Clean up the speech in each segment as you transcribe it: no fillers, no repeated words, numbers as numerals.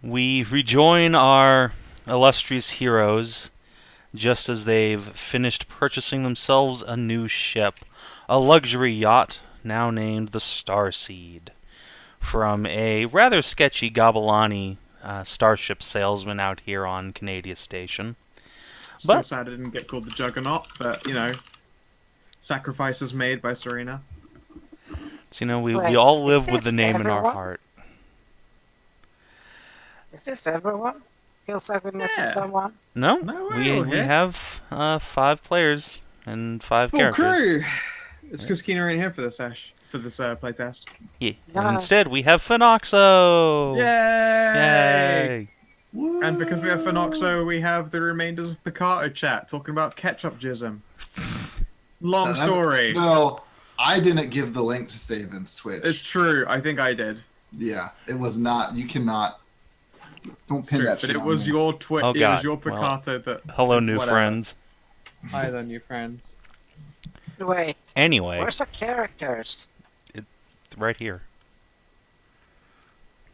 We rejoin our illustrious heroes just as they've finished purchasing themselves a new ship, a luxury yacht now named the Starseed, from a rather sketchy Gabalani starship salesman out here on Canadian Station. Still But, sad I didn't get called the Juggernaut, but you know, sacrifices made by Serena. we Wait, all is live with the this name in our everyone? heart. Is this everyone? Feels like we're missing Yeah. someone. No, No, we're we all we here. have 5 players and 5 Full characters. crew. It's because Keener ain't here for this playtest. Yeah. No. And instead, we have Phenoxo! Yay! Yay! And because we have Phenoxo, we have the remainders of Picato chat talking about ketchup jism. Long story. No, I didn't give the link to Savin's Twitch. It's true. I think I did. Yeah, it was not. You cannot. Don't pin True, that but shit it on was me. your Twitch. Oh, It God. was your Well, Picato that. Hello, it's new whatever. friends. Hi there, new friends. Wait, Anyway, where's the characters? right here.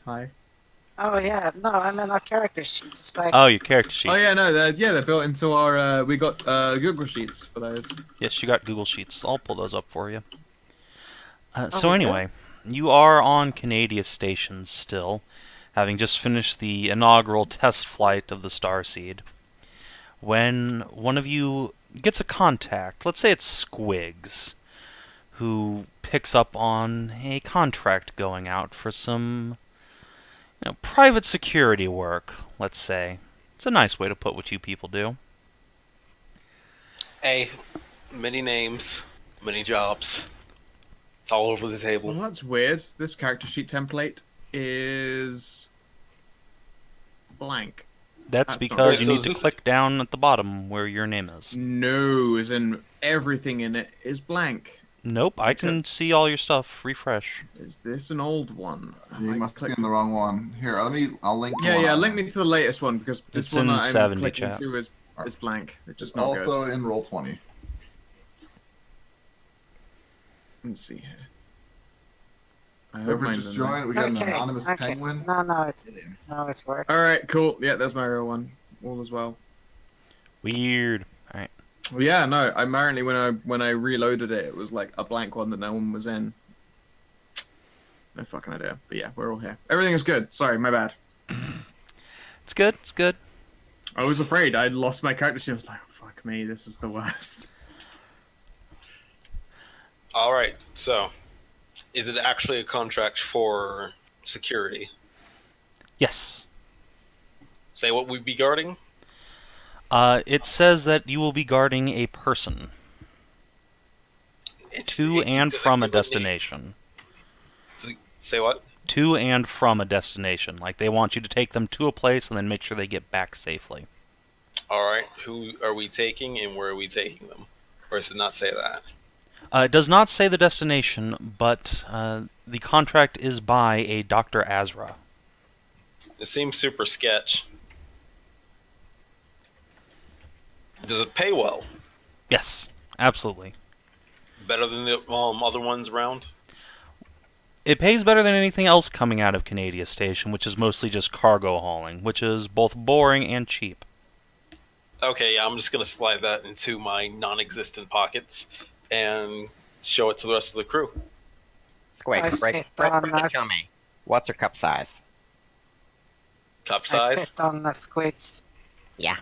Hi. Oh yeah, no, I mean our character sheets. It's like Oh, your character sheets. Oh yeah, no, they're built into our. We got Google Sheets for those. Yes, you got Google Sheets. I'll pull those up for you. Oh, So we anyway, you are on Canadian Station still, having just finished the inaugural test flight of the Starseed. When one of you gets a contact, let's say it's Squigs, who picks up on a contract going out for some private security work, let's say. It's a nice way to put what you people do. Hey, many names, many jobs. It's all over the Well, table. that's weird. This character sheet template is blank. That's That's not because right. you So need is to this- click down at the bottom where your name is. No, as in everything in it is blank. Nope, I can see all your stuff. Refresh. Is this an old one? You I must be clicked- in the wrong one. Here, I'll link. Yeah, one yeah. on Link there. me to the latest one because this It's one in that I'm 70 clicking chat. to is blank. It's just It's not also good. in roll 20. Let's see here. I hope Whoever mine's just in there. joined, we got an okay, anonymous okay. penguin. No, it's work. All right, cool. Yeah, there's my real one. All as well. Weird. Alright. Well, yeah, no. Apparently, when I reloaded it, it was like a blank one that no one was in. No fucking idea. But yeah, we're all here. Everything is good. Sorry, my bad. It's good, it's good. I was afraid I'd lost my character sheet. I was like, fuck me, this is the worst. All right, so is it actually a contract for security? Yes. Say what we'd be guarding? It says that you will be guarding a person to and does it from a give name? destination. Say what? To and from a destination. Like, they want you to take them to a place and then make sure they get back safely. All right, who are we taking and where are we taking them? Or does it not say that? It does not say the destination, but the contract is by a Dr. Azra. It seems super sketch. Does it pay well? Yes, absolutely. Better than the other ones around? It pays better than anything else coming out of Canadian Station, which is mostly just cargo hauling, which is both boring and cheap. Okay, yeah, I'm just gonna slide that into my non-existent pockets and show it to the rest of the crew. I Squig, sit on break it that. to me. What's your cup size? Cup I size. sit on the squids. Yeah.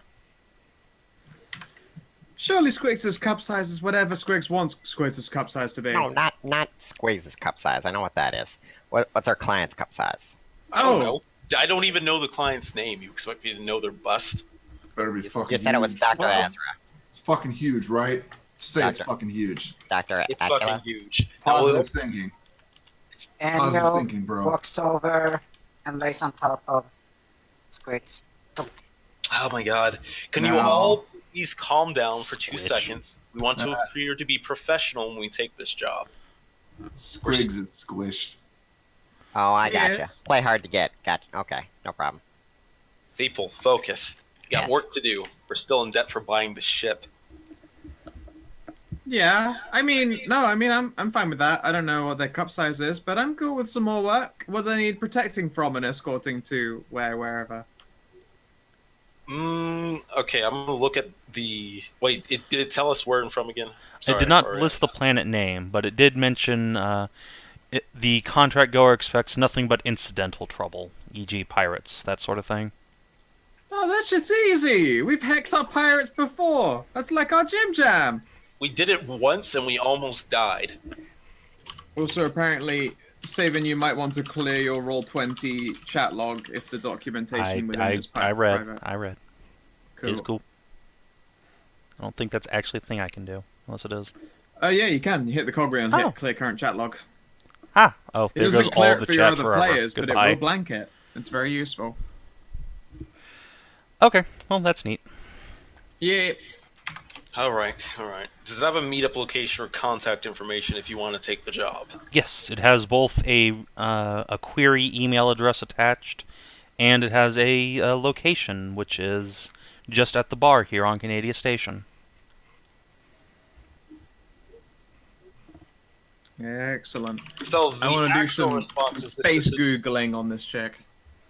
Surely Squigs' cup size is whatever Squigs wants Squigs' cup size to be. No, not Squig's cup size. I know what that is. What's our client's cup size? I don't know. I don't even know the client's name. You expect me to know their bust? Better be fucking You said it was huge. Dr. Well, Azra. It's fucking huge, right? Say it's Doctor. fucking huge. Dr. It's Acula. fucking huge. Positive thinking. Positive Daniel thinking, bro. walks over and lays on top of squids. Oh my god. Can you No. all please calm down for 2 Squish. seconds? We want to appear to be professional when we take this job. Squigs is squished. Oh, I gotcha. Yes. Play hard to get. Gotcha. Okay, no problem. People, focus. We got Yes. work to do. We're still in debt for buying the ship. Yeah, I mean, no, I mean, I'm fine with that. I don't know what their cup size is, but I'm cool with some more work. What do they need protecting from and escorting to wherever? Okay, I'm gonna look at the. Wait, did it tell us where and from again? It did not list the planet name, but it did mention the contract goer expects nothing but incidental trouble, e.g., pirates, that sort of thing. Oh, that shit's easy. We've hacked up pirates before. That's like our Jim Jam. We did it once and we almost died. Also, apparently, Savin, you might want to clear your Roll20 chat log if the documentation within is private. I read. Cool. It's cool. I don't think that's actually a thing I can do, unless it is. Oh, yeah, you can. You hit the cog wheel and hit clear current chat log. Ah! Oh, It there doesn't goes all clear of it the for your chat other forever. players, but it Goodbye. will blank it. It's very useful. Okay, well, that's neat. Yeah. Alright. Does it have a meetup location or contact information if you want to take the job? Yes, it has both a query email address attached, and it has a location, which is just at the bar here on Canada Station. Excellent. So the I want to do actual some response is just space to- Googling on this chick.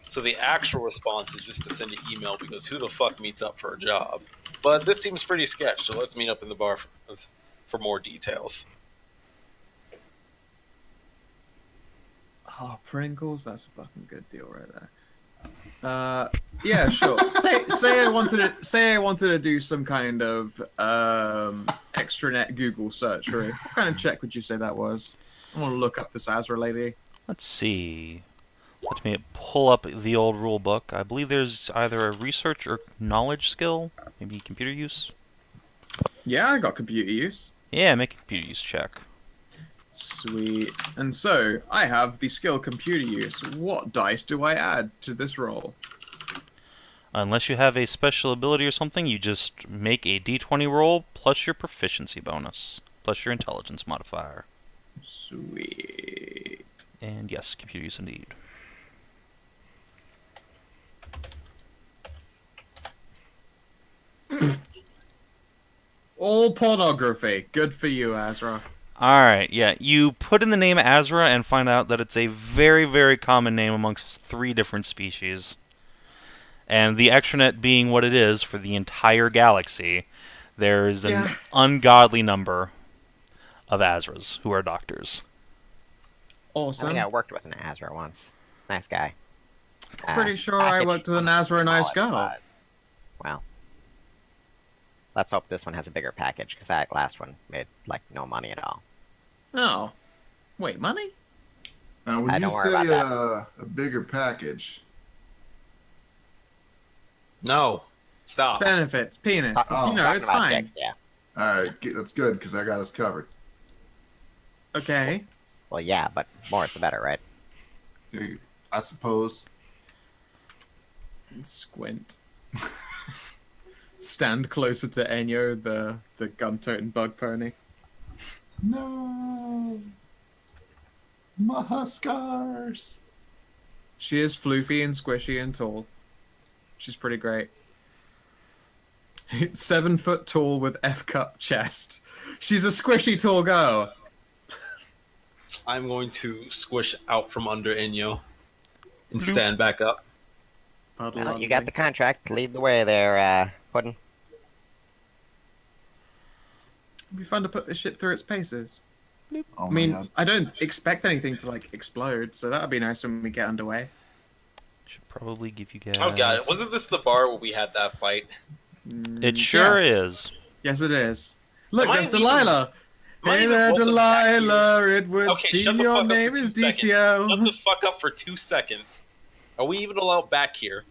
So the actual response is just to send an email because who the fuck meets up for a job? But this seems pretty sketch, so let's meet up in the bar for more details. Oh, Pringles, that's a fucking good deal right there. Yeah, sure. say I wanted to do some kind of extranet Google search. Right? What kind of check would you say that was? I want to look up this Azra lady. Let's see. Let me pull up the old rule book. I believe there's either a research or knowledge skill, maybe computer use. Yeah, I got computer use. Yeah, make a computer use check. Sweet. And so, I have the skill computer use. What dice do I add to this roll? Unless you have a special ability or something, you just make a d20 roll plus your proficiency bonus, plus your intelligence modifier. Sweet. And yes, computer use indeed. All pornography. Good for you, Azra. Alright, yeah, you put in the name Azra and find out that it's a very, very common name amongst 3 different species. And the extranet being what it is for the entire galaxy, there's an ungodly number of Azras who are doctors. I Awesome. think I worked with an Azra once. Nice guy. Pretty sure I worked with an Azra nice girl. Well, let's hope this one has a bigger package, because that last one made, like, no money at all. Oh. Wait, money? Now, when you don't worry say about a bigger package, No. Stop. Benefits, penis. Oh. You know, it's Talking about fine. dicks, yeah. all right, that's good because I got us covered. Okay. Well, yeah, but more is the better, right? I suppose. Squint. Stand closer to Enyo, the gun-toting bug pony. No, my huskars. She is floofy and squishy and tall. She's pretty great. 7 foot tall with F-cup chest. She's a squishy tall girl. I'm going to squish out from under Inyo and stand back up. Well, you got the contract. Lead the way there, Puddin'. It'd be fun to put this shit through its paces. Oh I my mean, God. I don't expect anything to, like, explode, so that'd be nice when we get underway. Should probably give you guys... Oh god, wasn't this the bar where we had that fight? It sure Yes. is. Yes, it is. Look, Am I that's even- Delilah. am I Hey even there, welcome back here? Delilah. It would Okay, seem shut the your fuck up for name 2 is seconds. Shut DCL. the fuck up for 2 seconds. Are we even allowed back here?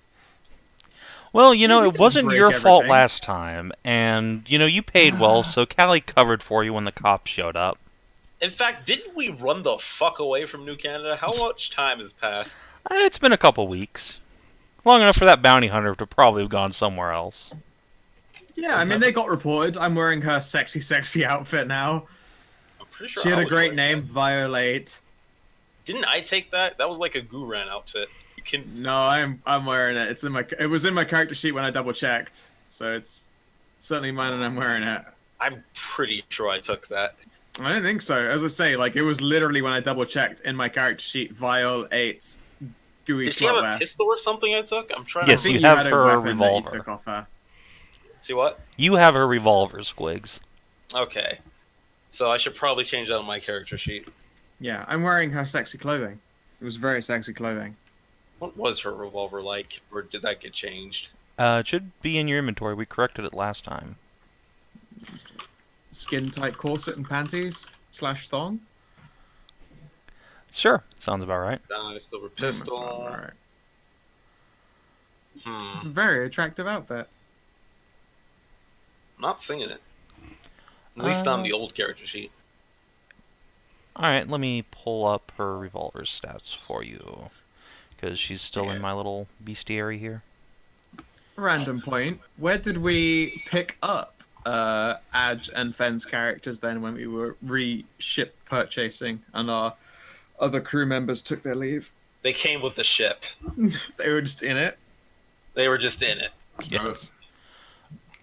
Well, you know, We it didn't wasn't break your fault everything. last time, and, you know, you paid well, so Callie covered for you when the cops showed up. In fact, didn't we run the fuck away from New Canada? How much time has passed? It's been a couple weeks. Long enough for that bounty hunter to probably have gone somewhere else. Yeah, I mean, they got reported. I'm wearing her sexy outfit now. I'm pretty sure She had I a was great wearing name, that. Violate. Didn't I take that? That was like a Guran outfit. You can. No, I'm wearing it. It was in my character sheet when I double checked, so it's certainly mine, and I'm wearing it. I'm pretty sure I took that. I don't think so. As I say, like it was literally when I double checked in my character sheet, vial 8, gooey Does she have a slotware. pistol or something I took? I'm trying Yes, to you you have had a her weapon that revolver. you took off her. see what? You have her revolver, Squigs. Okay. So I should probably change that on my character sheet. Yeah, I'm wearing her sexy clothing. It was very sexy clothing. What was her revolver like? Or did that get changed? It should be in your inventory. We corrected it last time. Skin tight corset and panties / thong. Sure, sounds about right. Silver That's pistol. not right. Hmm. It's a very attractive outfit. I'm not seeing it. At least on the old character sheet. Alright, let me pull up her revolver stats for you. Because she's still in Yeah. my little bestiary here. Random point. Where did we pick up Adge and Fenn's characters then when we were re-ship purchasing and our other crew members took their leave? They came with the ship. They were just in it. They were just in it. Yes.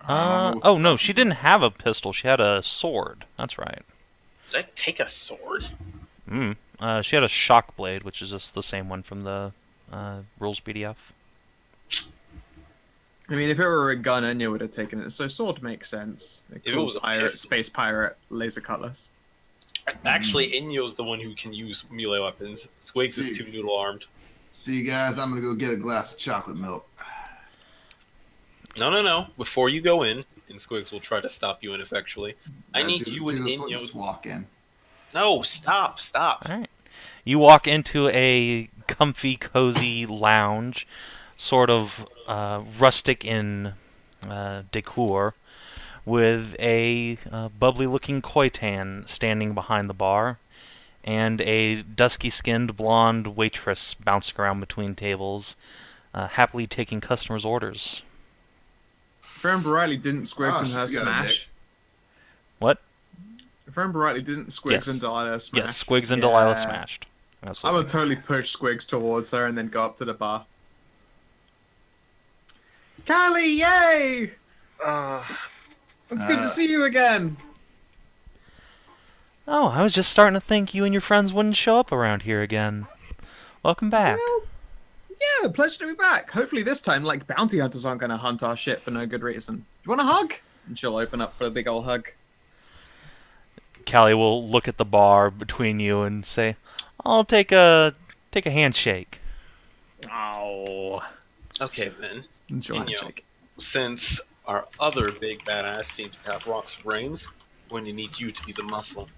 I don't know. Oh no, she didn't have a pistol. She had a sword. That's right. Did I take a sword? She had a shock blade, which is just the same one from the rules PDF. I mean, if it were a gun, Enya would have taken it. So sword makes sense. A If it cool was a pirate, pistol. space pirate, laser cutlass. Actually, Inyo's the one who can use melee weapons. Squigs See. is too noodle armed. See, guys, I'm gonna go get a glass of chocolate milk. No. Before you go in, and Squigs will try to stop you ineffectually. I need you and just, Inyo. just walk in. No, stop. Alright. You walk into a comfy, cozy lounge, sort of rustic in decor, with a bubbly-looking Khoitan standing behind the bar, and a dusky-skinned blonde waitress bouncing around between tables, happily taking customers' orders. If I remember rightly, didn't Squigs Oh, and her she's got a smash? What? If I remember rightly, didn't Squigs Yes. and Delilah smash? Yes, Squigs and Delilah Yeah. smashed. I Absolutely. would totally push Squigs towards her and then go up to the bar. Callie, yay! It's good to see you again. Oh, I was just starting to think you and your friends wouldn't show up around here again. Welcome back. Well, yeah, pleasure to be back. Hopefully this time, like, bounty hunters aren't going to hunt our shit for no good reason. You want a hug? And she'll open up for a big old hug. Callie will look at the bar between you and say, "I'll take a handshake." Oh. Okay, then. Enjoy Inyo. handshake. Since our other big badass seems to have rocks for brains, we're going to need you to be the muscle.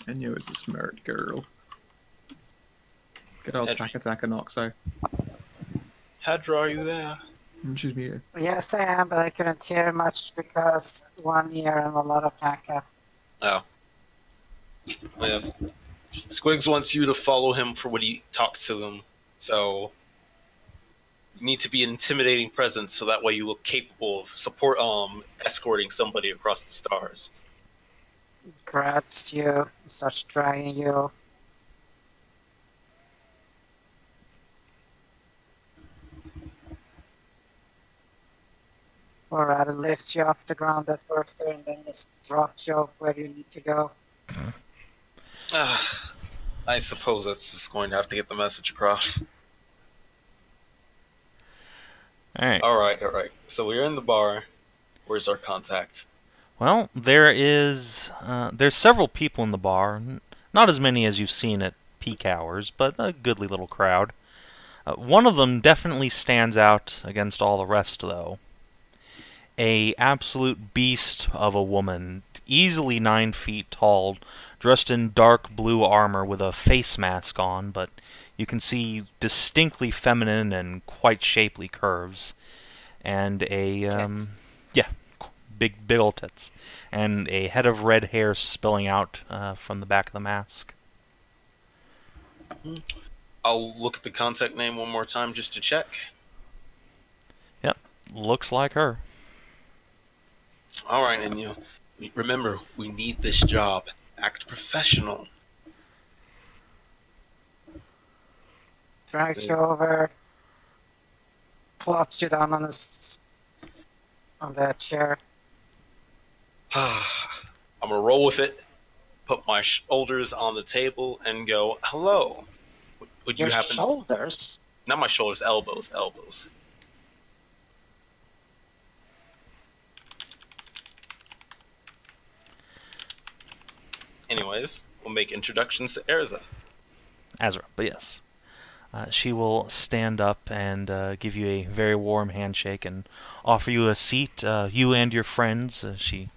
Enya is a smart girl. Good old Edgy. Taka Noxo. Hedra, are you there? And she's muted. Yes, I am, but I couldn't hear much because 1 year and a lot of Taka. Oh. Yes. Squigs wants you to follow him for when he talks to them. So you need to be an intimidating presence so that way you look capable of escorting somebody across the stars. Grabs you, starts dragging you. Or rather lifts you off the ground at first and then just drops you off where you need to go. I suppose that's just going to have to get the message across. Alright. Alright. So we're in the bar. Where's our contact? Well, there's several people in the bar. Not as many as you've seen at peak hours, but a goodly little crowd. One of them definitely stands out against all the rest, though. A absolute beast of a woman, easily 9 feet tall, dressed in dark blue armor with a face mask on, but you can see distinctly feminine and quite shapely curves. And a, Tits. yeah, big old tits. And a head of red hair spilling out from the back of the mask. I'll look at the contact name one more time just to check. Yep, looks like her. Alright, and remember, we need this job. Act professional. Drags you over, plops you down on on that chair. I'm gonna roll with it, put my shoulders on the table, and go, "Hello. Would you Your happen?" shoulders. Not my shoulders, elbows, elbows. Anyways, we'll make introductions to Erza. Azra, but yes. She will stand up and give you a very warm handshake and offer you a seat, you and your friends. She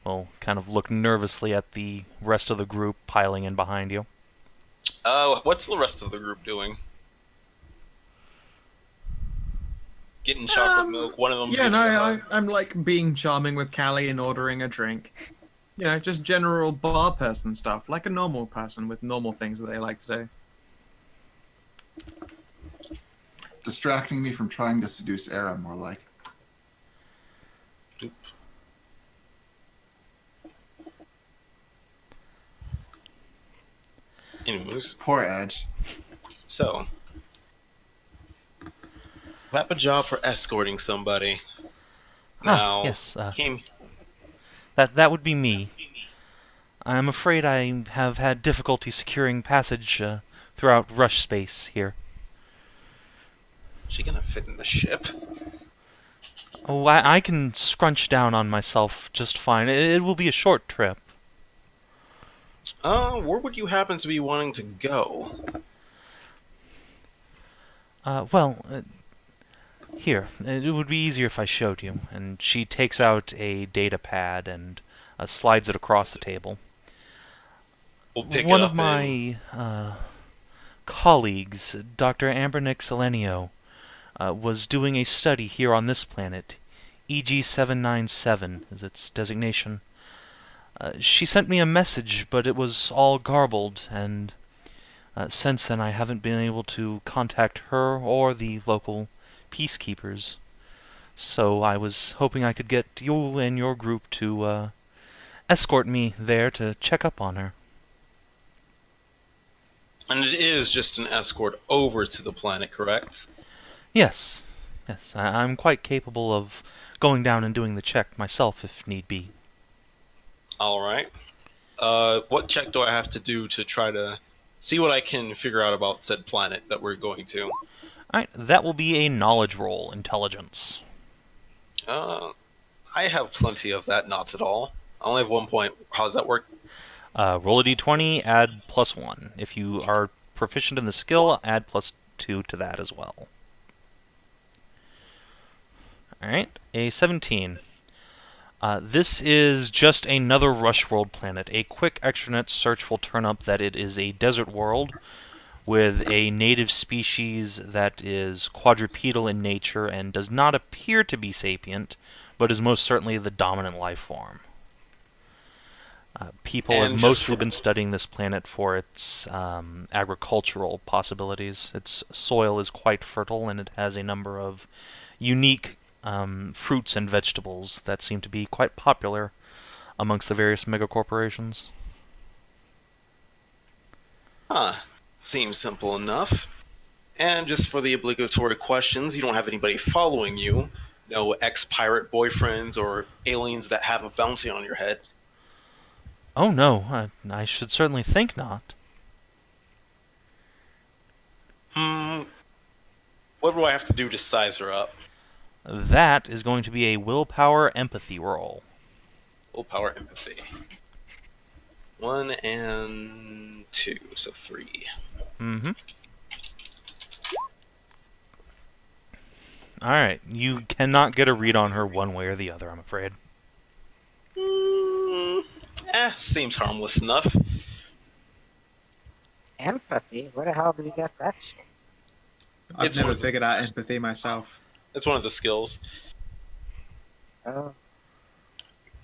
will kind of look nervously at the rest of the group piling in behind you. What's the rest of the group doing? Getting chocolate milk. One of them's Yeah, getting no, a hug. I'm like being charming with Callie and ordering a drink. You know, just general bar person stuff, like a normal person with normal things that they like to do. Distracting me from trying to seduce Era, more like. Oop. Anyways, Poor Edge. so wrap a job for escorting somebody. Now, Yes, came. that would be me. I'm afraid I have had difficulty securing passage throughout rush space here. She gonna fit in the ship? Oh, I can scrunch down on myself just fine. It will be a short trip. Where would you happen to be wanting to go? Here. It would be easier if I showed you. And she takes out a data pad and slides it across the table. We'll pick One it of up my colleagues, Dr. Ambernick Selenio, was doing a study here on this planet. EG-797 is its designation. She sent me a message, but it was all garbled, and since then I haven't been able to contact her or the local peacekeepers. So I was hoping I could get you and your group to escort me there to check up on her. And it is just an escort over to the planet, correct? Yes. Yes, I'm quite capable of going down and doing the check myself if need be. Alright. What check do I have to do to try to see what I can figure out about said planet that we're going to? Alright, that will be a knowledge roll, intelligence. I have plenty of that, not at all. I only have 1 point. How does that work? Roll a d20, add +1. If you are proficient in the skill, add +2 to that as well. Alright, a 17. This is just another Rush World planet. A quick extranet search will turn up that it is a desert world with a native species that is quadrupedal in nature and does not appear to be sapient, but is most certainly the dominant life form. People And have just mostly for- been studying this planet for its agricultural possibilities. Its soil is quite fertile, and it has a number of unique fruits and vegetables that seem to be quite popular amongst the various megacorporations. Huh. Seems simple enough. And just for the obligatory questions, you don't have anybody following you. No ex-pirate boyfriends or aliens that have a bounty on your head. Oh no, I should certainly think not. What do I have to do to size her up? That is going to be a willpower empathy roll. Willpower, empathy. 1 and 2, so 3. Mm-hmm. Alright, you cannot get a read on her one way or the other, I'm afraid. Seems harmless enough. Empathy? Where the hell did you get that shit? I've It's never one of the- figured out empathy myself. It's one of the skills. Oh,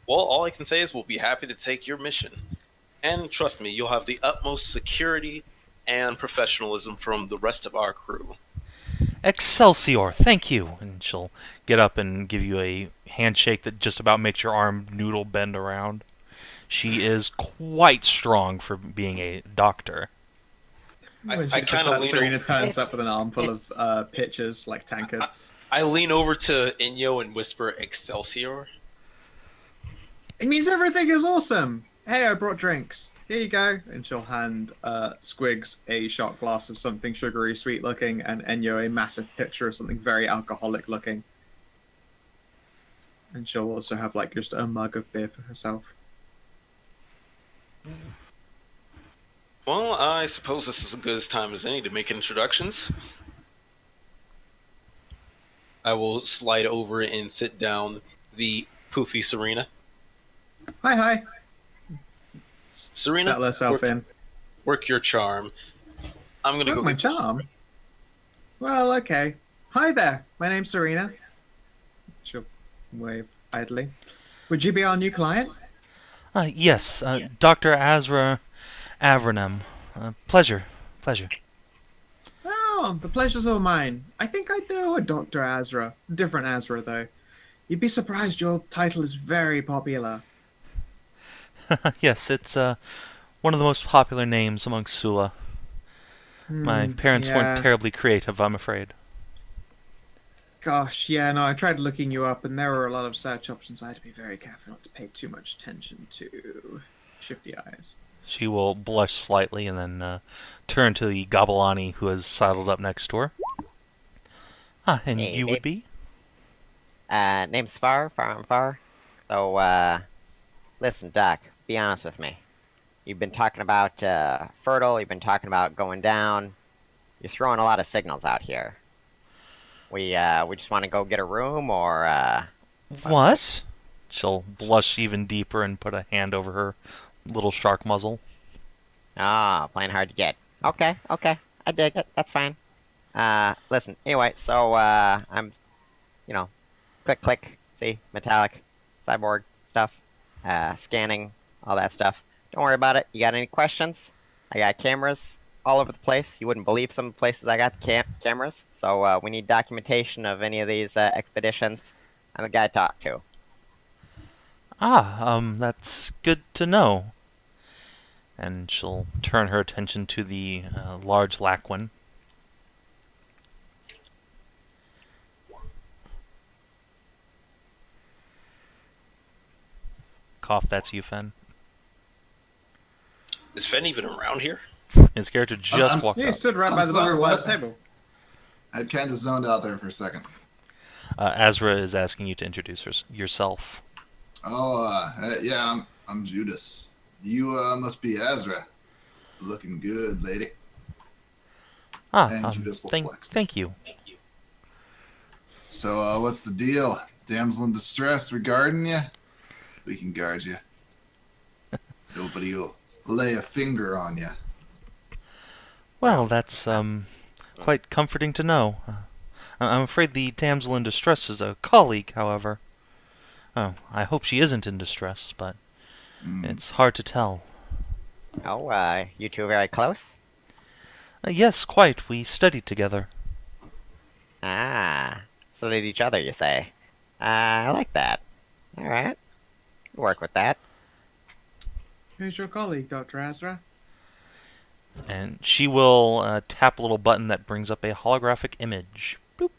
Well, all I can say is we'll be happy to take your mission. And trust me, you'll have the utmost security and professionalism from the rest of our crew. Excelsior, thank you! And she'll get up and give you a handshake that just about makes your arm noodle bend around. She is quite strong for being a doctor. I When she does kinda that, lean Serena over- turns up with an armful of pitchers, like tankards. I lean over to Inyo and whisper Excelsior. It means everything is awesome. Hey, I brought drinks. Here you go. And she'll hand Squigs a shot glass of something sugary sweet looking, and Enyo a massive pitcher of something very alcoholic looking. And she'll also have like just a mug of beer for herself. Well, I suppose this is as good a time as any to make introductions. I will slide over and sit down the poofy Serena. Hi. Serena, Settle herself in. work your charm. I'm gonna Oh, go my get charm. Well, okay. Hi there. My name's Serena. She'll wave idly. Would you be our new client? Yes, Dr. Azra Avranem. Pleasure. Oh, the pleasure's all mine. I think I know a Dr. Azra. Different Azra, though. You'd be surprised your title is very popular. Yes, it's one of the most popular names among Sula. My parents yeah. weren't terribly creative, I'm afraid. Gosh, yeah, no, I tried looking you up, and there were a lot of search options. I had to be very careful not to pay too much attention to. Shifty eyes. She will blush slightly and then turn to the Gobelani who has sidled up next to her. And Hey, you would be? Name's Far. So, listen, Doc, be honest with me. You've been talking about fertile, you've been talking about going down. You're throwing a lot of signals out here. We just want to go get a room, or What? She'll blush even deeper and put a hand over her little shark muzzle. playing hard to get. Okay, I dig it. That's fine. Listen, anyway, so I'm, click, see, metallic, cyborg stuff, scanning, all that stuff. Don't worry about it. You got any questions? I got cameras all over the place. You wouldn't believe some of the places I got the cameras. So we need documentation of any of these expeditions. I'm the guy to talk to. That's good to know. And she'll turn her attention to the large Laquin. Cough, that's you, Fen. Is Fen even around here? His character just walked He up. stood right I'm by the sorry, by the what? table. I kind of zoned out there for a second. Azra is asking you to introduce yourself. Oh, yeah, I'm Judas. You must be Azra. Looking good, lady. And Judas will flex. Thank you. So, what's the deal? Damsel in distress regarding you? We can guard you. Nobody will lay a finger on you. Well, that's quite comforting to know. I'm afraid the damsel in distress is a colleague, however. Oh, I hope she isn't in distress, but it's hard to tell. Oh, you two are very close? Yes, quite. We studied together. So did each other, you say? I like that. Alright. Work with that. Who's your colleague, Dr. Azra? And she will tap a little button that brings up a holographic image. Boop.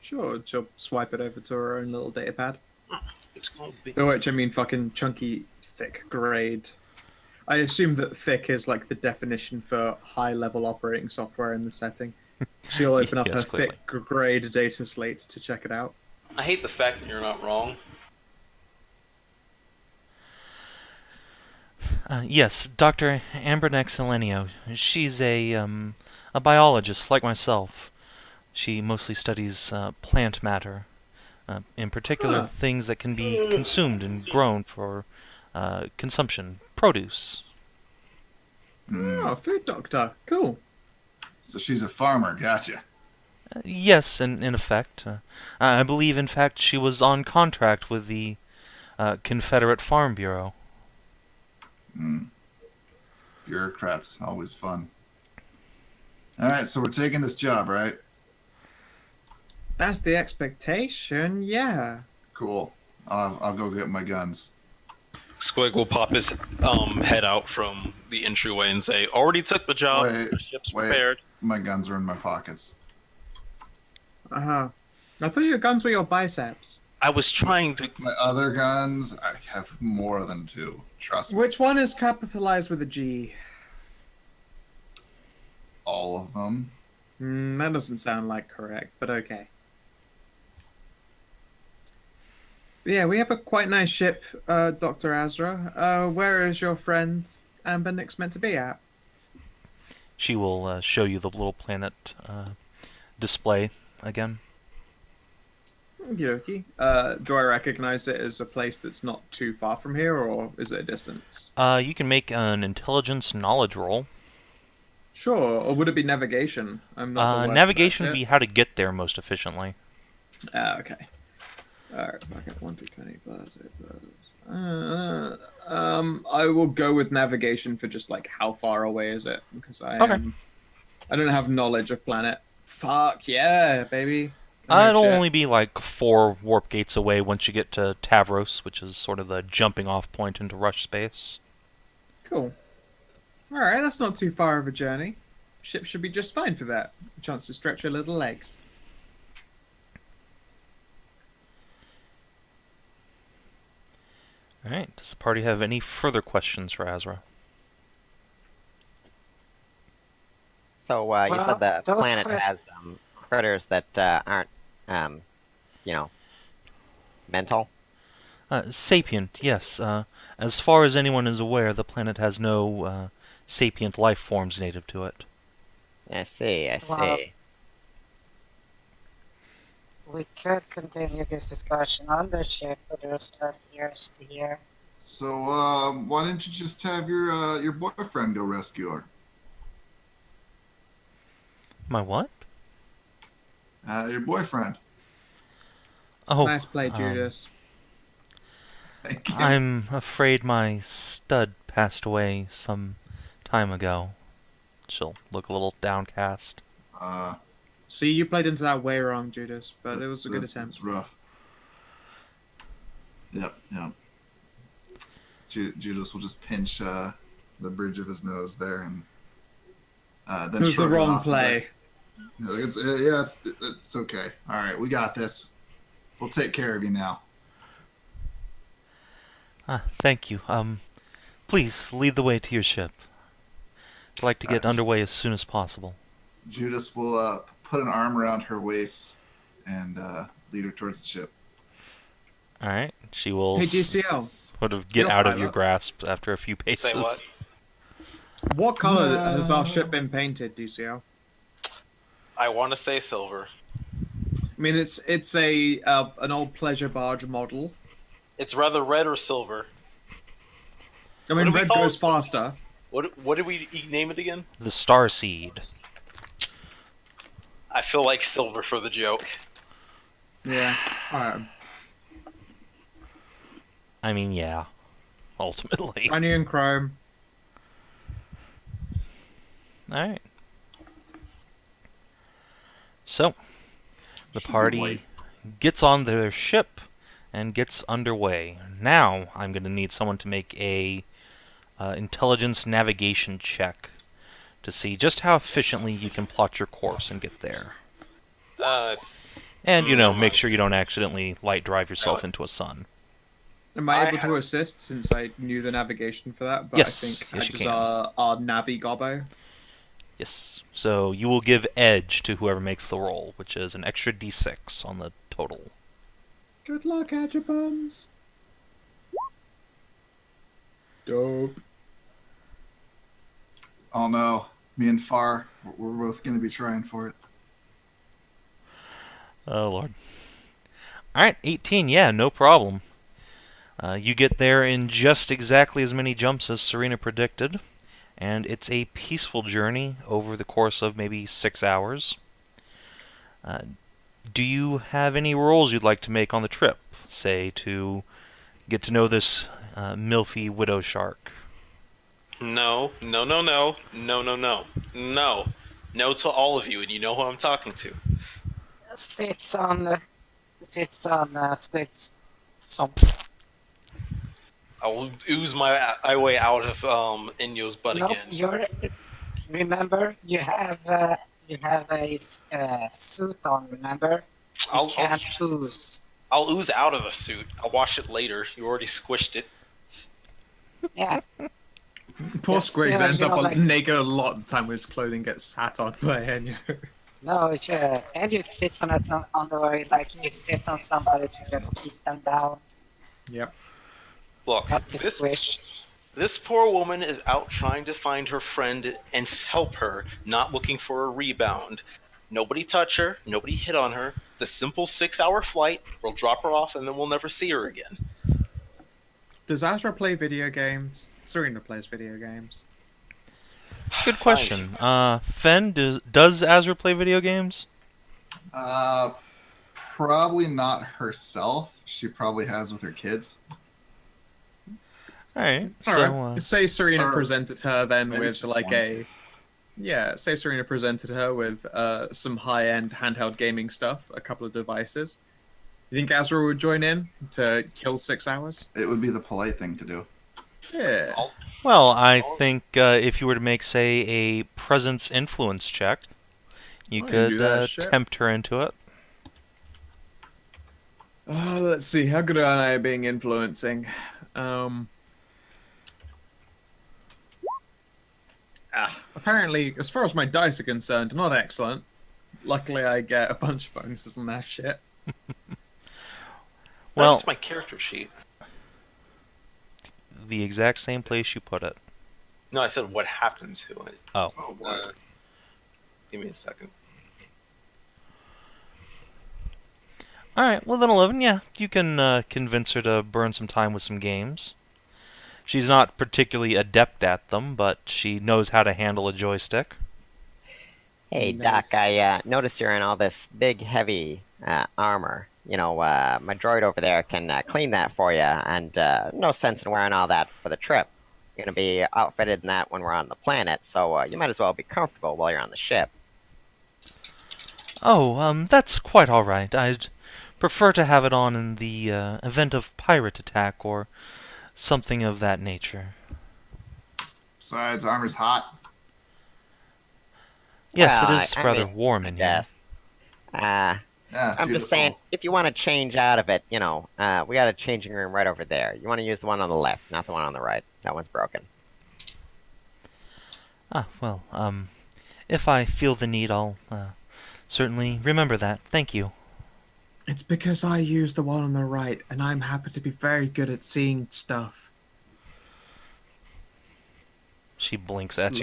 Sure, she'll swipe it over to her own little data pad. It's gonna be. Oh, which I mean fucking chunky, thick grade. I assume that thick is like the definition for high-level operating software in the setting. She'll open up Yes, her clearly. thick grade data slate to check it out. I hate the fact that you're not wrong. Yes, Dr. Ambernex Elenio. She's a biologist like myself. She mostly studies plant matter, in particular Huh. things that can be consumed and grown for consumption, produce. Oh, food doctor. Cool. So she's a farmer, gotcha. Yes, in effect. I believe, in fact, she was on contract with the Confederate Farm Bureau. Bureaucrats, always fun. Alright, so we're taking this job, right? That's the expectation, yeah. Cool. I'll go get my guns. Squig will pop his head out from the entryway and say, "Already took the job. Wait, The ship's wait. prepared." My guns are in my pockets. Uh-huh. I thought your guns were your biceps. I was trying to. My other guns, I have more than 2. Trust me. Which one is capitalized with a G? All of them. That doesn't sound like correct, but okay. Yeah, we have a quite nice ship, Dr. Azra. Where is your friend Amber Nix meant to be at? She will show you the little planet display again. Okie dokie. Do I recognize it as a place that's not too far from here, or is it a distance? You can make an intelligence knowledge roll. Sure, or would it be navigation? I'm not the worst Navigation at would it. be how to get there most efficiently. Okay. Alright, okay, 1, 2, 20 plus. I will go with navigation for just like how far away is it? Because I don't have knowledge of planet. Fuck yeah, baby. It'll only be like 4 warp gates away once you get to Tavros, which is sort of the jumping off point into rush space. Cool. Alright, that's not too far of a journey. Ship should be just fine for that. A chance to stretch your little legs. Alright, does the party have any further questions for Azra? So, you Well, said the those planet quest- has critters that aren't, you know, mental. Sapient, yes. As far as anyone is aware, the planet has no sapient life forms native to it. I see, I Well, see. We could continue this discussion on the ship, but there's less ears to hear. So, why didn't you just have your boyfriend go rescue her? My what? Your boyfriend. Oh, Nice play, Judas. Thank you. I'm afraid my stud passed away some time ago. She'll look a little downcast. See, you played into that way wrong, Judas, but it was a good attempt. It's rough. Yep. Judas will just pinch the bridge of his nose there, and then It was the shrug it wrong off a play. bit. It's okay. All right, we got this. We'll take care of you now. Thank you. Please lead the way to your ship. I'd like to get underway as soon as possible. Judas will put an arm around her waist and lead her towards the ship. Alright, she will Hey, DCL, sort of get You're out of pilot. your grasp after a few paces. Say what? what color has our ship been painted, DCL? I want to say silver. I mean, it's a an old pleasure barge model. It's rather red or silver. I What mean, do we red call goes it? faster. What did we name it again? The Starseed. I feel like silver for the joke. Yeah. Alright. I mean, yeah. Ultimately. Shiny and chrome. Alright. So, the Should be party white. gets on their ship and gets underway. Now, I'm going to need someone to make a intelligence navigation check to see just how efficiently you can plot your course and get there. And, make sure you don't accidentally light drive yourself into a sun. Am I I able have- to assist since I knew the navigation for that? But Yes, I think yes, you Haj is can. our Navi Gobbo. Yes. So you will give edge to whoever makes the roll, which is an extra d6 on the total. Good luck, Hadjabuns. Dope. Oh no, me and Far, we're both going to be trying for it. Oh, Lord. Alright, 18, yeah, no problem. You get there in just exactly as many jumps as Serena predicted, and it's a peaceful journey over the course of maybe 6 hours. Do you have any rolls you'd like to make on the trip? Say, to get to know this milfy widow shark? No to all of you, and you know who I'm talking to. Sits on splits some. I will ooze my way out of Inyo's butt No, again. remember you have a suit on. Remember? You can't ooze. I'll ooze out of the suit. I'll wash it later. You already squished it. Yeah. Poor Yes, Squiggs yeah, ends you up know, on like- naked a lot of the time when his clothing gets sat on by Enya. No, yeah. And you sit on it on the way, like you sit on somebody to just keep them down, Yep. Look, not to squish. this poor woman is out trying to find her friend and help her, not looking for a rebound. Nobody touch her. Nobody hit on her. It's a simple 6-hour flight. We'll drop her off and then we'll never see her again. Does Azra play video games? Serena plays video games. Good question. Fen, does Azra play video games? Probably not herself. She probably has with her kids. Alright, All so, right. Say Serena or presented her then maybe with just like one a. kid. Yeah, say Serena presented her with some high-end handheld gaming stuff, a couple of devices. You think Azra would join in to kill 6 hours? It would be the polite thing to do. Yeah. well, I think if you were to make, say, a presence influence check, you I can do could that shit. tempt her into it. Let's see, how good am I at being influencing? Apparently, as far as my dice are concerned, not excellent. Luckily, I get a bunch of bonuses on that shit. Well, That's my character sheet. the exact same place you put it. No, I said what happened to it. Oh. Oh boy. Give me a second. Alright, well then 11, yeah, you can convince her to burn some time with some games. She's not particularly adept at them, but she knows how to handle a joystick. Hey, Nice. Doc, I noticed you're in all this big, heavy armor. You know, my droid over there can clean that for you, and no sense in wearing all that for the trip. You're going to be outfitted in that when we're on the planet, so you might as well be comfortable while you're on the ship. Oh, that's quite alright. I'd prefer to have it on in the event of pirate attack or something of that nature. Besides, armor's hot. Yes, Well, it is I rather mean, warm in here. Yes. Yeah, I'm just saying, if you want to change out of it, you know, we got a changing room right over there. You want to use the one on the left, not the one on the right. That one's broken. Ah, well, if I feel the need, I'll certainly remember that. Thank you. It's because I use the one on the right, and I'm happy to be very good at seeing stuff. She blinks at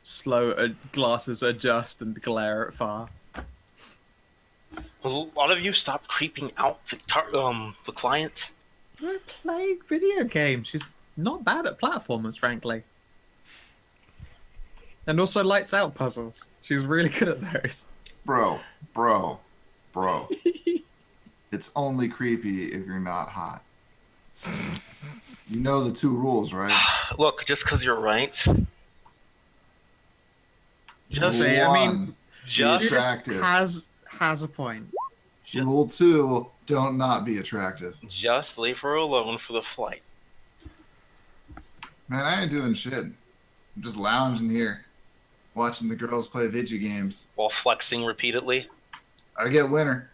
Slow. you. Glasses adjust and glare at far. Will a lot of you stop creeping out the client? We're playing video games. She's not bad at platformers, frankly. And also lights out puzzles. She's really good at those. Bro. It's only creepy if you're not hot. You know the 2 rules, right? Look, just because you're right. Just, See, I mean, One, just, be attractive. has a point. Rule 2, don't not be attractive. just leave her alone for the flight. Man, I ain't doing shit. I'm just lounging here, watching the girls play video games. While flexing repeatedly. I get winner.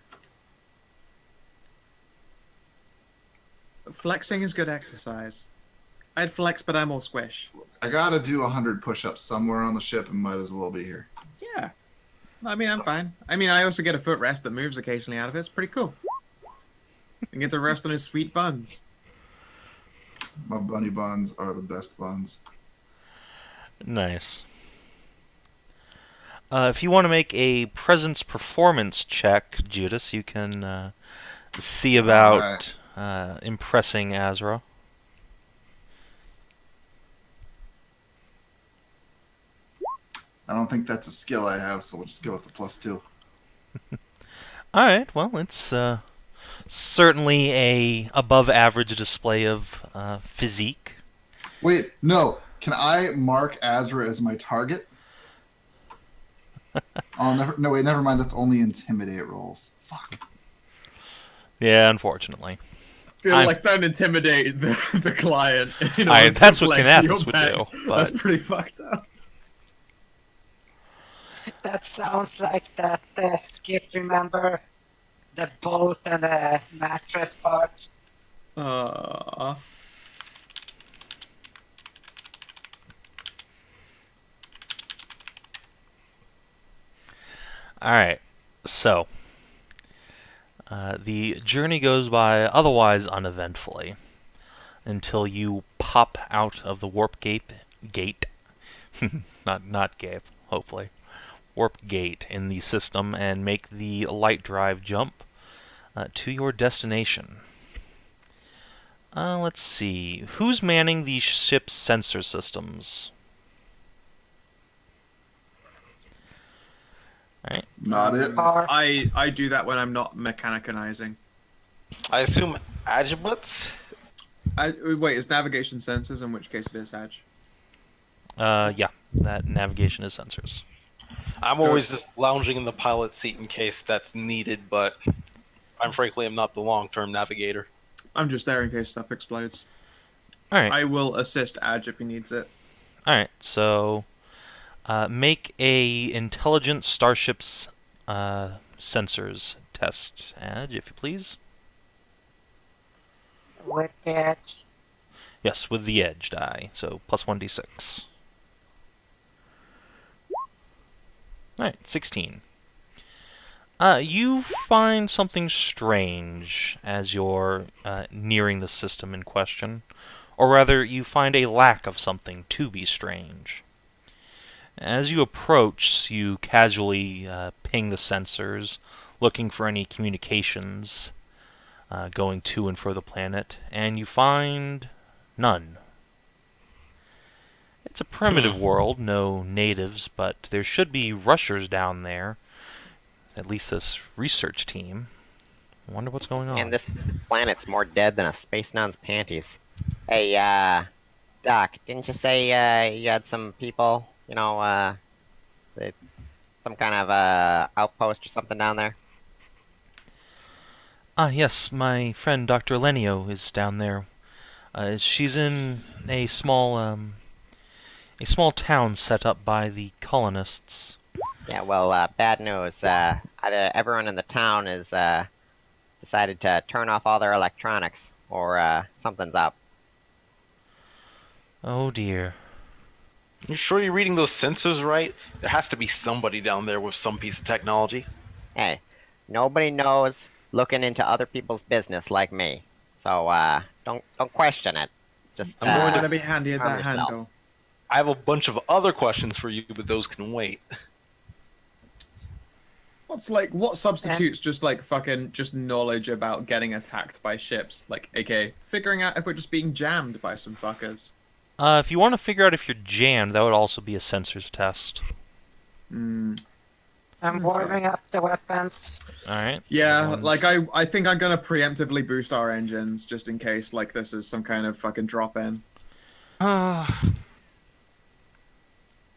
Flexing is good exercise. I'd flex, but I'm all squish. I gotta do 100 push-ups somewhere on the ship and might as well be here. Yeah. I mean, I'm fine. I mean, I also get a footrest that moves occasionally out of it. It's pretty cool. And get to rest on his sweet buns. My bunny buns are the best buns. Nice. If you want to make a presence performance check, Judas, you can see about impressing Azra. I don't think that's a skill I have, so we'll just go with the +2. Alright, well, it's certainly a above average display of physique. Wait, no. Can I mark Azra as my target? Never mind. That's only intimidate rolls. Fuck. Yeah, unfortunately. Don't intimidate the client. You know, That's what flex Kanathis your would pecs. do, but- That's pretty fucked up. That sounds like that skit, remember? the boat and the mattress part. Uh, Alright, so the journey goes by otherwise uneventfully until you pop out of the warp gate, not gape, hopefully, warp gate in the system and make the light drive jump to your destination. Let's see, who's manning the ship's sensor systems? Alright. Not it. Or I do that when I'm not mechanicanizing. I assume Agibut's? Wait, is navigation sensors? In which case it is Edge. Yeah, that navigation is sensors. I'm always just lounging in the pilot seat in case that's needed, but I'm frankly am not the long-term navigator. I'm just there in case stuff explodes. Alright. I will assist Edge if he needs it. Alright, so make a intelligent starships sensors test, Edge, if you please. with the edge. Yes, with the edge die, so plus 1d6. Alright, 16. You find something strange as you're nearing the system in question. Or rather, you find a lack of something to be strange. As you approach, you casually ping the sensors, looking for any communications going to and for the planet, and you find none. It's a primitive world, no natives, but there should be rushers down there. At least this research team. I wonder what's going on. And this planet's more dead than a space nun's panties. Hey, Doc, didn't you say you had some people, some kind of outpost or something down there? Yes, my friend Dr. Lenio is down there. She's in a small town set up by the colonists. Yeah, well, bad news. Everyone in the town is decided to turn off all their electronics, or something's up. Oh dear. You sure you're reading those sensors right? There has to be somebody down there with some piece of technology. Hey, nobody knows looking into other people's business like me. So don't question it. Just I'm going to be handy at arm that yourself. handle. I have a bunch of other questions for you, but those can wait. What substitutes just knowledge about getting attacked by ships? Like, aka figuring out if we're just being jammed by some fuckers. If you want to figure out if you're jammed, that would also be a sensors test. I'm warming up the weapons. Alright. Yeah, I think I'm gonna preemptively boost our engines just in case this is some kind of fucking drop in.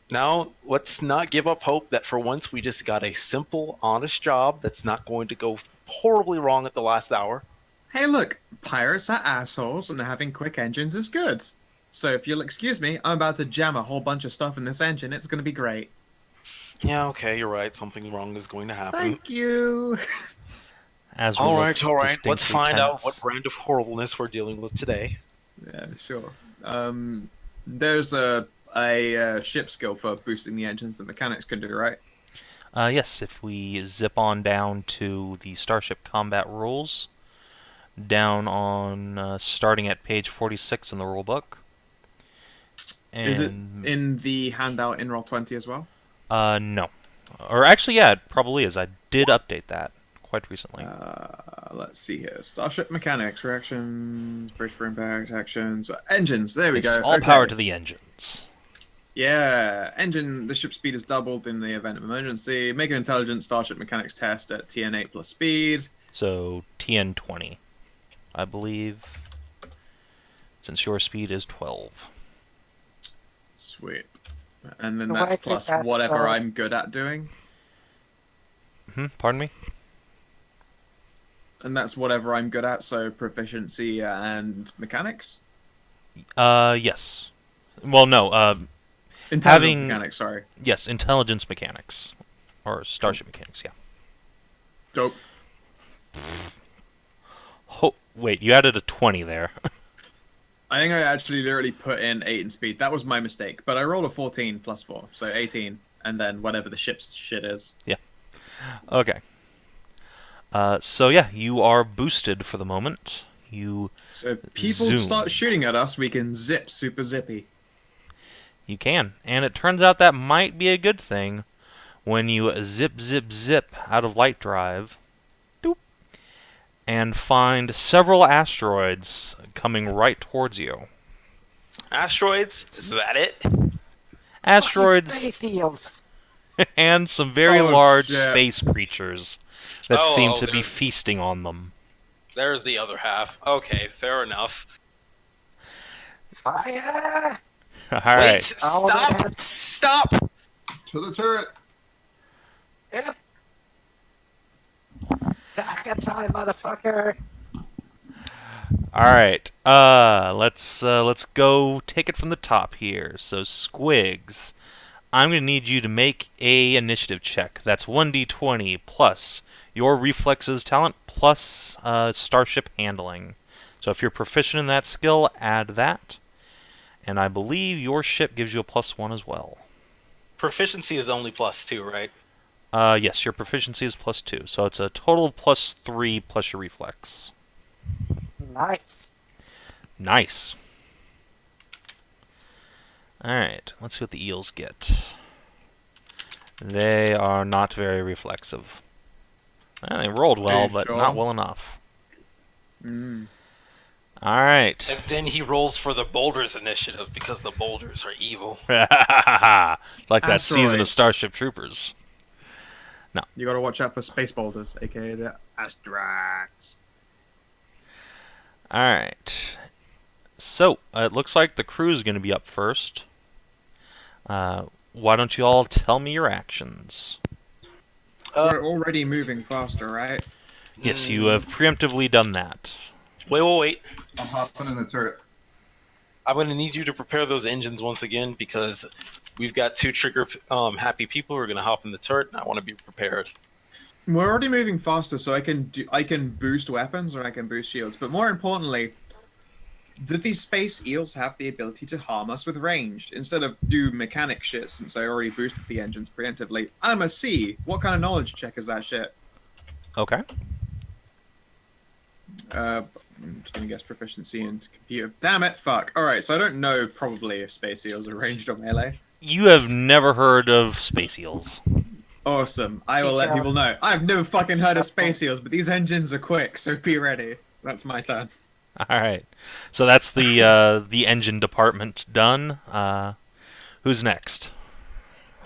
Now, let's not give up hope that for once we just got a simple, honest job that's not going to go horribly wrong at the last hour. Hey, look, pirates are assholes, and having quick engines is good. So if you'll excuse me, I'm about to jam a whole bunch of stuff in this engine. It's gonna be great. Yeah, okay, you're right. Something wrong is going to happen. Thank you. As All looks right. Let's distinctly find out tense. what brand of horribleness we're dealing with today. Yeah, sure. There's a ship skill for boosting the engines that mechanics can do, right? Yes, if we zip on down to the Starship Combat Rules, down on starting at page 46 in the rulebook. Is it And in the handout in Roll20 as well? no. Or actually, yeah, it probably is. I did update that quite recently. Let's see here. Starship mechanics, reactions, brace for impact, actions, engines. There we It's go. all Okay. power to the engines. Yeah, the ship speed is doubled in the event of emergency. Make an intelligent Starship mechanics test at TN8 plus speed. So TN20, I believe, since your speed is 12. Sweet. And then So that's I think plus that's, whatever I'm good at doing. Pardon me? And that's whatever I'm good at, so proficiency and mechanics? Yes. Well, no, Intelligent having- mechanics, sorry. yes, intelligence mechanics. Or starship mechanics, yeah. Dope. Wait, you added a 20 there. I think I actually literally put in 8 in speed. That was my mistake. But I rolled a 14 plus 4, so 18, and then whatever the ship's shit is. Okay. So yeah, you are boosted for the moment. You So if people Zoom. start shooting at us, we can zip super zippy. can, and it turns out that might be a good thing when you zip, zip, zip out of light drive, doop, and find several asteroids coming right towards you. Asteroids? Is that it? Asteroids Space eels. and some very Oh, large shit. space creatures that Oh, seem oh, to be they're- feasting on them. There's the other half. Okay, fair enough. Fire! All Wait, right. Oh, stop! man. Stop! To the turret. Yep. Attack at time, motherfucker! All right. Let's go take it from the top here. So Squigs, I'm going to need you to make a initiative check. That's 1d20 plus your reflexes talent plus starship handling. So if you're proficient in that skill, add that. And I believe your ship gives you a +1 as well. Proficiency is only +2, right? Yes, your proficiency is +2. So it's a total of +3 plus your reflex. Nice. Nice. Alright, let's see what the eels get. They are not very reflexive. They rolled well, you but sure? not well enough. Mm. Alright. And then he rolls for the boulders initiative because the boulders are evil. Like that season of Asteroids. Starship Troopers. You gotta watch out for space boulders, aka the asteroids. Alright. So, it looks like the crew's going to be up first. Why don't you all tell me your actions? We're already moving faster, right? Yes, you have preemptively done that. Wait. I'm hopping in the turret. I'm going to need you to prepare those engines once again because we've got 2 trigger happy people who are going to hop in the turret, and I want to be prepared. We're already moving faster, so I can boost weapons or I can boost shields. But more importantly, do these space eels have the ability to harm us with ranged instead of do mechanic shit? Since I already boosted the engines preemptively, I'm a C. What kind of knowledge check is that shit? Okay. I'm just gonna guess proficiency in computer. Damn it, fuck. All right, so I don't know probably if space eels are ranged or melee. You have never heard of space eels. Awesome. I will let people know. I've never fucking heard of space eels, but these engines are quick, so be ready. That's my turn. All right. So that's the engine department done. Who's next?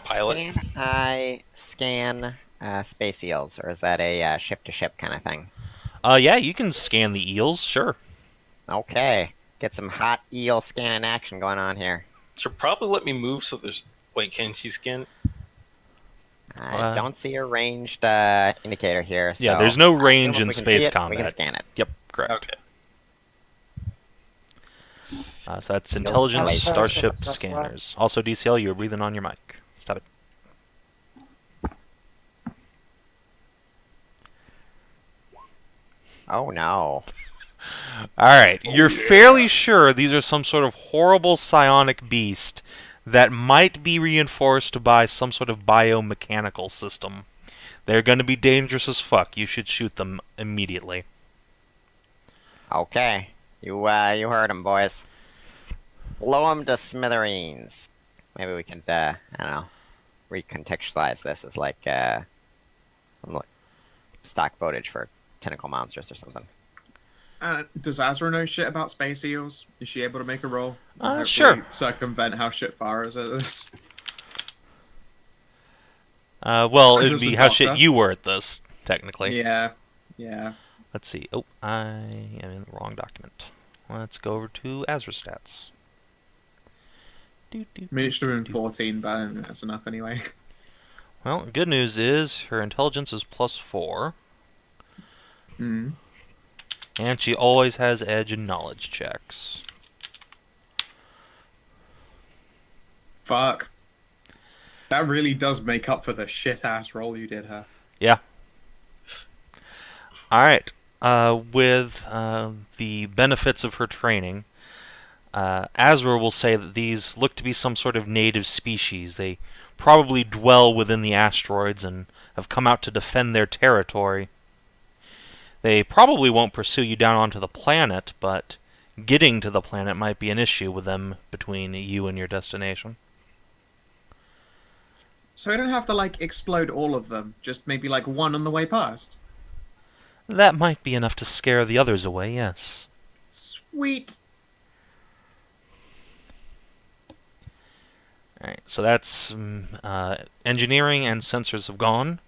Pilot. Can I scan space eels, or is that a ship-to-ship kind of thing? Yeah, you can scan the eels, sure. Okay. Get some hot eel scanning action going on here. Should probably let me move so there's... Wait, can she scan? I don't see a ranged indicator here. So Yeah, there's no I range assume in if we can space see it, combat. We can scan it. Yep, correct. Okay. So that's Skills intelligence select. starship Plus one. scanners. Also, DCL, you're breathing on your mic. Stop it. Oh no. Alright, you're fairly sure these are some sort of horrible psionic beast that might be reinforced by some sort of biomechanical system. They're going to be dangerous as fuck. You should shoot them immediately. Okay. You heard him, boys. Blow them to smithereens. Maybe we can, I don't know, recontextualize this as like, stock footage for tentacle monsters or something. Does Azra know shit about space eels? Is she able to make a roll? Sure. Circumvent how shit far is at this. Well, I'm it'd just be a how shit doctor. you were at this, technically. Yeah. Let's see. Oh, I am in the wrong document. Let's go over to Azra stats. I mean, it should have been 14, but I don't think that's enough anyway. Well, good news is her intelligence is +4, Hmm. and she always has edge in knowledge checks. Fuck. That really does make up for the shit-ass roll you did her. Yeah. Alright. with the benefits of her training, Azra will say that these look to be some sort of native species. They probably dwell within the asteroids and have come out to defend their territory. They probably won't pursue you down onto the planet, but getting to the planet might be an issue with them between you and your destination. So I don't have to, like, explode all of them. Just maybe, like, one on the way past. That might be enough to scare the others away, yes. Sweet. Alright, so that's engineering and sensors have gone.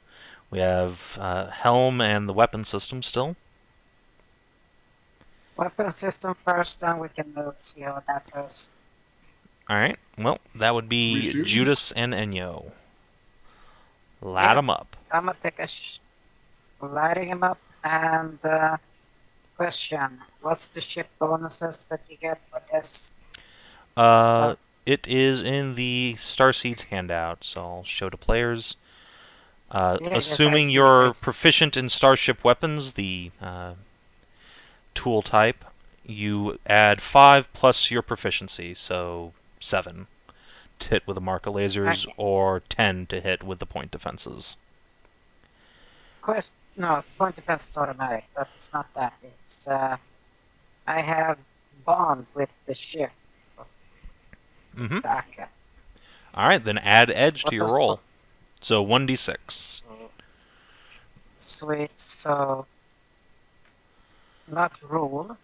We have helm and the weapon system still. Weapon system first, then we can move, see how that goes. Alright, well, that would be Reshoot? Judas and Enyo. Light Yeah. 'em up. I'm gonna take a lighting him up, and question, what's the ship bonuses that you get for this? It is in the Starseeds handout, so I'll show to players. Yeah, yes, I Assuming see you're this. proficient in Starship weapons, the tool type, you add 5 plus your proficiency, so 7 to hit with the marker lasers, Okay. or 10 to hit with the point defenses. No, point defense is automatic, but it's not that. It's I have bond with the ship. Mm-hmm. Staka. Alright, then add edge What to your does roll. So 1d6. So, sweet. So not roll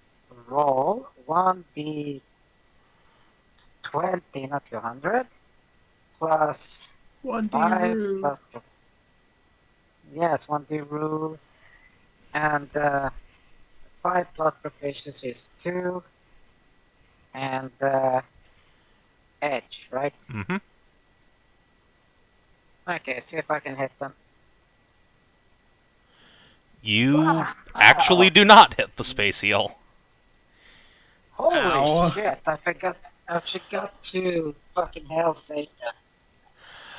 1d20, not 200, plus 1D 5 rule. plus yes, 1d rule, and 5 plus proficiency is 2, and edge, right? Mm-hmm. Okay, see if I can hit them. You actually do not hit the space eel. Holy Ow. shit! I forgot to fucking hell, Satan.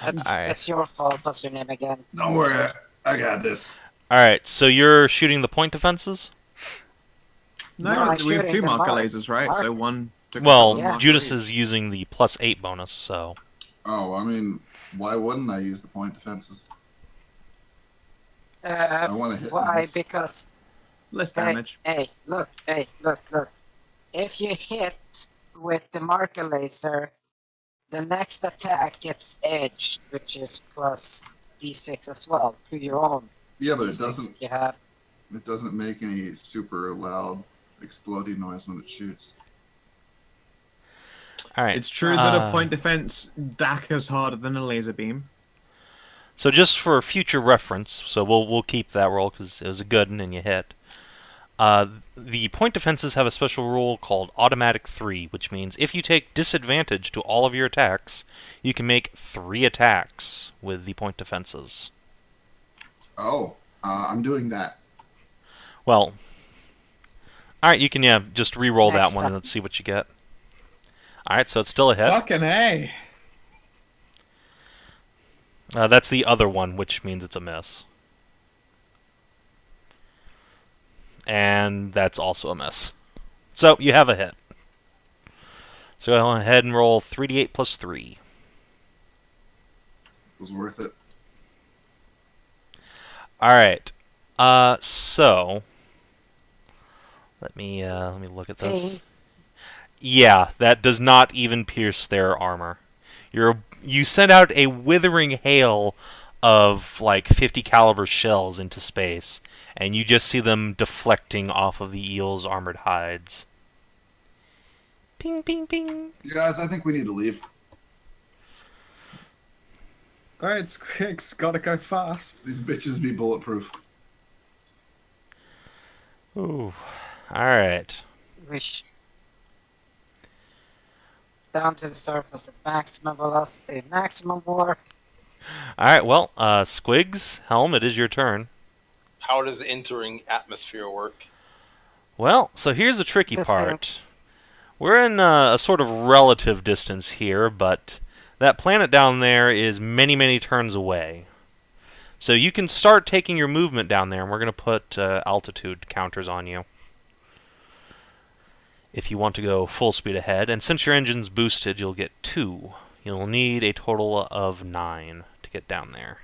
That's Alright. it's your fault. What's your name again? Don't worry, I got this. Alright, so you're shooting the point defenses? No, No, I'm we have shooting 2 the marker mark. lasers, right? So one to Well, Yeah. Judas is using the +8 bonus, so... Oh, I mean, why wouldn't I use the point defenses? I want to hit Why? things. Because less damage. hey, look. If you hit with the marker laser, the next attack gets edged, which is plus d6 as well to your own. Yeah, but it D6 doesn't. You have. It doesn't make any super loud exploding noise when it shoots. Alright. It's true that a point defense dackers harder than a laser beam. So just for future reference, so we'll keep that roll because it was a good one and you hit. The point defenses have a special rule called Automatic 3, which means if you take disadvantage to all of your attacks, you can make 3 attacks with the point defenses. Oh, I'm doing that. Well, alright, you can just re-roll that Next one and up. let's see what you get. Alright, so it's still a hit. Fucking hey! That's the other one, which means it's a miss. And that's also a miss. So you have a hit. So go ahead and roll 3d8 plus 3. It was worth it. Alright. So let me look at this. Yeah, that does not even pierce their armor. You send out a withering hail of like 50 caliber shells into space, and you just see them deflecting off of the eel's armored hides. Ping, ping, ping. You guys, I think we need to leave. Alright, it's quick. It's gotta go fast. These bitches be bulletproof. Ooh. Alright. Wish down to the surface at maximum velocity, maximum warp. Alright, well, Squigs, Helm, it is your turn. How does entering atmosphere work? Well, so here's the tricky Just part. We're in a sort of relative distance here, but that planet down there is many, many turns away. So you can start taking your movement down there, and we're going to put altitude counters on you if you want to go full speed ahead. And since your engine's boosted, you'll get 2. You'll need a total of 9 to get down there.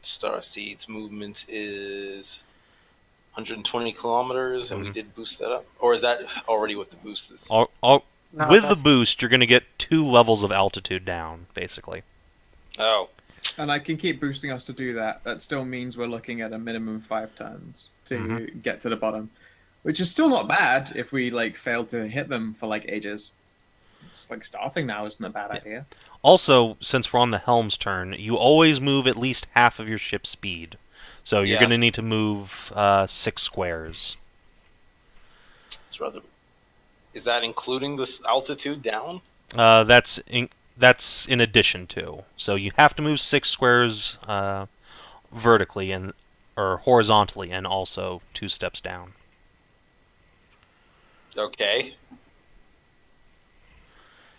Starseed's movement is 120 kilometers, and we did boost that up. Or is that already what the boost is? No, With the that's- boost, you're going to get 2 levels of altitude down, basically. Oh. And I can keep boosting us to do that. That still means we're looking at a minimum 5 turns to get to the bottom, which is still not bad if we like fail to hit them for like ages. It's like starting now isn't a bad idea. Also, since we're on the helm's turn, you always move at least half of your ship's speed. So you're Yeah. going to need to move 6 squares. It's rather. Is that including this altitude down? That's in addition to. So you have to move 6 squares vertically or horizontally, and also 2 steps down. Okay.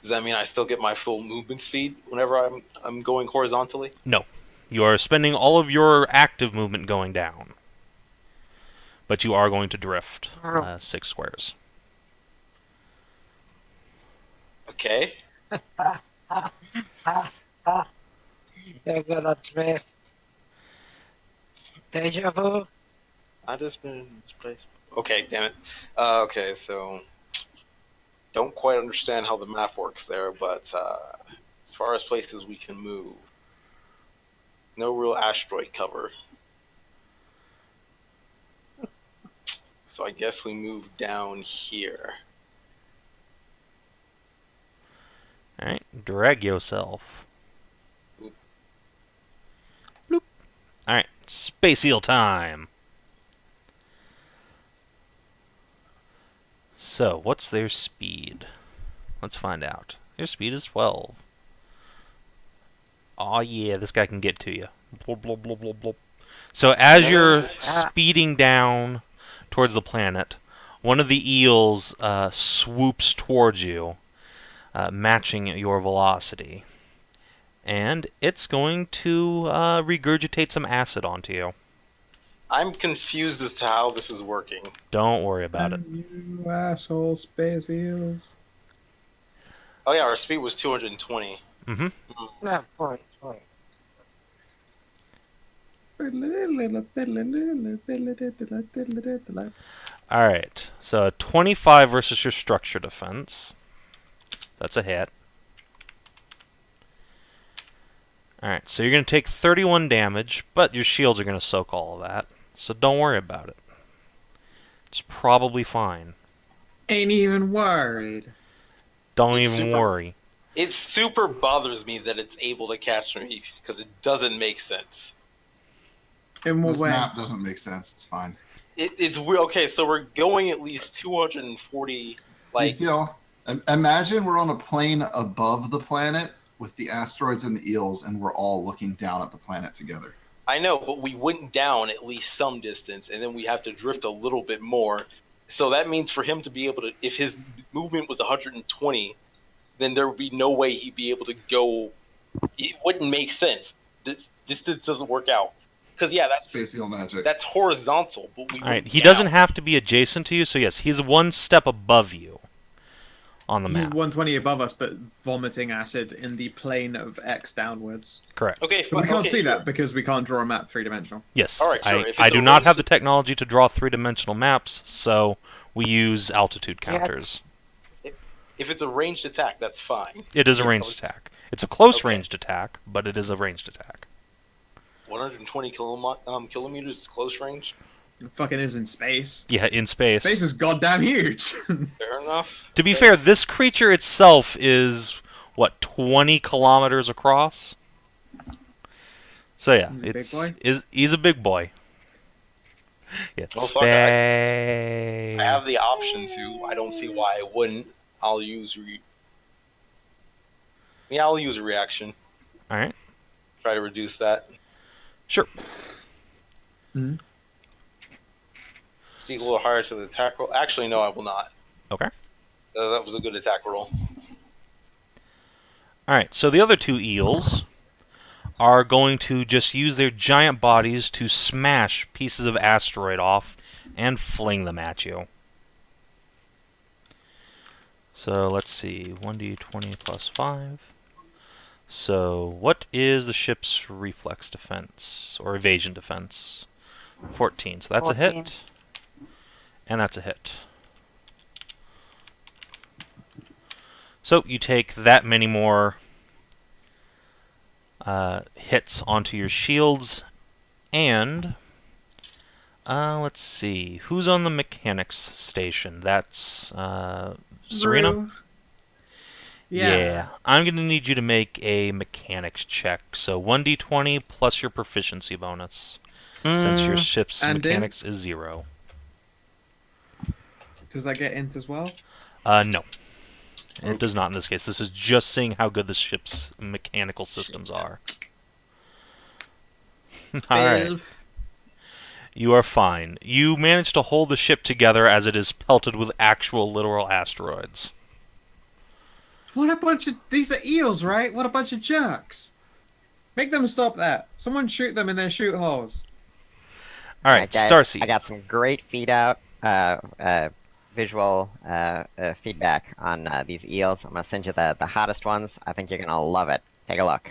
Does that mean I still get my full movement speed whenever I'm going horizontally? No, you are spending all of your active movement going down, but you are going to drift 6 squares. Okay. You're gonna drift. Deja vu? I just been in this place. Okay, damn it. Okay, so don't quite understand how the math works there, but as far as places we can move, no real asteroid cover. So I guess we move down here. Alright, drag yourself. Bloop. Alright, space eel time. So, what's their speed? Let's find out. Their speed is 12. Aw, yeah, this guy can get to you. Blub, blub, blub, blub, blub. So, as you're speeding down towards the planet, one of the eels swoops towards you, matching your velocity. And it's going to regurgitate some acid onto you. I'm confused as to how this is working. Don't worry about it. You asshole space eels. Oh yeah, our speed was 220. Mm-hmm. No, 40. Alright, so 25 versus your structure defense. That's a hit. Alright, so you're going to take 31 damage, but your shields are going to soak all of that. So don't worry about it. It's probably fine. Ain't even worried. Don't It's even super- worry. It super bothers me that it's able to catch me because it doesn't make sense. In what This way? map doesn't make sense. It's fine. It's weird. Okay, so we're going at least 240. Like, DCL, imagine we're on a plane above the planet with the asteroids and the eels, and we're all looking down at the planet together. I know, but we went down at least some distance, and then we have to drift a little bit more. So that means for him to be able to, if his movement was 120, then there would be no way he'd be able to go. It wouldn't make sense. This doesn't work out. Because yeah, Space eel magic. that's horizontal, but we. Alright, went he down. doesn't have to be adjacent to you, so yes, he's 1 step above you on the He's map. 120 above us, but vomiting acid in the plane of X downwards. Correct. Okay, But we can't okay, see sure. that because we can't draw a map 3-dimensional. Yes, All right, sure. If I it's do a not range- have the technology to draw 3-dimensional maps, so we use altitude Yeah. counters. If it's a ranged attack, that's fine. It is a Yeah, ranged close. attack. It's a close Okay. ranged attack, but it is a ranged attack. 120 kilometers is close range. It fucking is in space. Yeah, in space. Space is goddamn huge. Fair enough. To be fair, this creature itself is, what, 20 kilometers across? So yeah, He's a big boy? he's a big boy. Yeah, Well, space. fuck it, I have the option to. I don't see why I wouldn't. I'll use I'll use a reaction. Alright, Try to reduce that. sure. Mhm. Just a little higher to the attack roll. Actually, no, I will not. Okay. That was a good attack roll. Alright, so the other 2 eels are going to just use their giant bodies to smash pieces of asteroid off and fling them at you. So let's see, 1d20 plus 5. So what is the ship's reflex defense, or evasion defense? 14, so that's 14. a hit. And that's a hit. So you take that many more hits onto your shields, and let's see, who's on the mechanics station? That's Serena? Rue. Yeah. I'm going to need you to make a mechanics check. So 1d20 plus your proficiency bonus, since your ship's And mechanics int? is 0. Does that get int as well? No. It does not in this case. This is just seeing how good the ship's mechanical systems are. Alright. Fail. You are fine. You managed to hold the ship together as it is pelted with actual literal asteroids. What a bunch of... These are eels, right? What a bunch of jerks. Make them stop that. Someone shoot them in their shoot holes. Alright, guys, Starseed. I got some great visual feedback on these eels. I'm gonna send you the hottest ones. I think you're gonna love it. Take a look.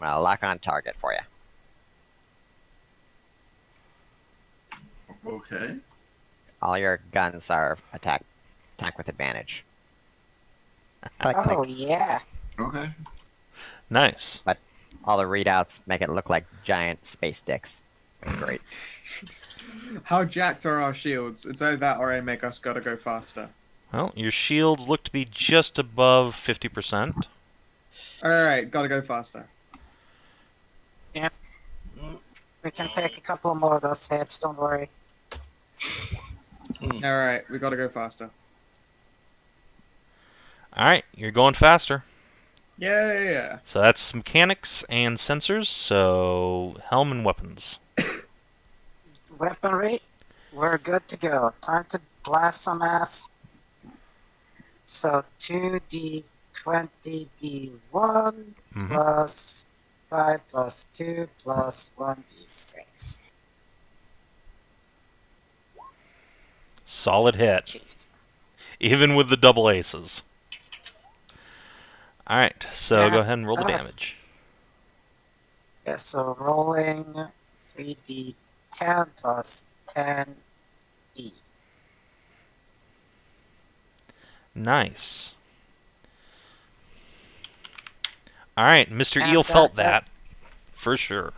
I'm gonna lock on target for you. Okay. All your guns are attack with advantage. Click, Oh, click. yeah. Okay. Nice. But all the readouts make it look like giant space dicks. Great. How jacked are our shields? It's either that or they make us gotta go faster. Well, your shields look to be just above 50%. Alright, gotta go faster. We can take a couple more of those hits, don't worry. Alright, we gotta go faster. Alright, you're going faster. Yeah. So that's mechanics and sensors, so helm and weapons. Weaponry, we're good to go. Time to blast some ass. So 2d20d1 plus 5 plus 2 plus 1d6. Solid hit, Jesus. even with the double aces. Alright, so Yeah, go ahead and roll the alright. damage. Yeah, so rolling 3d10 plus 10e. Nice. Alright, Mr. And Eel felt that- that. For sure.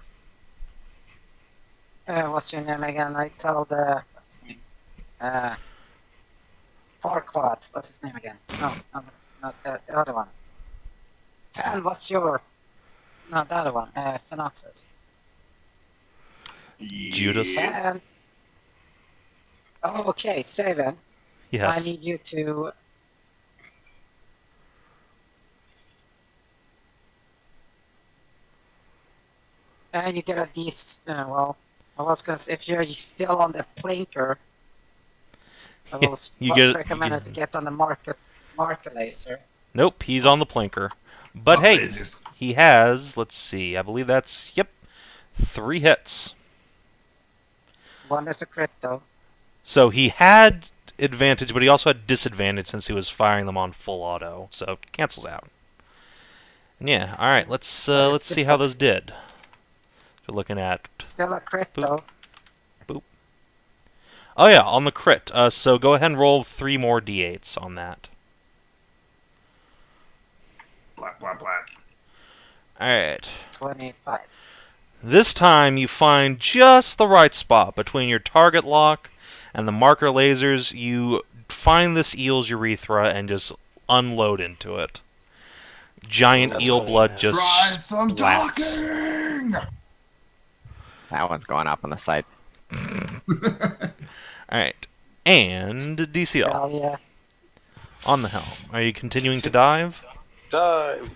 What's your name again? I told what's his name? Farquaad. What's his name again? No, not the other one. And what's your? No, the other one. Phenoxus. Judas? And oh, okay, Saven. Yes. I need you to. And you get a decent. Well, I was gonna say if you're still on the planker, I will You get- recommend you it to get on the marker laser. Nope, he's on the planker. But Fuck hey, lasers. he has, let's see, I believe that's, 3 hits. One is a crit though. So he had advantage, but he also had disadvantage since he was firing them on full auto. So it cancels out. And yeah, alright, let's see how those did. We're looking at... Still a crit Boop. though. Oh yeah, on the crit. So go ahead and roll 3 more d8s on that. Black, black, black. Alright. 25. This time you find just the right spot between your target lock and the marker lasers. You find this eel's urethra and just unload into it. Giant That's eel what I blood have. just Try some splats. talking. That one's going up on the site. Alright. And DCL. Hell yeah. On the helm. Are you continuing to dive? Dive.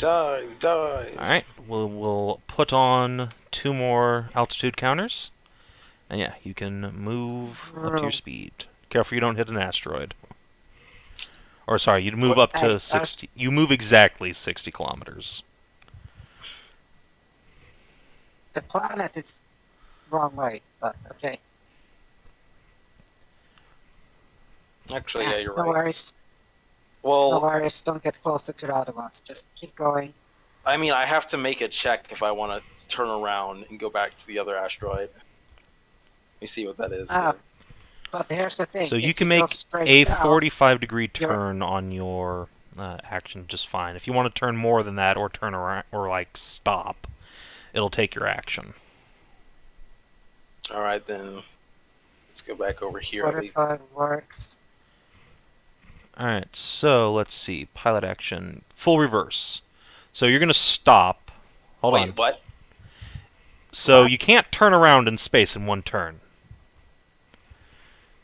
Alright. We'll put on 2 more altitude counters. And yeah, you can move up to your speed. Careful you don't hit an asteroid. Or sorry, you move up to 60. You move exactly 60 kilometers. The planet is wrong way, but okay. Actually, yeah, you're no right. worries. No Well, worries. Don't get closer to the other ones. Just keep going. I mean, I have to make a check if I want to turn around and go back to the other asteroid. Let me see what that is Ah, again. but here's the thing. So you if can go make straight a down, 45-degree you're- turn on your action just fine. If you want to turn more than that or turn around or like stop, it'll take your action. All right, then let's go back over here. 45 works. Alright, so let's see. Pilot action. Full reverse. So you're going to stop. Hold Wait, on. what? So What? you can't turn around in space in one turn.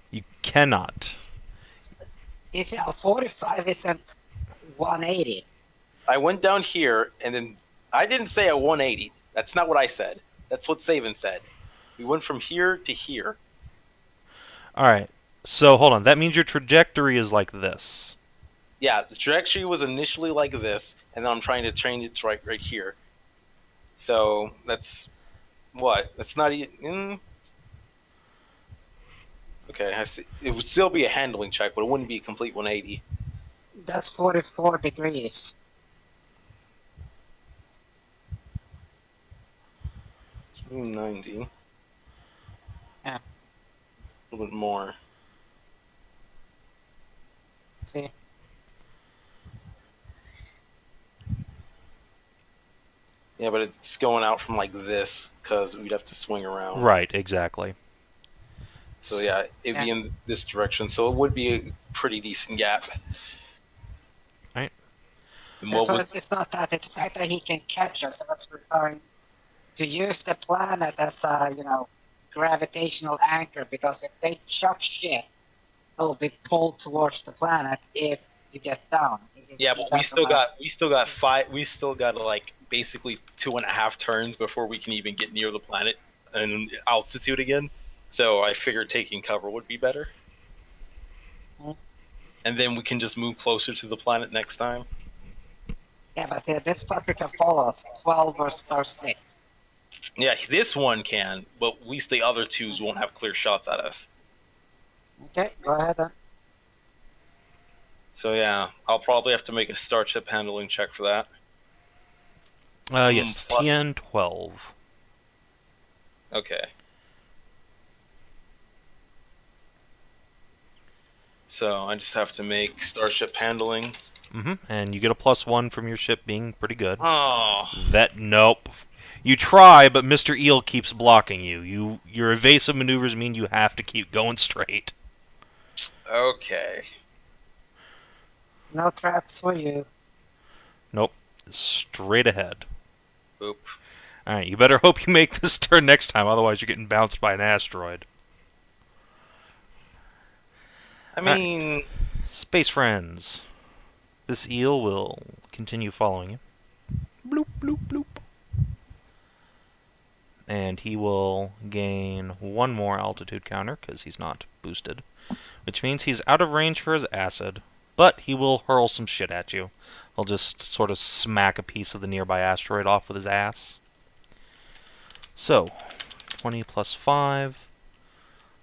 You cannot. You see, 45 isn't 180. I went down here, and then I didn't say a 180. That's not what I said. That's what Saban said. We went from here to here. Alright, so hold on. That means your trajectory is like this. Yeah, the trajectory was initially like this, and then I'm trying to change it to right here. So that's what? That's not even. Okay, I see. It would still be a handling check, but it wouldn't be a complete 180. That's 44 degrees. 90. Yeah. A little bit more. See? Yeah, but it's going out from like this because we'd have to swing around. Right, exactly. So yeah, it'd be in this direction. So it would be a pretty decent gap. Right. And what So was, it's not that, it's the fact that he can catch us. That's referring to use the planet as a, gravitational anchor, because if they chuck shit, it'll be pulled towards the planet if you get down. yeah, but we still got like basically 2.5 turns before we can even get near the planet and altitude again. So I figured taking cover would be better. Hmm. And then we can just move closer to the planet next time. Yeah, but this fucker can follow us 12 versus our 6. Yeah, this one can, but at least the other twos won't have clear shots at us. Okay, go ahead then. So yeah, I'll probably have to make a starship handling check for that. Yes, Plus- TN12. Okay. So I just have to make starship handling. And you get a +1 from your ship being pretty good. Oh, Nope. You try, but Mr. Eel keeps blocking you. Your evasive maneuvers mean you have to keep going straight. okay. No traps for you. Nope. Straight ahead. Oop. Alright, you better hope you make this turn next time, otherwise you're getting bounced by an asteroid. I mean, Space friends. This eel will continue following you. Bloop, bloop, bloop. And he will gain 1 more altitude counter, because he's not boosted. Which means he's out of range for his acid, but he will hurl some shit at you. He'll just sort of smack a piece of the nearby asteroid off with his ass. So, 20 plus 5.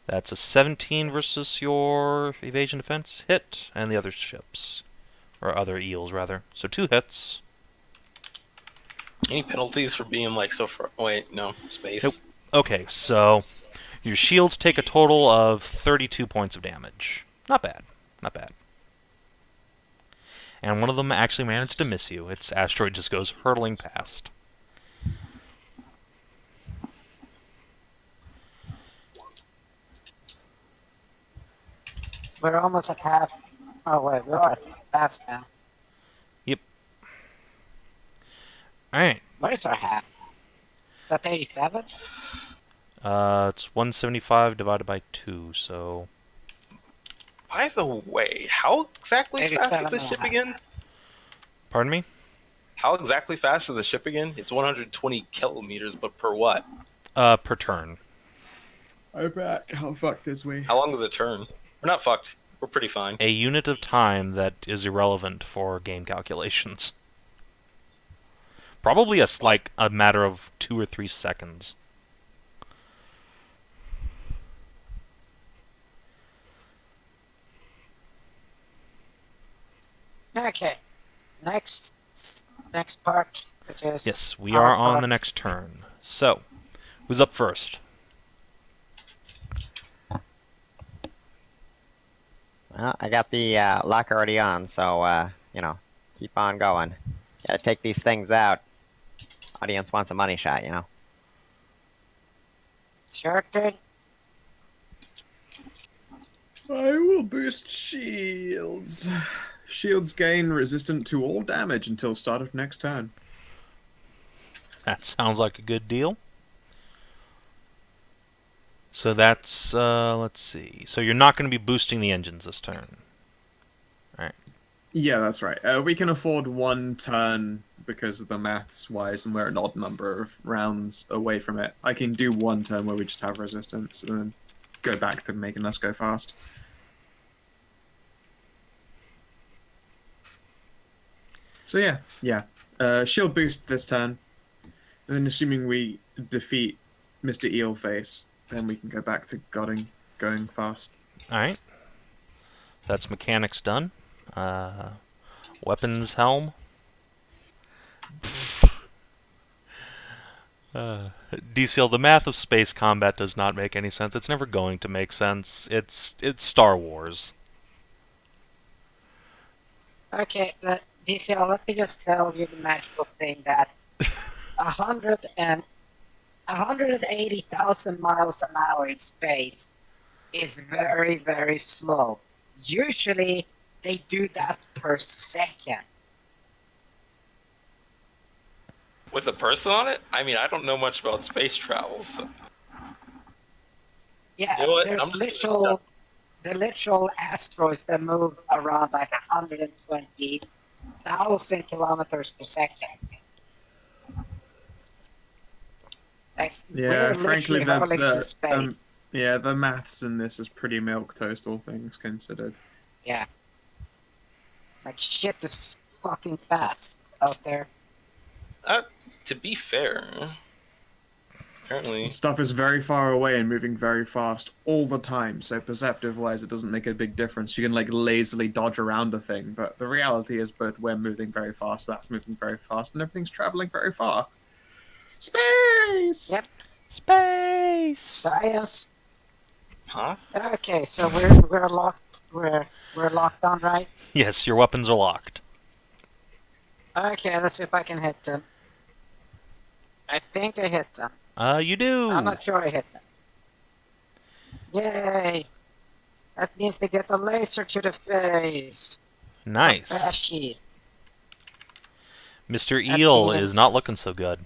That's a 17 versus your evasion defense hit, and the other ships. Or other eels, rather. So 2 hits. any penalties for being like so far? Wait, no, space. Nope. Okay, so your shields take a total of 32 points of damage. Not bad. Not bad. And one of them actually managed to miss you. Its asteroid just goes hurtling past. We're almost at half. Oh, wait, we are at fast now. Yep. Alright. Where's our half? Is that 87? It's 175 divided by 2, so... By the way, how exactly Maybe fast is 7 the ship and a again? Pardon me? How exactly fast is the ship again? It's 120 kilometers, but per what? Per turn. I'm back. How fucked is we? How long is a turn? We're not fucked. We're pretty fine. A unit of time that is irrelevant for game calculations. Probably like a matter of 2 or 3 seconds. Okay. Next part, which is Yes, we our are on part. the next turn. So, who's up first? Well, I got the lock already on, so keep on going. Gotta take these things out. Audience wants a money shot, you know. Sure thing. I will boost shields. Shields gain resistant to all damage until start of next turn. That sounds like a good deal. So that's, let's see. So you're not going to be boosting the engines this turn. Alright. Yeah, that's right. We can afford 1 turn because of the maths wise, and we're an odd number of rounds away from it. I can do 1 turn where we just have resistance and then go back to making us go fast. So yeah. Shield boost this turn. And then assuming we defeat Mr. Eelface, then we can go back to going fast. Alright. That's mechanics done. Weapons helm. DCL, the math of space combat does not make any sense. It's never going to make sense. It's Star Wars. Okay, DCL, let me just tell you the magical thing that 180,000 miles an hour in space is very, very slow. Usually, they do that per second. With a person on it? I mean, I don't know much about space travel, so. Yeah, You know what? there's the literal asteroids that move around like 120,000 kilometers per second. Like, Yeah, we're frankly, literally hurling through space. the maths in this is pretty milquetoast, all things considered. Yeah. Like, shit is fucking fast out there. To be fair, apparently. Stuff is very far away and moving very fast all the time, so perceptive-wise, it doesn't make a big difference. You can, like, lazily dodge around a thing, but the reality is both we're moving very fast, that's moving very fast, and everything's traveling very far. Space! Yep. Space! Science. Huh? Okay, so we're locked. We're locked on, right? Yes, your weapons are locked. Okay, let's see if I can hit them. I think I hit them. You do! I'm not sure I hit them. Yay! That means they get a laser to the face. Nice. Trashy. Mr. That Eel means- is not looking so good.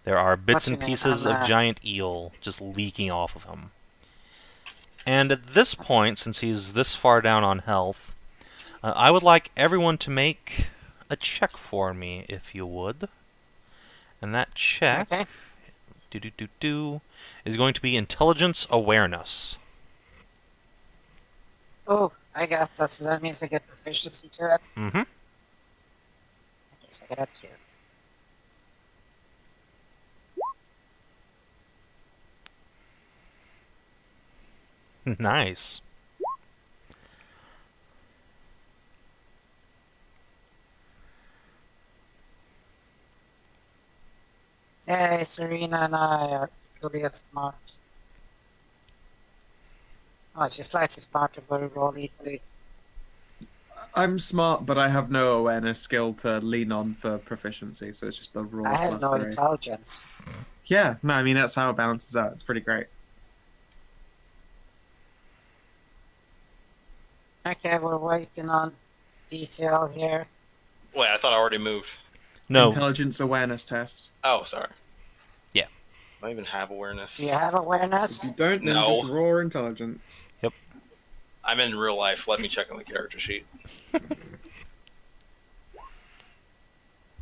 There are bits What's and your name? pieces of giant eel just leaking off of him. And at this point, since he's this far down on health, I would like everyone to make a check for me, if you would. And that check Okay. is going to be intelligence awareness. Oh, I got that, so that means I get proficiency to it. Mm-hmm. Okay, so I got a 2. Nice. Hey, Serena and I are equally as smart. Oh, she's slightly smarter, but we're all equally. I'm smart, but I have no awareness skill to lean on for proficiency, so it's just the raw I have plus no 3. intelligence. Yeah, no, I mean, that's how it balances out. It's pretty great. Okay, we're waiting on DCL here. Wait, I thought I already moved. No, Intelligence awareness test. Oh, sorry. Yeah. I don't even have awareness. Do you have If awareness? you don't, then No. just raw intelligence. I'm in real life. Let me check on the character sheet.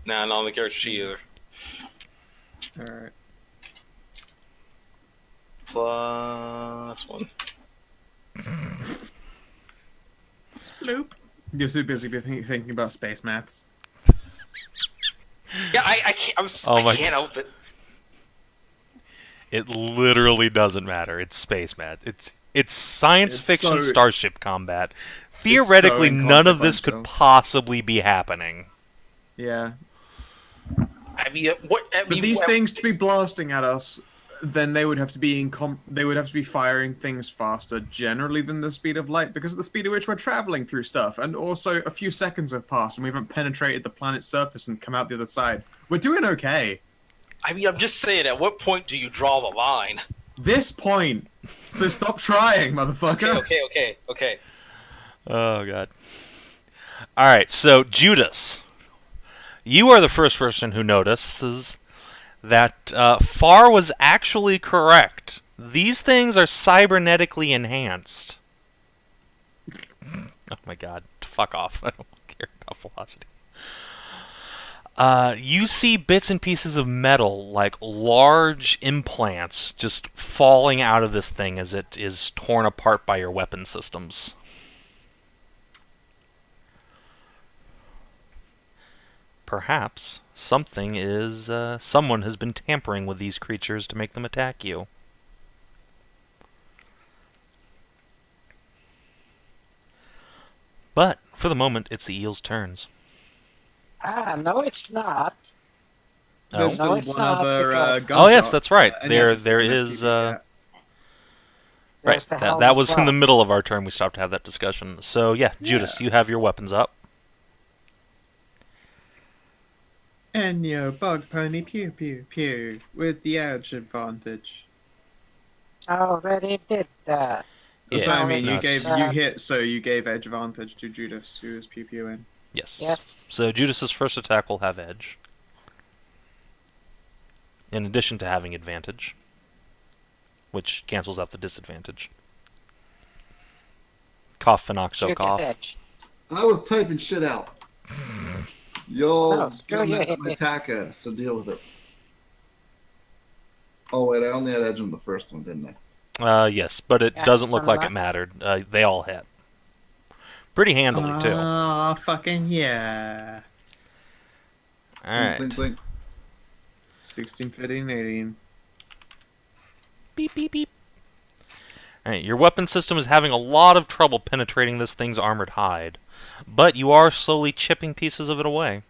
Nah, not on the character sheet either. Alright. +1. Sploop. You're too busy thinking about space maths. Yeah, I can't. Oh I my can't help it. It literally doesn't matter. It's space, Matt. It's science It's fiction so- starship combat. Theoretically, none of this could inconsequential. possibly be happening. Yeah. I mean, what? I For mean, these what- things to be blasting at us, then they would have to be they would have to be firing things faster generally than the speed of light because of the speed at which we're traveling through stuff. And also, a few seconds have passed and we haven't penetrated the planet's surface and come out the other side. We're doing okay. I mean, I'm just saying. At what point do you draw the line? This point. So stop trying, motherfucker. Okay. Oh god. All right, so Judas, you are the first person who notices that Far was actually correct. These things are cybernetically enhanced. Oh my god, fuck off. I don't care about velocity. You see bits and pieces of metal, like large implants, just falling out of this thing as it is torn apart by your weapon systems. Perhaps someone has been tampering with these creatures to make them attack you. But for the moment, it's the eel's turns. No, it's not. There's No, still it's one not, other because- gunshot. Oh yes, that's right. And There yes, there it's is gonna keep right. There's the That helm as was in the well. middle of our turn. We stopped to have that discussion. So yeah, Judas, you have your weapons up. And your bug pony pew pew pew with the edge advantage. Already did that. So I mean, no, you it's- hit, so you gave edge advantage to Judas, who was pew pewing. Yes. Yes. So Judas's first attack will have edge. In addition to having advantage, which cancels out the disadvantage. Cough, phenoxo, Shoot cough. the edge. I was typing shit out. Yo, No, screw you, hit me. attacker, so deal with it. Oh wait, I only had edge on the first one, didn't I? Yes, but it Yeah, doesn't look some like of it mattered. They all hit. Pretty handily, too. Ah, fucking yeah. Alright. Think, think. 16, 15, 18. Beep, beep, beep. Alright, your weapon system is having a lot of trouble penetrating this thing's armored hide, but you are slowly chipping pieces of it away.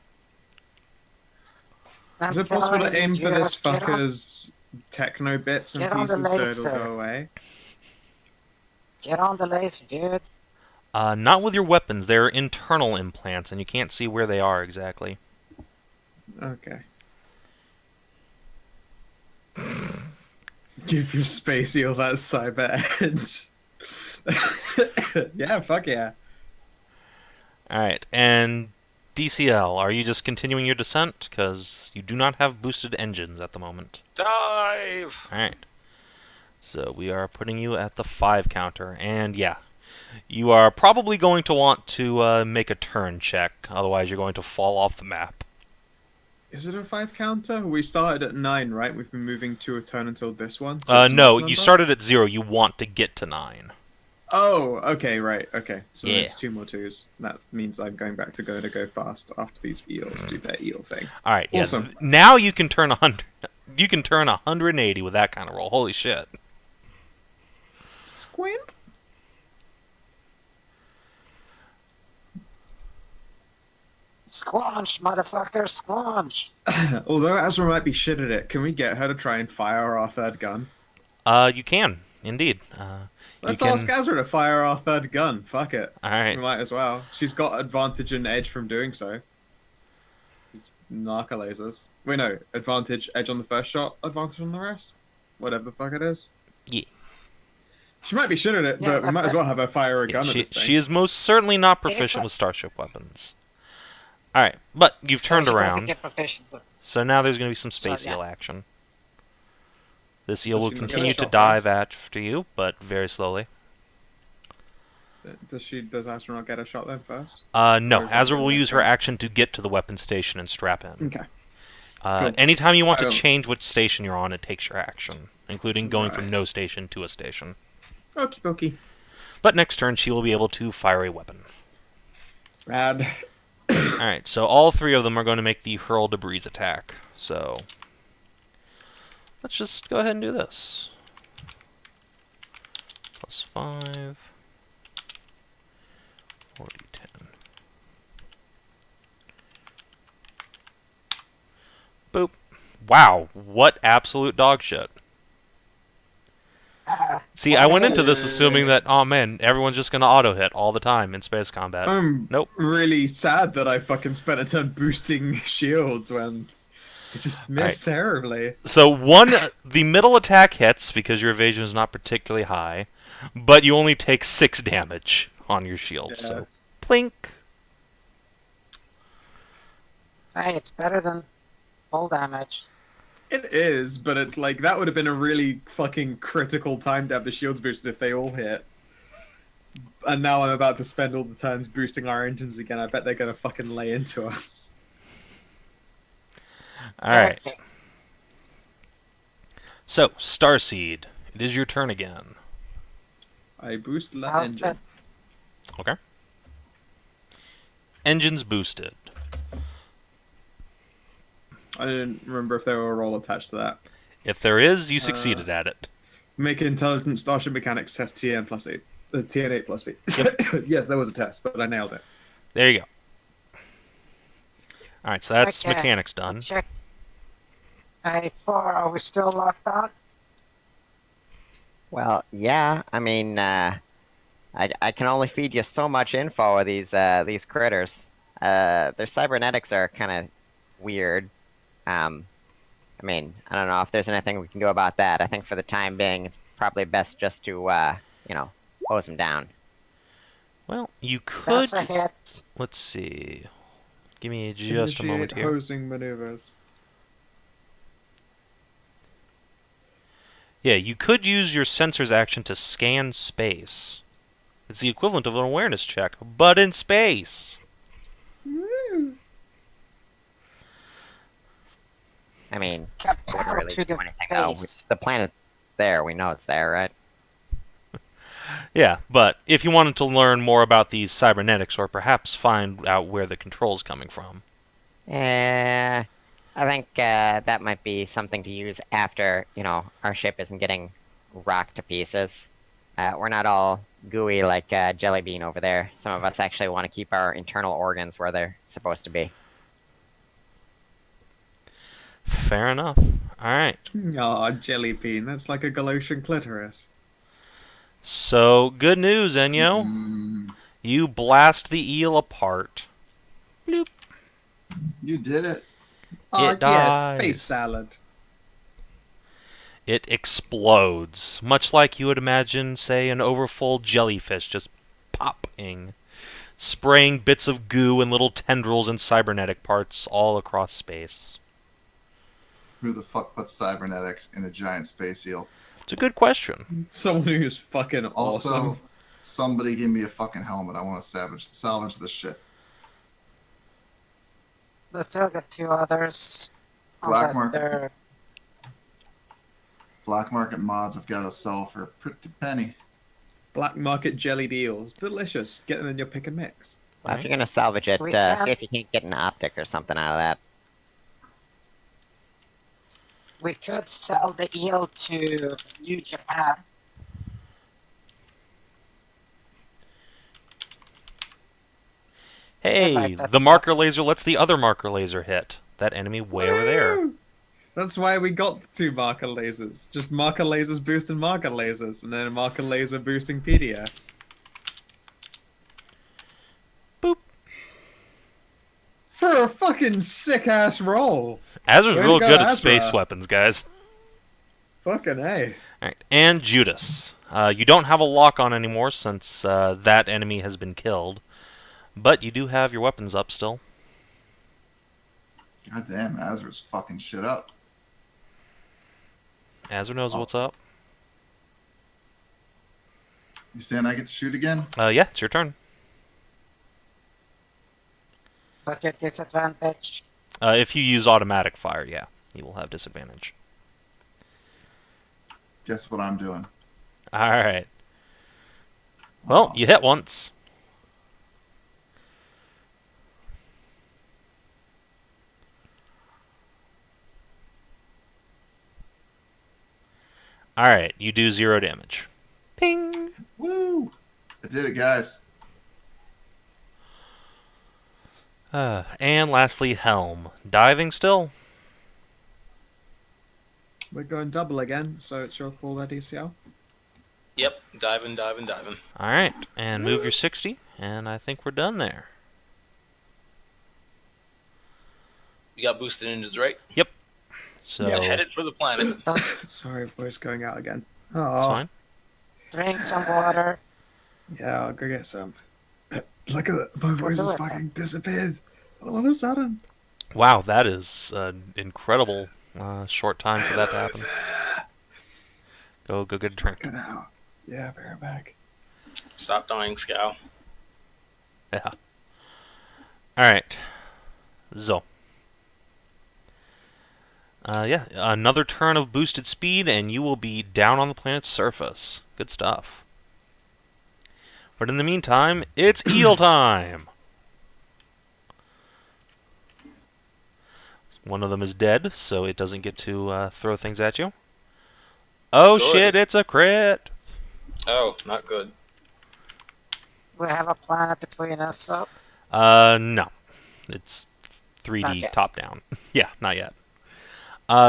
Is it possible to aim for this Get on- fucker's techno bits and get on the pieces so laser. it'll go away? Get on the laser, dude. Not with your weapons. They're internal implants, and you can't see where they are exactly. Okay. Give your space eel that cyber edge. Yeah, fuck yeah. Alright, and DCL, are you just continuing your descent? Because you do not have boosted engines at the moment. Dive. Alright. So we are putting you at the 5 counter, and yeah. You are probably going to want to make a turn check, otherwise you're going to fall off the map. Is it a 5 counter? We started at 9, right? We've been moving to a turn until this one. So it's No, another you number? started at 0, you want to get to 9. Oh, okay, right, okay. So Yeah. it's 2 more 2s. That means I'm going back to go fast after these eels do their eel thing. Alright, yeah. Awesome. Now you can turn 100. You can turn 180 with that kind of roll. Holy shit. Squint? Squanch, motherfucker, squanch. Although Azra might be shit at it, can we get her to try and fire our third gun? You can, indeed. Let's you can... ask Azra to fire our third gun. Fuck it. Alright. We might as well. She's got advantage and edge from doing so. She's narco lasers. Wait, no. Advantage, edge on the first shot, advantage on the rest. Whatever the fuck it is. Yeah. She might be shit at it, Yeah, but we might as well have her fire a gun at this thing. She is most certainly not proficient with starship weapons. Alright, but you've turned So she doesn't around, get proficient with- so now there's going to be some So, space yeah. eel action. This eel Does will she not get a continue to shot dive first? after you, but very slowly. Does Astronaut get a shot then first? No, Or is that Azra will really use her okay? action to get to the weapon station and strap in. Okay. Cool. Anytime you want I to don't- change which station you're on, it takes your action, including going from Right. no station to a station. Okie dokie. But next turn, she will be able to fire a weapon. Rad. Alright, Alright, so all three of them are going to make the hurl debris attack. So let's just go ahead and do this. Plus 5. 40, 10. Boop. Wow, what absolute dog shit. See, I went into this assuming that, oh man, everyone's just gonna auto-hit all the time in space combat. I'm Nope. really sad that I fucking spent a turn boosting shields when it just missed terribly. So the middle attack hits because your evasion is not particularly high, but you only take 6 damage on your shield. Yeah. So, plink. Hey, it's better than full damage. It is, but it's like, that would have been a really fucking critical time to have the shields boosted if they all hit. And now I'm about to spend all the turns boosting our engines again. I bet they're gonna fucking lay into us. Alright. So, Starseed, it is your turn again. I boost the How's engine. Okay. Engines boosted. I didn't remember if there were a roll attached to that. If there is, you succeeded at it. Make intelligent starship mechanics test TN plus 8. TN 8 plus 8. Yep. Yes, there was a test, but I nailed it. There you go. Alright, so that's Okay. mechanics done. Check. Hey, 4, are we still locked on? Well, yeah. I mean, I can only feed you so much info of these critters. Their cybernetics are kind of weird. I mean, I don't know if there's anything we can do about that. I think for the time being, it's probably best just to, you know, hose them down. Well, you could... That's a hit. Let's see. Give me just a moment Initiate here. hosing maneuvers. Yeah, you could use your sensor's action to scan space. It's the equivalent of an awareness check, but in space. I mean, Kept we don't arrow really to do the anything though. face. The planet's there. We know it's there, right? Yeah, but if you wanted to learn more about these cybernetics, or perhaps find out where the control's coming from. I think that might be something to use after, you know, our ship isn't getting rocked to pieces. We're not all gooey like Jellybean over there. Some of us actually want to keep our internal organs where they're supposed to be. Fair enough. Alright. Aw, jelly bean. That's like a Galatian clitoris. So, good news, Enyo. Mm, You blast the eel apart. Bloop. you did it. Oh, It yeah, dies. space salad. It explodes, much like you would imagine, say, an overfull jellyfish just popping, spraying bits of goo and little tendrils and cybernetic parts all across space. Who the fuck put cybernetics in a giant space eel? It's a good question. Someone who's fucking Also, awesome. somebody give me a fucking helmet. I want to salvage this shit. There's still got 2 others. Black Unless market. they're... Black market mods I've got to sell for a pretty penny. Black market jellied eels. Delicious. Get them in your pick and mix. Well, if you're gonna salvage it, We see can- if you can't get an optic or something out of that. We could sell the eel to New Japan. Hey, like that the stuff. marker laser lets the other marker laser hit. That enemy way over there. Woo! That's why we got the 2 marker lasers. Just marker lasers boosting marker lasers, and then a marker laser boosting PDFs. Boop. For a fucking sick ass roll. Azra's Way to real go, good at Azra. space weapons, guys. Fucking A. Alright, and Judas. You don't have a lock on anymore since that enemy has been killed. But you do have your weapons up still. God damn, Azra's fucking shit up. Azra knows what's up. You saying I get to shoot again? Yeah, it's your turn. But your disadvantage. If you use automatic fire, yeah, you will have disadvantage. Guess what I'm doing? Alright. Well, you hit once. Alright, you do 0 damage. Ping! Woo! I did it, guys. And lastly, Helm. Diving still? We're going double again, so it's your call there, DCL. Yep, diving. Alright, and move your 60, and I think we're done there. You got boosted engines, right? Yep. So, Yeah, headed for the planet. Sorry, voice going out again. that's Oh, fine. Drink some water. yeah, I'll go get some. Look at it, my voice has fucking disappeared all of a sudden. Wow, that is an incredible short time for that to happen. Go get a drink. Get out. Yeah, be right back. Stop dying, Scow. Yeah. Alright. So. Yeah, another turn of boosted speed, and you will be down on the planet's surface. Good stuff. But in the meantime, it's eel time! One of them is dead, so it doesn't get to throw things at you. Oh Good. shit, it's a crit! Oh, not good. We have a planet between us, so No. It's Not 3D yet. top down. Yeah, not yet.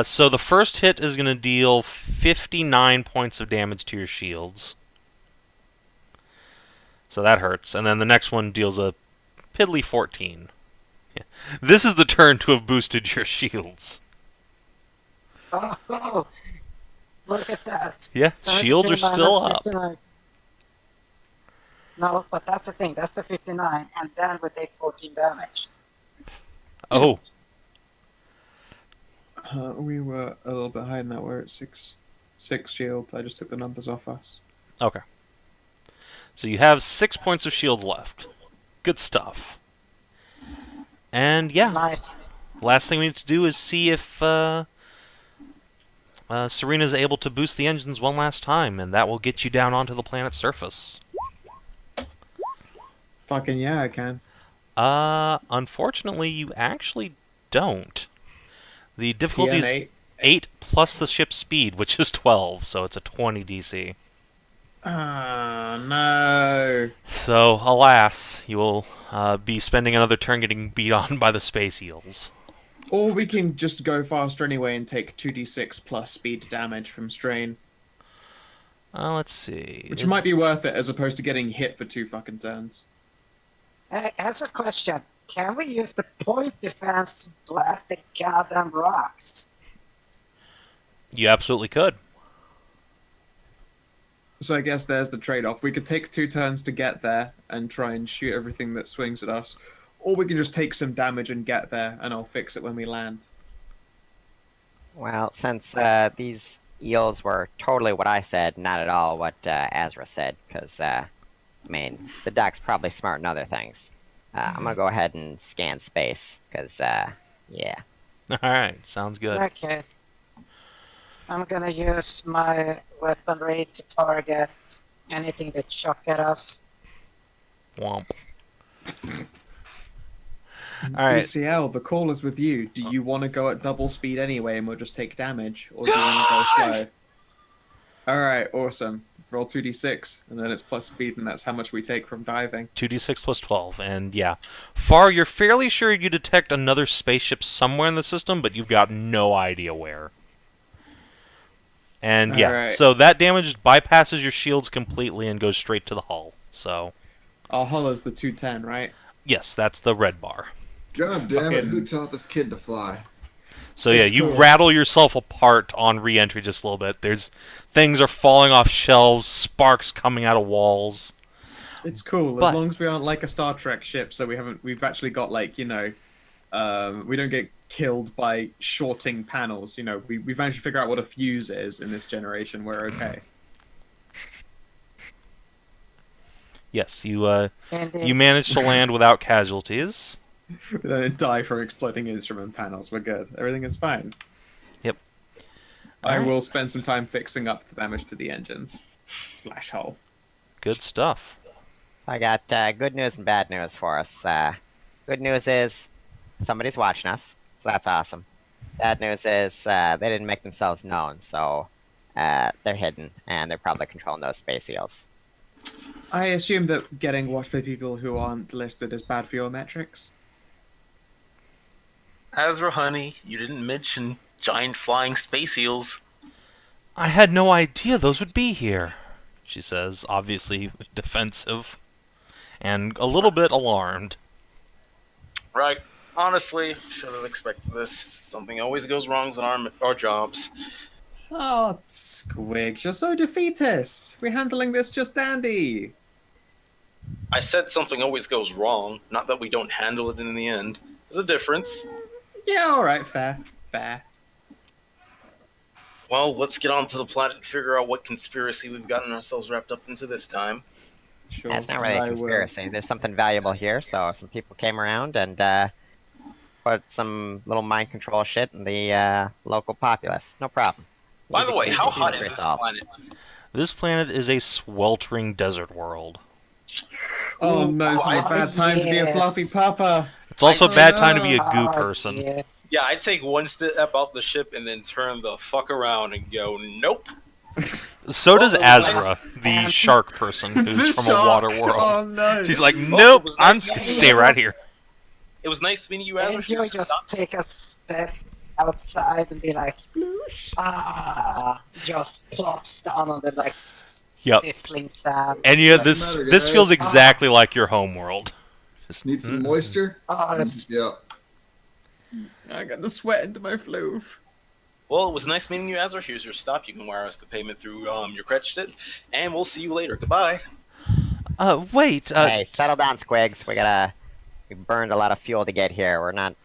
So the first hit is going to deal 59 points of damage to your shields. So that hurts. And then the next one deals a piddly 14. Yeah. This is the turn to have boosted your shields. oh, look at that. Yeah, 73 shields are still minus up. 59. No, but that's the thing. That's the 59, and then we take 14 damage. Oh, We were a little bit higher than that. We're at six shields. I just took the numbers off us. okay. So you have 6 points of shields left. Good stuff. And yeah, Nice. last thing we need to do is see if Serena's able to boost the engines one last time, and that will get you down onto the planet's surface. Fucking yeah, I can. Unfortunately, you actually don't. The difficulty is TN8. 8 plus the ship's speed, which is 12, so it's a 20 DC. Ah, no. So, alas, you will be spending another turn getting beat on by the space eels. Or we can just go faster anyway and take 2d6 plus speed damage from strain. Let's see. Which might be worth it as opposed to getting hit for 2 fucking turns. As a question, can we use the point defense to blast the goddamn rocks? You absolutely could. So I guess there's the trade-off. We could take 2 turns to get there and try and shoot everything that swings at us. Or we can just take some damage and get there, and I'll fix it when we land. Well, since these eels were totally what I said, not at all what Azra said, because, I mean, the duck's probably smart in other things. I'm gonna go ahead and scan space, because, yeah. Alright, sounds good. Okay. I'm gonna use my weaponry to target anything that shock at us. Womp. Alright. DCL, the call is with you. Do you want to go at double speed anyway and we'll just take damage? Or do you want to go slow? Alright, awesome. Roll 2d6, and then it's plus speed, and that's how much we take from diving. 2d6 plus 12, and yeah. Far, you're fairly sure you detect another spaceship somewhere in the system, but you've got no idea where. And yeah, Alright. so that damage bypasses your shields completely and goes straight to the hull. So, Our hull is the 210, right? yes, that's the red bar. God damn it! Fucking- Who taught this kid to fly? So yeah, It's you cool. rattle yourself apart on re-entry just a little bit. There's things are falling off shelves, sparks coming out of walls. It's cool, But- as long as we aren't like a Star Trek ship, so we've actually got like, we don't get killed by shorting panels, we've managed to figure out what a fuse is in this generation, we're okay. Yes, you Indeed. managed to land without casualties. We don't die from exploding instrument panels, we're good. Everything is fine. Yep. I Alright. will spend some time fixing up the damage to the engines. / hull. Good stuff. I got good news and bad news for us. Good news is somebody's watching us, so that's awesome. Bad news is they didn't make themselves known, so they're hidden, and they're probably controlling those space eels. I assume that getting watched by people who aren't listed is bad for your metrics. Azra, honey, you didn't mention giant flying space eels. I had no idea those would be here, she says, obviously defensive and a little bit alarmed. Right. Honestly, should have expected this. Something always goes wrong in our jobs. Oh, Squigs, you're so defeatist. We're handling this just dandy. I said something always goes wrong, not that we don't handle it in the end. There's a difference. Yeah, alright, fair. Fair. Well, let's get onto the planet and figure out what conspiracy we've gotten ourselves wrapped up into this time. Sure. Yeah, it's not really a I will. conspiracy. There's something valuable here, so some people came around and put some little mind control shit in the local populace. No problem. By the way, Easy how peasy hot for is this yourself. planet? This planet is a sweltering desert world. Oh no, this is a Oh, bad time to be a yes. fluffy papa. It's also a I bad know. time to be a goo Oh, person. yes. Yeah, I'd take one step out the ship and then turn the fuck around and go, nope. So does Well, it was Azra, the And- shark person who's The from a water shark. world. Oh no. She's like, it nope, was I'm nice just gonna meeting stay you. right here. It was nice meeting you, Azra. And you just take a step outside and be like, Sploosh. just plops down on the like Yep. sizzling sand. And yeah, Doesn't this matter, this feels guys. exactly like your home world. Just, Need some moisture? Oh, it's Yeah. I got the sweat into my floof. Well, it was nice meeting you, Azra. Here's your stop. You can wire us the payment through your credit stick, and we'll see you later. Goodbye. Wait, Hey, settle down, Squigs. We burned a lot of fuel to get here. We're not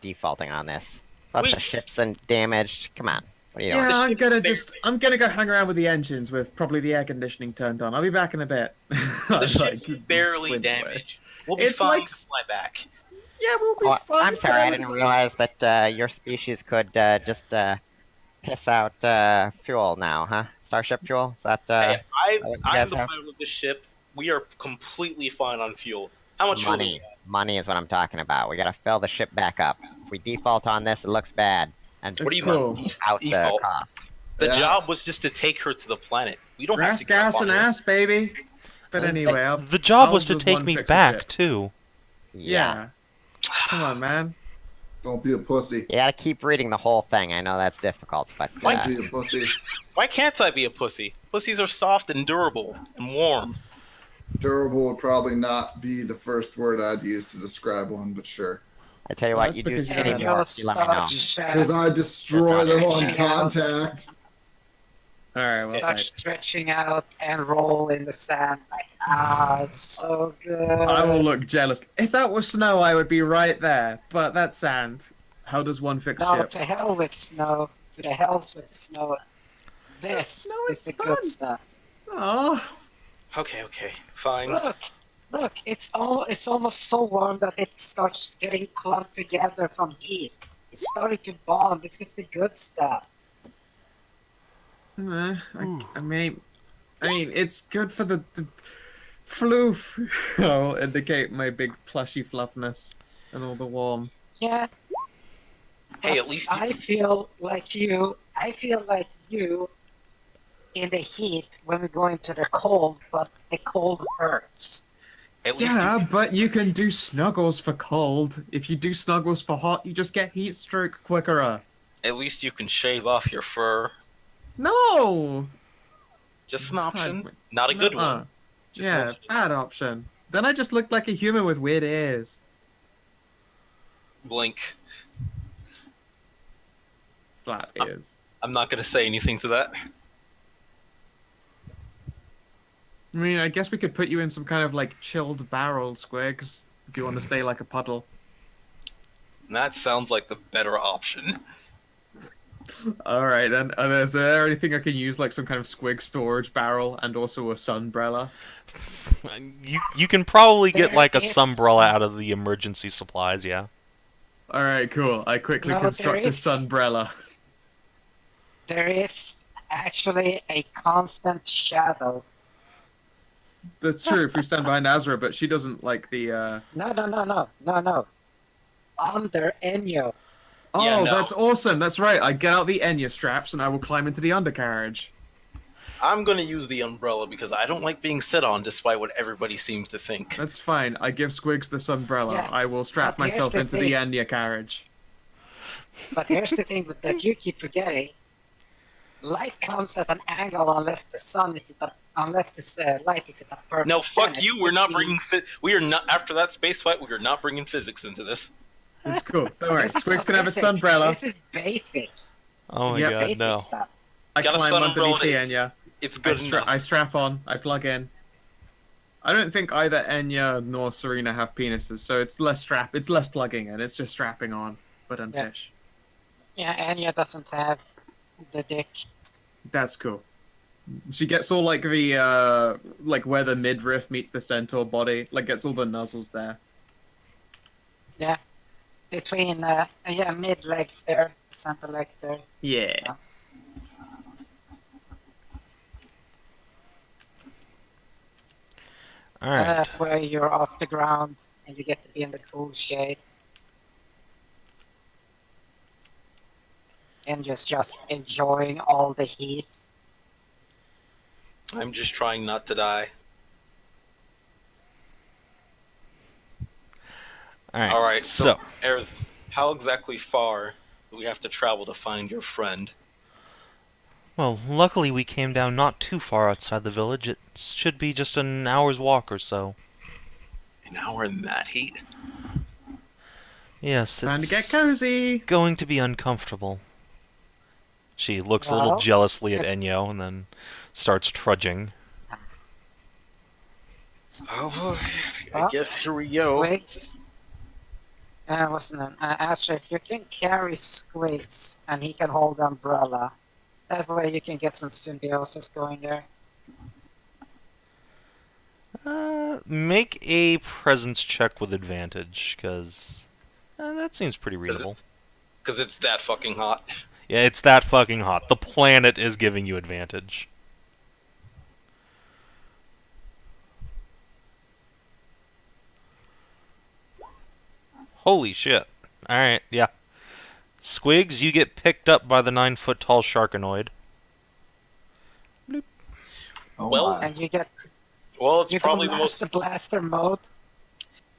defaulting on this. Plus Wait. the ship's damaged. Come on. What are you doing? Yeah, ship I'm gonna go hang around with the engines with probably the air conditioning turned on. I'll be back in a bit. The ship's barely damaged. We'll be It's fine like to fly back. Yeah, we'll be Oh, fine. I'm sorry, I didn't realize that your species could just piss out fuel now, huh? Starship fuel? Is that Hey, you I'm guys the have? pilot of the ship. We are completely fine on fuel. How much fuel do we money? have? Money is what I'm talking about. We gotta fill the ship back up. If we default on this, it looks bad. And What do you cool. mean? out the Default? cost. The Yeah. job was just to take her to the planet. We don't have Grass, to get gas, up and on her. ass, baby. But anyway, the job I'll was to just take one me fix the back ship. too. Yeah. Come on, man. Don't be a pussy. You gotta keep reading the whole thing. I know that's difficult, but Don't be a pussy. Why can't I be a pussy? Pussies are soft and durable and warm. Durable would probably not be the first word I'd use to describe one, but sure. I tell you Well, what, that's you do because you any don't more, just you let me know. Because I destroy them on Stretching out. contact. Alright, well, start stretching out and roll in the sand. Like, so good. I will look jealous. If that was snow, I would be right there. But that's sand. How does one fix No, ship? to hell with snow. To the hells with snow. This Snow is is the fun. good stuff. Oh, Okay, fine. Look, it's almost so warm that it starts getting clumped together from heat. It's starting to bond. This is the good stuff. I mean, it's good for the floof. I'll indicate my big plushy fluffness and all the warm. Yeah. Hey, but at least you- I feel like you. I feel like you. In the heat, when we go into the cold, but the cold hurts. At least Yeah, you, but you can do snuggles for cold. If you do snuggles for hot, you just get heat stroke quicker. at least you can shave off your fur. No! Just an option, God, not a good nuh-uh. one. Just an Yeah, option. bad option. Then I just look like a human with weird ears. Blink. Flat ears. I'm not gonna say anything to that. I mean, I guess we could put you in some kind of like chilled barrel, Squigs, if you want to stay like a puddle. That sounds like the better option. Alright then, is there anything I can use like some kind of Squig storage barrel and also a sunbrella? You can probably get There like a is- sunbrella out of the emergency supplies, yeah. Alright, cool. I quickly No, construct there a is- sunbrella. There is actually a constant shadow. That's true if we stand behind Azra, but she doesn't like the No. Under Enyo. Oh, Yeah, no. that's awesome. That's right. I get out the Enya straps and I will climb into the undercarriage. I'm gonna use the umbrella because I don't like being sit on, despite what everybody seems to think. That's fine. I give Squigs this umbrella. Yeah, I will strap but here's myself the into the thing. Enya carriage. But here's the thing that you keep forgetting. Light comes at an angle unless the sun is at unless the light is at a perfect. No, fuck zenith, you. We're which not bringing. means- We are not after that space fight. We are not bringing physics into this. It's cool. Don't worry. This is Squigs not can have a physics. sunbrella. This is basic. Oh my Yep. god, Basic no. stuff. I Got a climb sun underneath the umbrella, Enya. It's good enough. I strap on. I plug in. I don't think either Enya nor Serena have penises, so it's less It's less plugging in. It's just strapping on. But unfish. Yeah, Anya doesn't have the dick. That's cool. She gets all like the like where the midriff meets the centaur body, like gets all the nuzzles there. Yeah, between mid legs there, center legs there. Yeah. So. All right. That's where you're off the ground and you get to be in the cool shade. And just enjoying all the heat. I'm just trying not to die. All right. So, Erz, how exactly far do we have to travel to find your friend? well, luckily we came down not too far outside the village. It should be just an hour's walk or so. An hour in that heat? Yes, Time to it's get cozy. going to be uncomfortable. She looks a Well, little jealously at it's- Enyo and then starts trudging. Oh, I Well, guess here we go. Squigs. Wasn't it? Actually, if you can carry Squigs and he can hold the umbrella, that way you can get some symbiosis going there. Make a presence check with advantage, because that seems pretty reasonable. Because it's that fucking hot. Yeah, it's that fucking hot. The planet is giving you advantage. Holy shit. Alright, yeah. Squigs, you get picked up by the 9-foot-tall sharkanoid. Oh Well, my. And you get Well, it's you probably go the most. Master Blaster mode.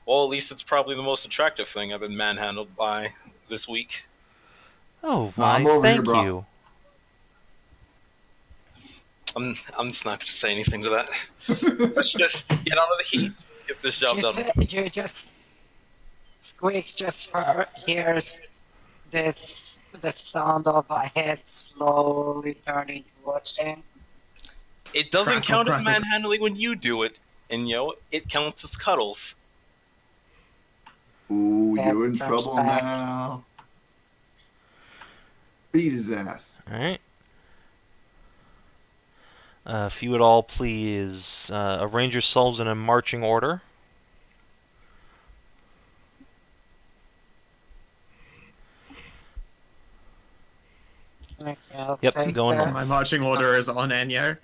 Well, at least it's probably the most attractive thing I've been manhandled by this week. Oh, No, why, I'm over here, thank bro. you. I'm just not going to say anything to that. Let's just get out of the heat. Get this job done. You just Squigs just hears the sound of a head slowly turning towards him. It doesn't Crackle, count as crackle. manhandling when you do it, and it counts as cuddles. Ooh, Yeah, you're in touch trouble back. now. Beat his ass. Alright. If you would all please arrange yourselves in a marching order. Okay, I'll Yep, take going that. north. My marching order is on Enyo.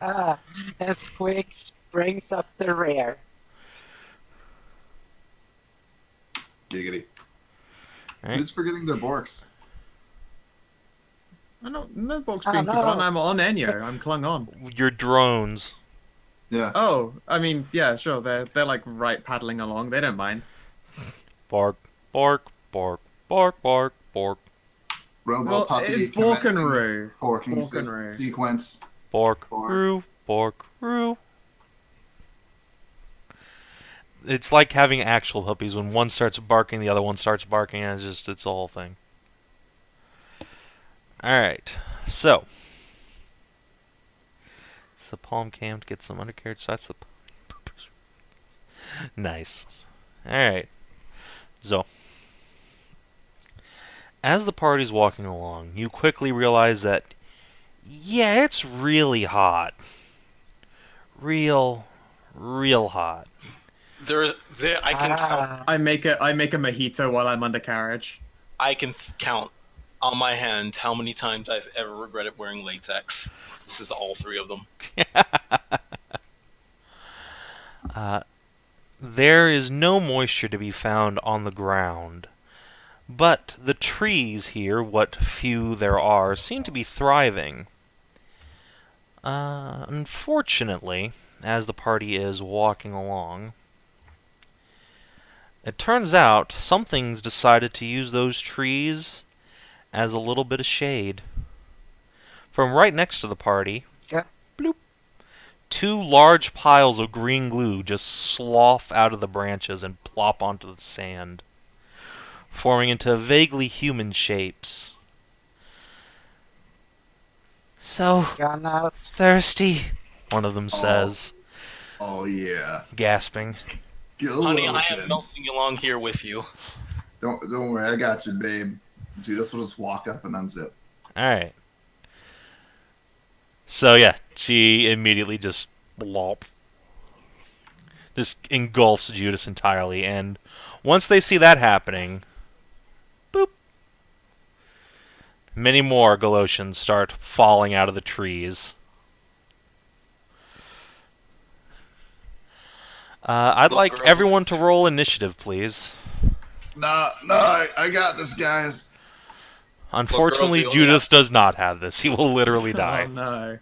And Squigs brings up the rear. Giggity. Alright. Who's forgetting their borks? I don't. No box Oh, being no. forgotten. I'm on Enyo. I'm clung on. Your drones. Yeah. Oh, I mean, yeah, sure. They're like right paddling along. They don't mind. Bark, bark, bark, bark, bark, bark, Robo Well, puppy. it's commencing Borkenroo. Porking Borkenroo. sequence. bark, Bark. roo, bark, roo. It's like having actual puppies. When one starts barking, the other one starts barking, and it's a whole thing. Alright, so. It's the palm cam to get some undercarriage. So that's the. Nice. Alright. So. As the party's walking along, you quickly realize that, yeah, it's really hot. Real hot. There, I can count. I make a mojito while I'm under carriage. I can count on my hand how many times I've ever regretted wearing latex. This is all 3 of them. there is no moisture to be found on the ground. But the trees here, what few there are, seem to be thriving. Unfortunately, as the party is walking along, it turns out something's decided to use those trees as a little bit of shade. From right next to the party, Yeah. bloop, 2 large piles of green glue just slough out of the branches and plop onto the sand, forming into vaguely human shapes. So Gone out. thirsty, one of them says, Oh yeah. gasping. Honey, I am Galotians. melting along here with you. Don't worry, I got you, babe. Judas will just walk up and unzip. Alright. So yeah, she immediately just blop. Just engulfs Judas entirely, and once they see that happening, boop. Many more Galotians start falling out of the trees. I'd like girls. everyone to roll initiative, please. No, I got this, guys. Unfortunately, girls, you only Judas have- does not have this. He will literally die. Oh no.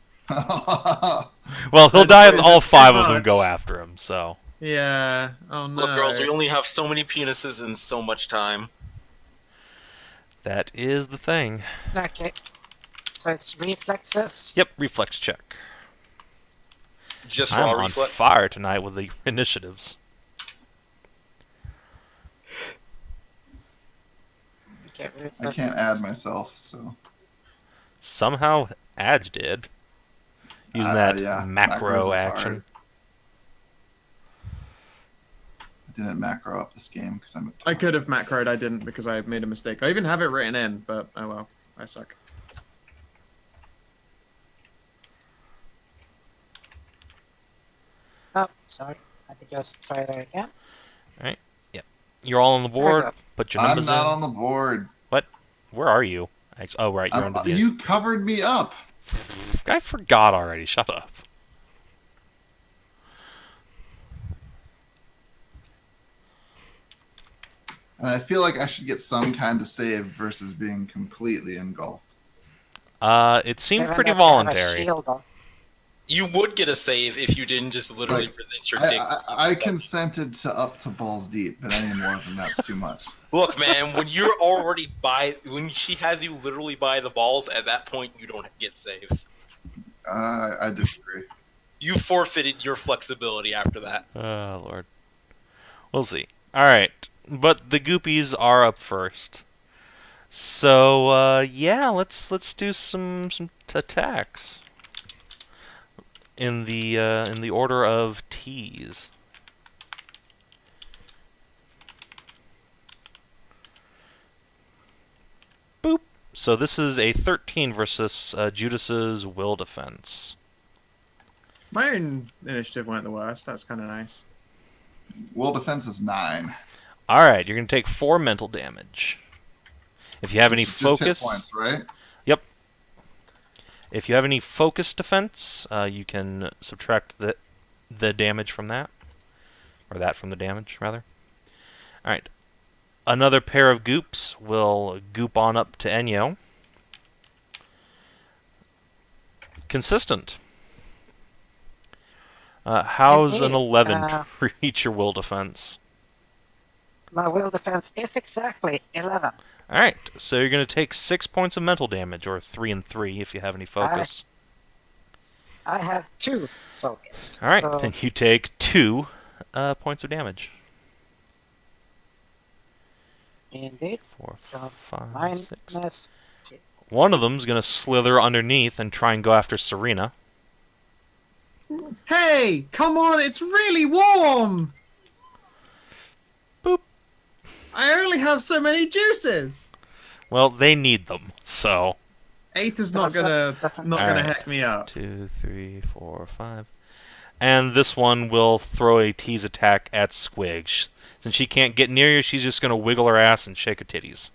Well, he'll That die if is all too 5 of them much. go after him, so. Yeah. Oh no. Look, girls, we only have so many penises and so much time. That is the thing. Okay. So it's reflexes. Yep, reflex check. Just I'm raw on reflex. fire tonight with the initiatives. Okay, I can't add myself, so. Somehow, Adge did. Using that Yeah, macro macros is action. hard. I didn't macro up this game because I'm. I could have macroed. I didn't because I made a mistake. I even have it written in, but oh well. I suck. Oh, sorry. I think just try that again. You're all on the There we board. go. Put your I'm numbers not in. on the board. Where are you? Oh, right, you're under the. You covered me up. I forgot already. Shut up. And I feel like I should get some kind of save versus being completely engulfed. It seemed Even pretty if you have a voluntary. shield on. You would get a save if you didn't just literally present your dick. I consented to up to balls deep, but any more than that's too much. Look, man, when you're already when she has you literally by the balls, at that point you don't get saves. I disagree. You forfeited your flexibility after that. Oh, Lord. We'll see. Alright. But the Goopies are up first. So, yeah, let's do some attacks. In the order of T's. Boop. So this is a 13 versus Judas's will defense. My own initiative went the worst. That's kind of nice. Will defense is 9. Alright, you're going to take 4 mental damage. If you have any Just hit focus... points, right? Yep. If you have any focus defense, you can subtract the damage from that. Or that from the damage, rather. Alright. Another pair of goops will goop on up to Enyo. Consistent. How's an Indeed. 11 reach your will defense? My will defense is exactly 11. Alright, so you're going to take 6 points of mental damage, or 3 and 3 if you have any focus. I have 2 focus. Alright, so then you take 2 points of damage. Indeed. 4, So 5, minus 6. 2. One of them's going to slither underneath and try and go after Serena. Hey, come on! It's really warm. Boop. I only have so many juices. Well, they need them, so... 8 is not Doesn't- gonna Alright. heck me up. 2, 3, 4, 5. And this one will throw a tease attack at Squig. Since she can't get near you, she's just going to wiggle her ass and shake her titties.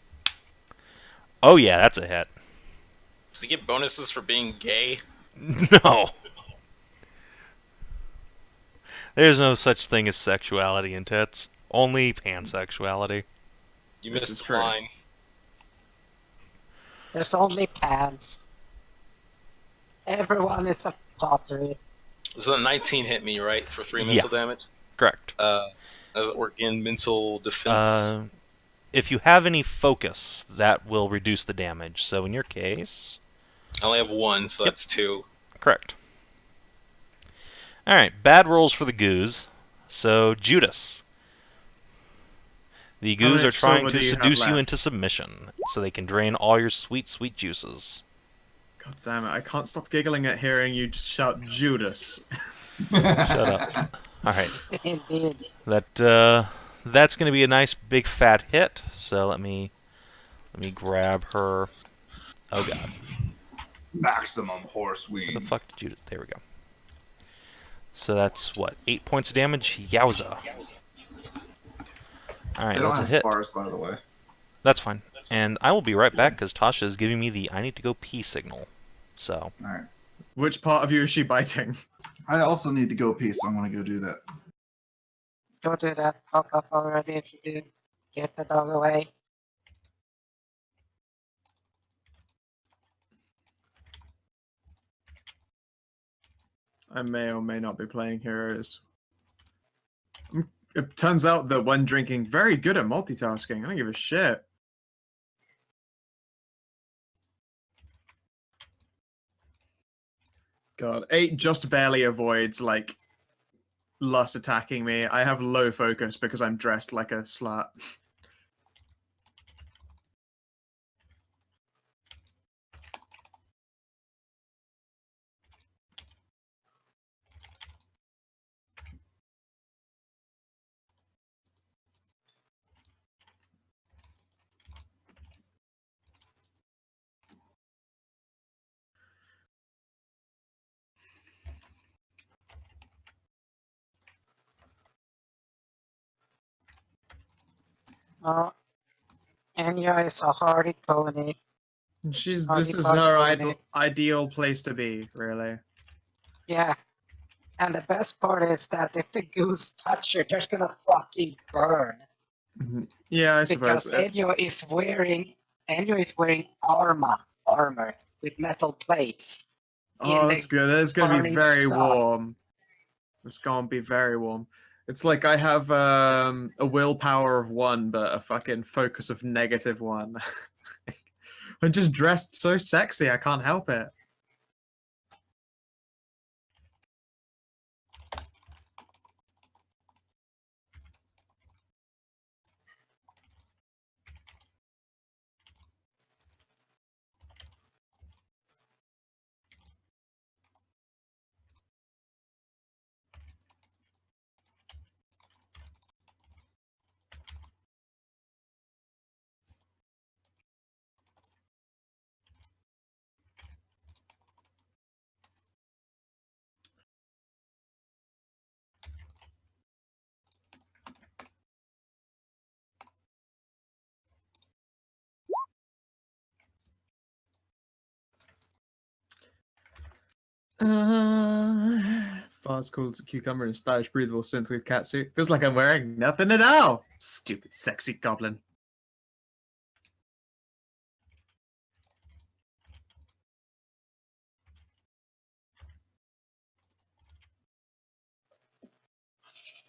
Oh yeah, that's a hit. Does he get bonuses for being gay? No. There's no such thing as sexuality in tits. Only pansexuality. You This is missed the true. line. There's only pants. Everyone is a pottery. So 19 hit me, right? For 3 Yeah. mental damage? Correct. Does it work in mental defense? If you have any focus, that will reduce the damage. So in your case... I only have 1, so Yep. that's 2. Correct. Alright, bad rolls for the goos. So, Judas. The goos much are trying silver to do you have seduce you left? into submission, so they can drain all your sweet, sweet juices. God damn it! I can't stop giggling at hearing you just shout Judas. Shut up. Alright, Indeed. that's going to be a nice big fat hit, so let me grab her. Oh god. Maximum horse Where the weed. fuck did you... There we go. So that's, what, 8 points of damage? Yowza. Alright, They don't that's a have hit. bars, by the way. That's fine. And I will be right back, because Tasha is giving me the I need to go pee signal. So, All right. Which part of you is she biting? I also need to go pee, so I'm gonna go do that. Go do that. Fuck off already if you do. Get the dog away. I may or may not be playing heroes. It turns out that when drinking, very good at multitasking. I don't give a shit. God, 8 just barely avoids, like, lust attacking me. I have low focus because I'm dressed like a slut. Oh, Enya is a hardy pony. This Hardy is Party her pony. ideal place to be, really. Yeah. And the best part is that if the goose touch her, they're gonna fucking burn. Yeah, I suppose. Because Enya is wearing armor with metal plates. Oh, in that's the good. It's gonna be burning very sun. warm. It's gonna be very warm. It's like I have a willpower of 1, but a fucking focus of -1. I'm just dressed so sexy, I can't help it. Fars cool cucumber and a stylish breathable synthwave catsuit. Feels like I'm wearing nothing at all. Stupid sexy goblin.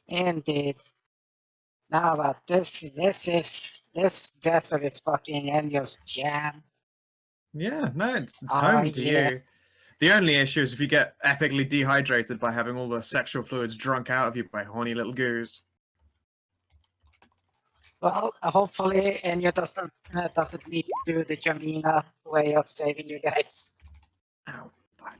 Indeed. Now, but this desert is fucking Enya's jam. Yeah, no, it's Oh, home to yeah. you. The only issue is if you get epically dehydrated by having all the sexual fluids drunk out of you by horny little goose. Well, hopefully Enya doesn't need to do the Jamina way of saving you guys. Ow, fuck.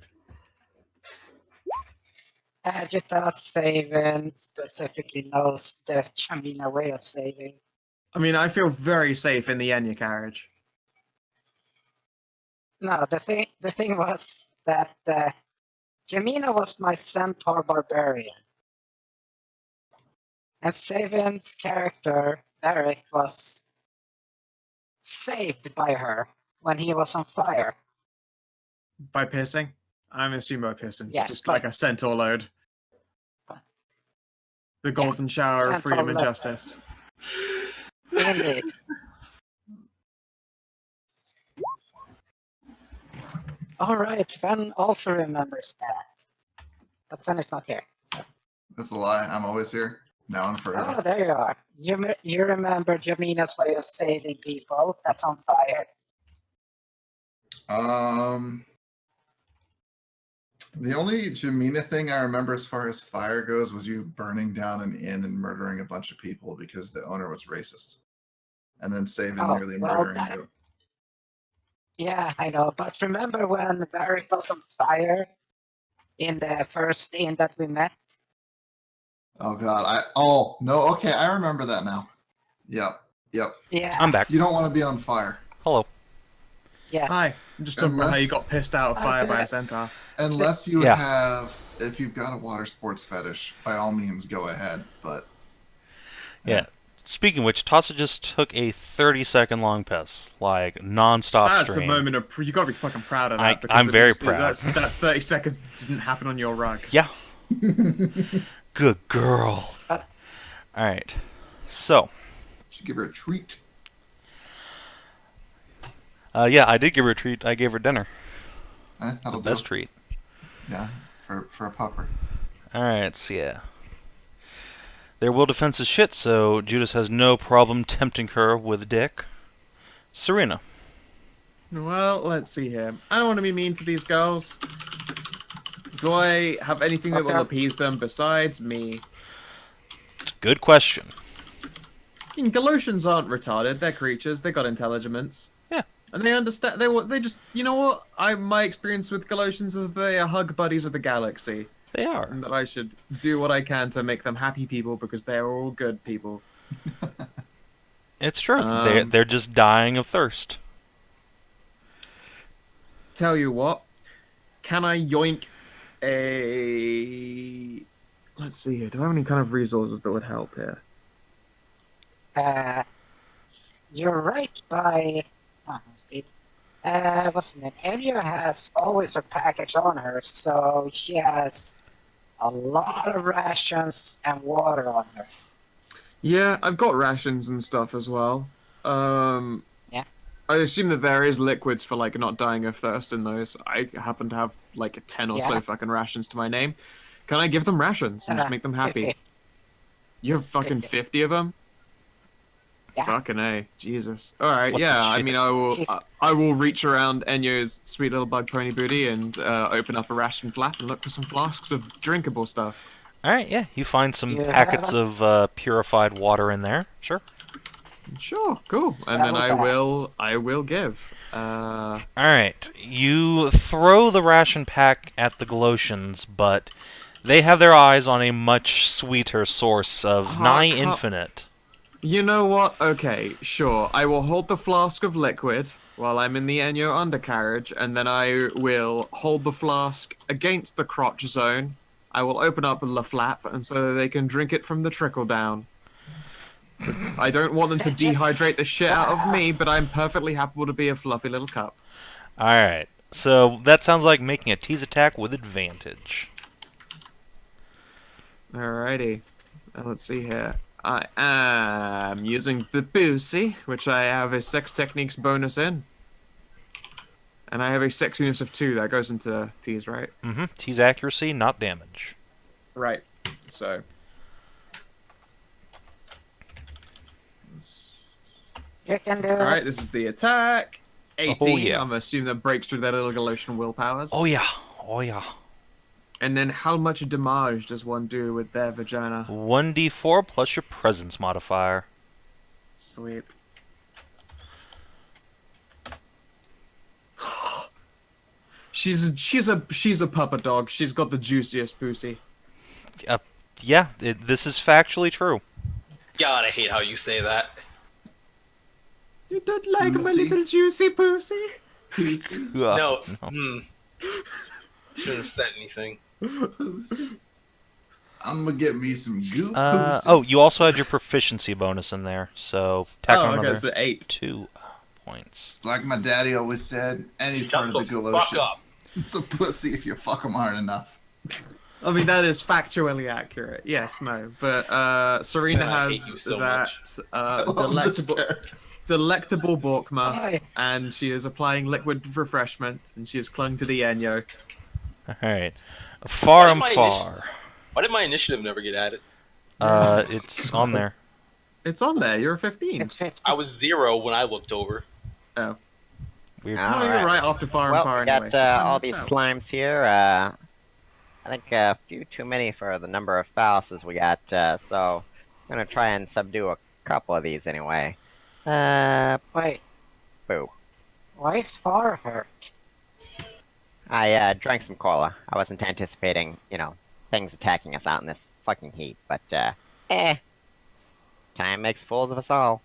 Agita saving specifically knows the Jamina way of saving. I mean, I feel very safe in the Enya carriage. No, the thing was that Jamina was my centaur barbarian. And Savin's character, Eric, was saved by her when he was on fire. By pissing? I'm assuming by pissing. Yeah, Just but- like a centaur load. The golden shower of freedom and justice. Indeed. Alright, Sven also remembers that. But Sven is not here. So. That's a lie. I'm always here. Now and forever. Oh, there you are. You remember Jamina's way of saving people that's on fire. The only Jamina thing I remember as far as fire goes was you burning down an inn and murdering a bunch of people because the owner was racist. And then saving nearly murdering you. Yeah, I know. But remember when Barry was on fire in the first inn that we met? Oh god, okay, I remember that now. Yep. Yeah. I'm back. You don't want to be on fire. Hello. Yeah. Hi. I'm just talking about how you got pissed out of fire by a centaur. Unless you if you've got a water sports fetish, by all means go ahead, but... Yeah. Speaking of which, Tassa just took a 30-second long piss, like non-stop That's stream. a moment of you gotta be fucking proud of that. I'm very proud. That's 30 seconds that didn't happen on your rug. Yeah. Good girl. All right. So. Should give her a treat. Yeah, I did give her a treat. I gave her dinner. That'll the best treat. Yeah, for a pupper. Alright, so yeah. Their will defense is shit, so Judas has no problem tempting her with dick. Serena. Well, let's see here. I don't want to be mean to these girls. Do I have anything that will appease them besides me? Good question. I mean, Galotians aren't retarded. They're creatures. They got intelligence. Yeah. And they understand. They just. You know what? My experience with Galotians is that they are hug buddies of the galaxy. They are. And that I should do what I can to make them happy people because they are all good people. It's true. They're just dying of thirst. Tell you what. Can I yoink a... Let's see here. Do I have any kind of resources that would help here? You're right by... what's the name? Elia has always her package on her, so she has a lot of rations and water on her. Yeah, I've got rations and stuff as well. Yeah. I assume that there is liquids for, like, not dying of thirst in those. I happen to have, like, 10 or so fucking rations to my name. Can I give them rations and just make them happy? 50. You have fucking 50 of them? Yeah. Fucking A. Jesus. Alright, What yeah, the I shit? mean, I will reach around Enyo's sweet little bug pony booty and open up a ration flap and look for some flasks of drinkable stuff. Alright, yeah. You find some Yeah. packets of purified water in there. Sure. Sure, cool. And then I will give. Alright. You throw the ration pack at the Galotians, but they have their eyes on a much sweeter source of nigh infinite. You know what? Okay, sure. I will hold the flask of liquid while I'm in the Enyo undercarriage, and then I will hold the flask against the crotch zone. I will open up the flap, and so that they can drink it from the trickle down. I don't want them to dehydrate the shit out of me, but I'm perfectly happy to be a fluffy little cup. Alright. So that sounds like making a tease attack with advantage. Alrighty. Let's see here. I am using the Boosie, which I have a sex techniques bonus in. And I have a sexiness of 2 that goes into tease, right? Mm-hmm. Tease accuracy, not damage. Right. So. You can do it. Alright, this is the attack. 18. Oh, yeah. I'm assuming that breaks through their little Galatian willpowers. Oh yeah. Oh yeah. And then how much damage does one do with their vagina? 1d4 plus your presence modifier. Sweet. She's a pupper dog. She's got the juiciest pussy. Yeah, this is factually true. God, I hate how you say that. You don't like my Pussy? little juicy pussy? No. Shouldn't have said anything. I'm gonna get me some goop. Oh, you also had your proficiency bonus in there, so tack on Okay, another so 8. 2 points. Like my daddy always said, any part Shut of the the fuck Galotian. up. It's a pussy if you fuck him hard enough. I mean, that is factually accurate. Yes, no. But Serena I hate has you so that much. love this delectable, character. delectable Bork muff, Hi. and she is applying liquid refreshment, and she has clung to the Enyo. Alright. Why Far did and my far. Why did my initiative never get added? It's on there. It's on there. You're a 15. It's 50. I was 0 when I looked over. Oh. Weird. Ah. No, you're Alright. right after far and Well, far we got anyway. all That's these out. slimes here. I think a few too many for the number of Phallus we got, so I'm gonna try and subdue a couple of these anyway. Wait, Boo. why is Far hurt? I drank some cola. I wasn't anticipating, things attacking us out in this fucking heat, but, time makes fools of us all.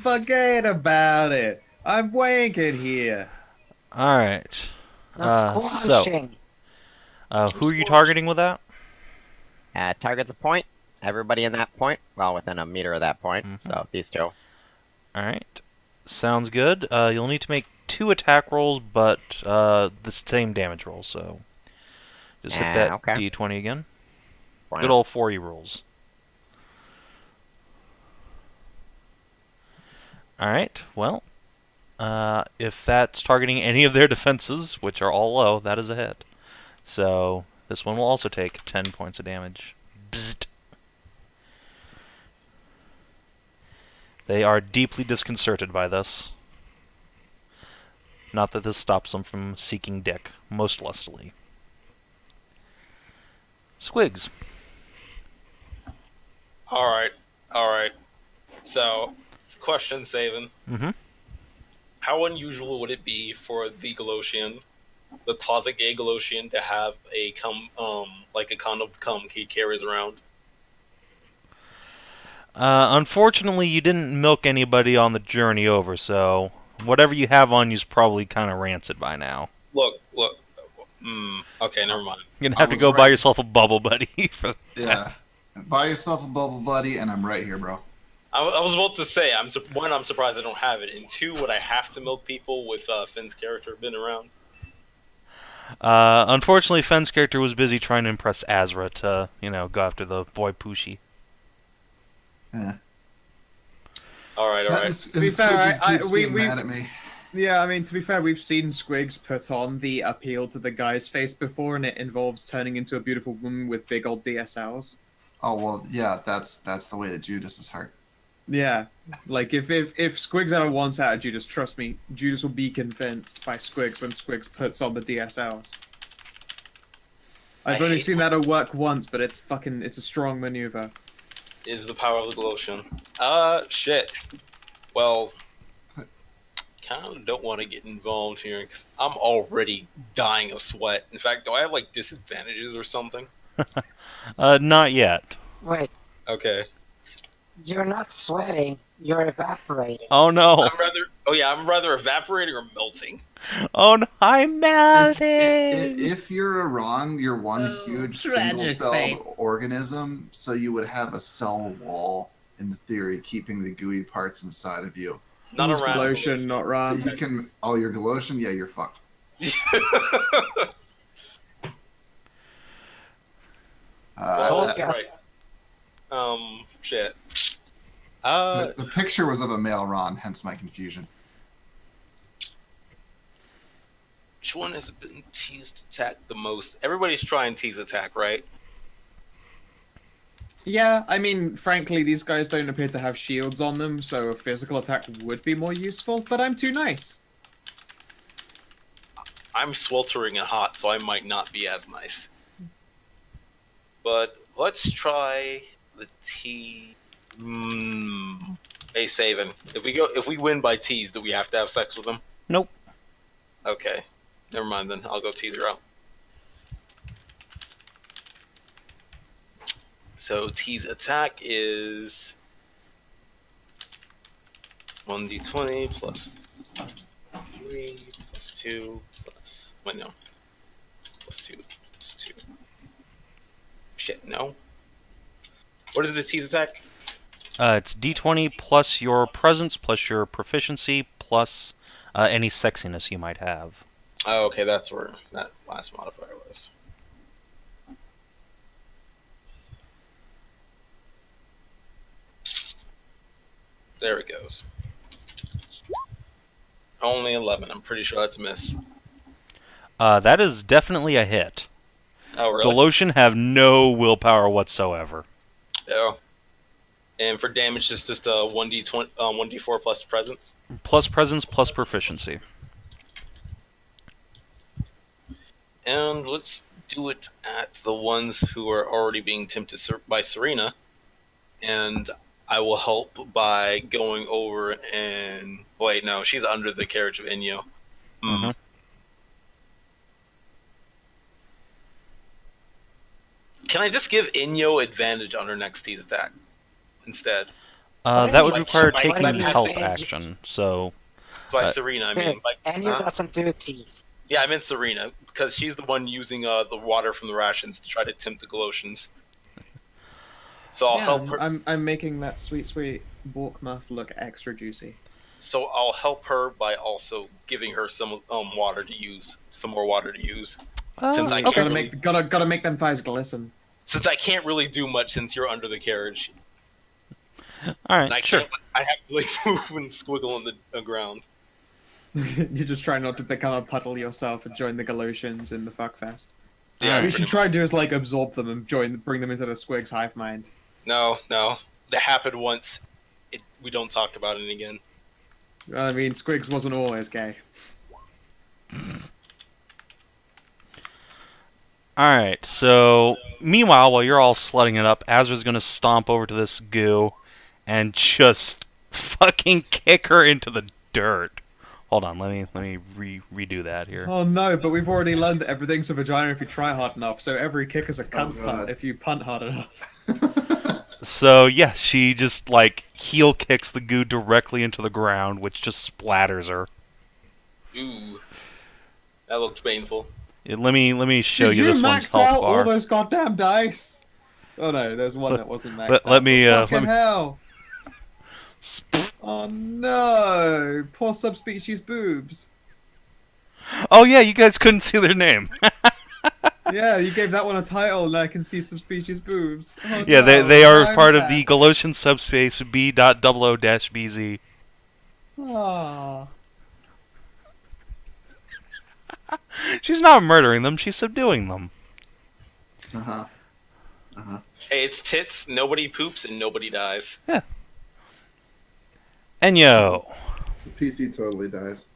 Forget about it. I'm wanking here. Alright. No So, squashing. who are you targeting with that? Target's a point. Everybody in that point, well, within a meter of that point, so these two. Alright. Sounds good. You'll need to make 2 attack rolls, but the same damage roll, so just hit that Okay. d20 again. Why Good not? old 4E rolls. Alright, well, if that's targeting any of their defenses, which are all low, that is a hit. So, this one will also take 10 points of damage. Bzzzt. They are deeply disconcerted by this. Not that this stops them from seeking dick, most lustily. Squigs. Alright. So, question, Saven. Mm-hmm. How unusual would it be for the Galotian, the closet gay Galotian, to have a like a condom cum he carries around? Unfortunately, you didn't milk anybody on the journey over, so whatever you have on you is probably kind of rancid by now. Look. Okay, never mind. You're gonna have to was go buy right. yourself a bubble buddy. For Yeah. Buy yourself a bubble buddy, and I'm right here, bro. I was about to say, I'm surprised I don't have it, and 2, would I have to milk people with Finn's character been around? Unfortunately, Fenn's character was busy trying to impress Azra to, go after the boy Pooshi. Yeah. Alright. To be fair, we mad at me. Yeah, I mean, to be fair, we've seen Squigs put on the appeal to the guy's face before, and it involves turning into a beautiful woman with big old DSLs. Oh well, yeah. That's the way to Judas's heart. Yeah, like if Squigs ever wants out of Judas, trust me, Judas will be convinced by Squigs when Squigs puts on the DSLs. I've only seen that work once, but it's a strong maneuver. Is the power of the Galotian. Shit. Well, kind of don't want to get involved here because I'm already dying of sweat. In fact, do I have like disadvantages or something? Not yet. Wait, Okay. you're not sweating, you're evaporating. Oh no! I'm rather evaporating or melting. Oh no! I'm melting. If you're Iran, you're one huge single-celled organism, so you would have a cell wall, in theory, keeping the gooey parts inside of you. Not Who's around. Galotian, not Ram. You can. Oh, you're Galoshian? Yeah, you're fucked. Okay. Right. Shit. So the picture was of a male Ron, hence my confusion. Which one has been teased attack the most? Everybody's trying tease attack, right? Yeah, I mean, frankly, these guys don't appear to have shields on them, so a physical attack would be more useful, but I'm too nice. I'm sweltering and hot, so I might not be as nice. But let's try the T. Hey, Saven. If we win by tease, do we have to have sex with them? Nope. Okay. Never mind then. I'll go tease her out. So tease attack is 1d20 plus 3 plus 2 plus... Wait, no. Plus 2 plus 2. Shit, no. What is the tease attack? It's d20 plus your presence plus your proficiency plus any sexiness you might have. Oh, okay, that's where that last modifier was. There it goes. Only 11. I'm pretty sure that's a miss. That is definitely a hit. Oh, really? Galotian have no willpower whatsoever. Oh. And for damage, it's just a 1d20, 1d4 plus presence. Plus presence, plus proficiency. And let's do it at the ones who are already being tempted by Serena. And I will help by going over and... Wait, no, she's under the carriage of Inyo. Mhm. Can I just give Inyo advantage on her next T's attack instead? That would Like, require like, taking like help passing- action, so... By Serena, I mean. Like, And you doesn't do tease. yeah, I meant Serena, because she's the one using the water from the rations to try to tempt the Galotians. So I'll help her. I'm making that sweet Bork muff look extra juicy. So I'll help her by also giving her some water to use, some more water to use. Since I can't really, Gotta make them thighs glisten. since I can't really do much since you're under the carriage. Alright, And I sure. can't. I have to like move and squiggle on the ground. You just try not to become a puddle yourself and join the Galotians in the fuckfest. Yeah, What you pretty should try to do is like absorb them and bring them into the Squigs hive mind. No, that happened once. We don't talk about it again. I mean, Squigs wasn't always gay. Alright, so meanwhile, while you're all slutting it up, Azra's gonna stomp over to this goo and just fucking kick her into the dirt. Hold on, let me redo that here. Oh no, but we've already learned that everything's a vagina if you try hard enough, so every kick is a cunt God. punt if you punt hard enough. So yeah, she just like heel kicks the goo directly into the ground, which just splatters her. Ooh, that looked painful. Let me show Did you you this max one's health out all bar. those goddamn dice? Oh no, there's one that wasn't maxed let out. me, let Fucking me- hell! Oh no! Poor subspecies boobs. Oh yeah, you guys couldn't see their name. Yeah, you gave that one a title, and I can see subspecies boobs. Oh, Yeah, no, they are I'm part of sad. the Galatian subspace B.00-BZ. Aw. She's not murdering them, she's subduing them. Uh-huh. Hey, it's tits. Nobody poops and nobody dies. Enyo. The PC totally dies.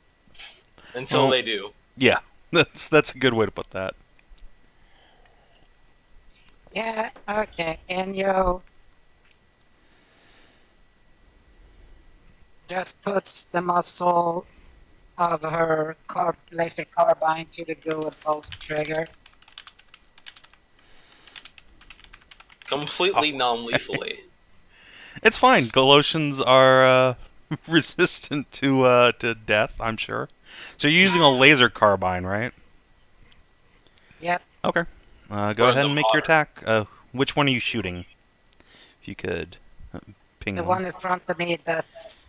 Until Well- they do. Yeah, that's a good way to put that. Yeah, okay, and you just puts the muzzle of her laser carbine to the goo and pulls the trigger. Completely non-lethally. It's fine. Galatians are resistant to death, I'm sure. So you're using a laser carbine, right? Yep, Okay. Go Or ahead the and make your modern. attack. Which one are you shooting? If you could ping the them. one in front of me that's...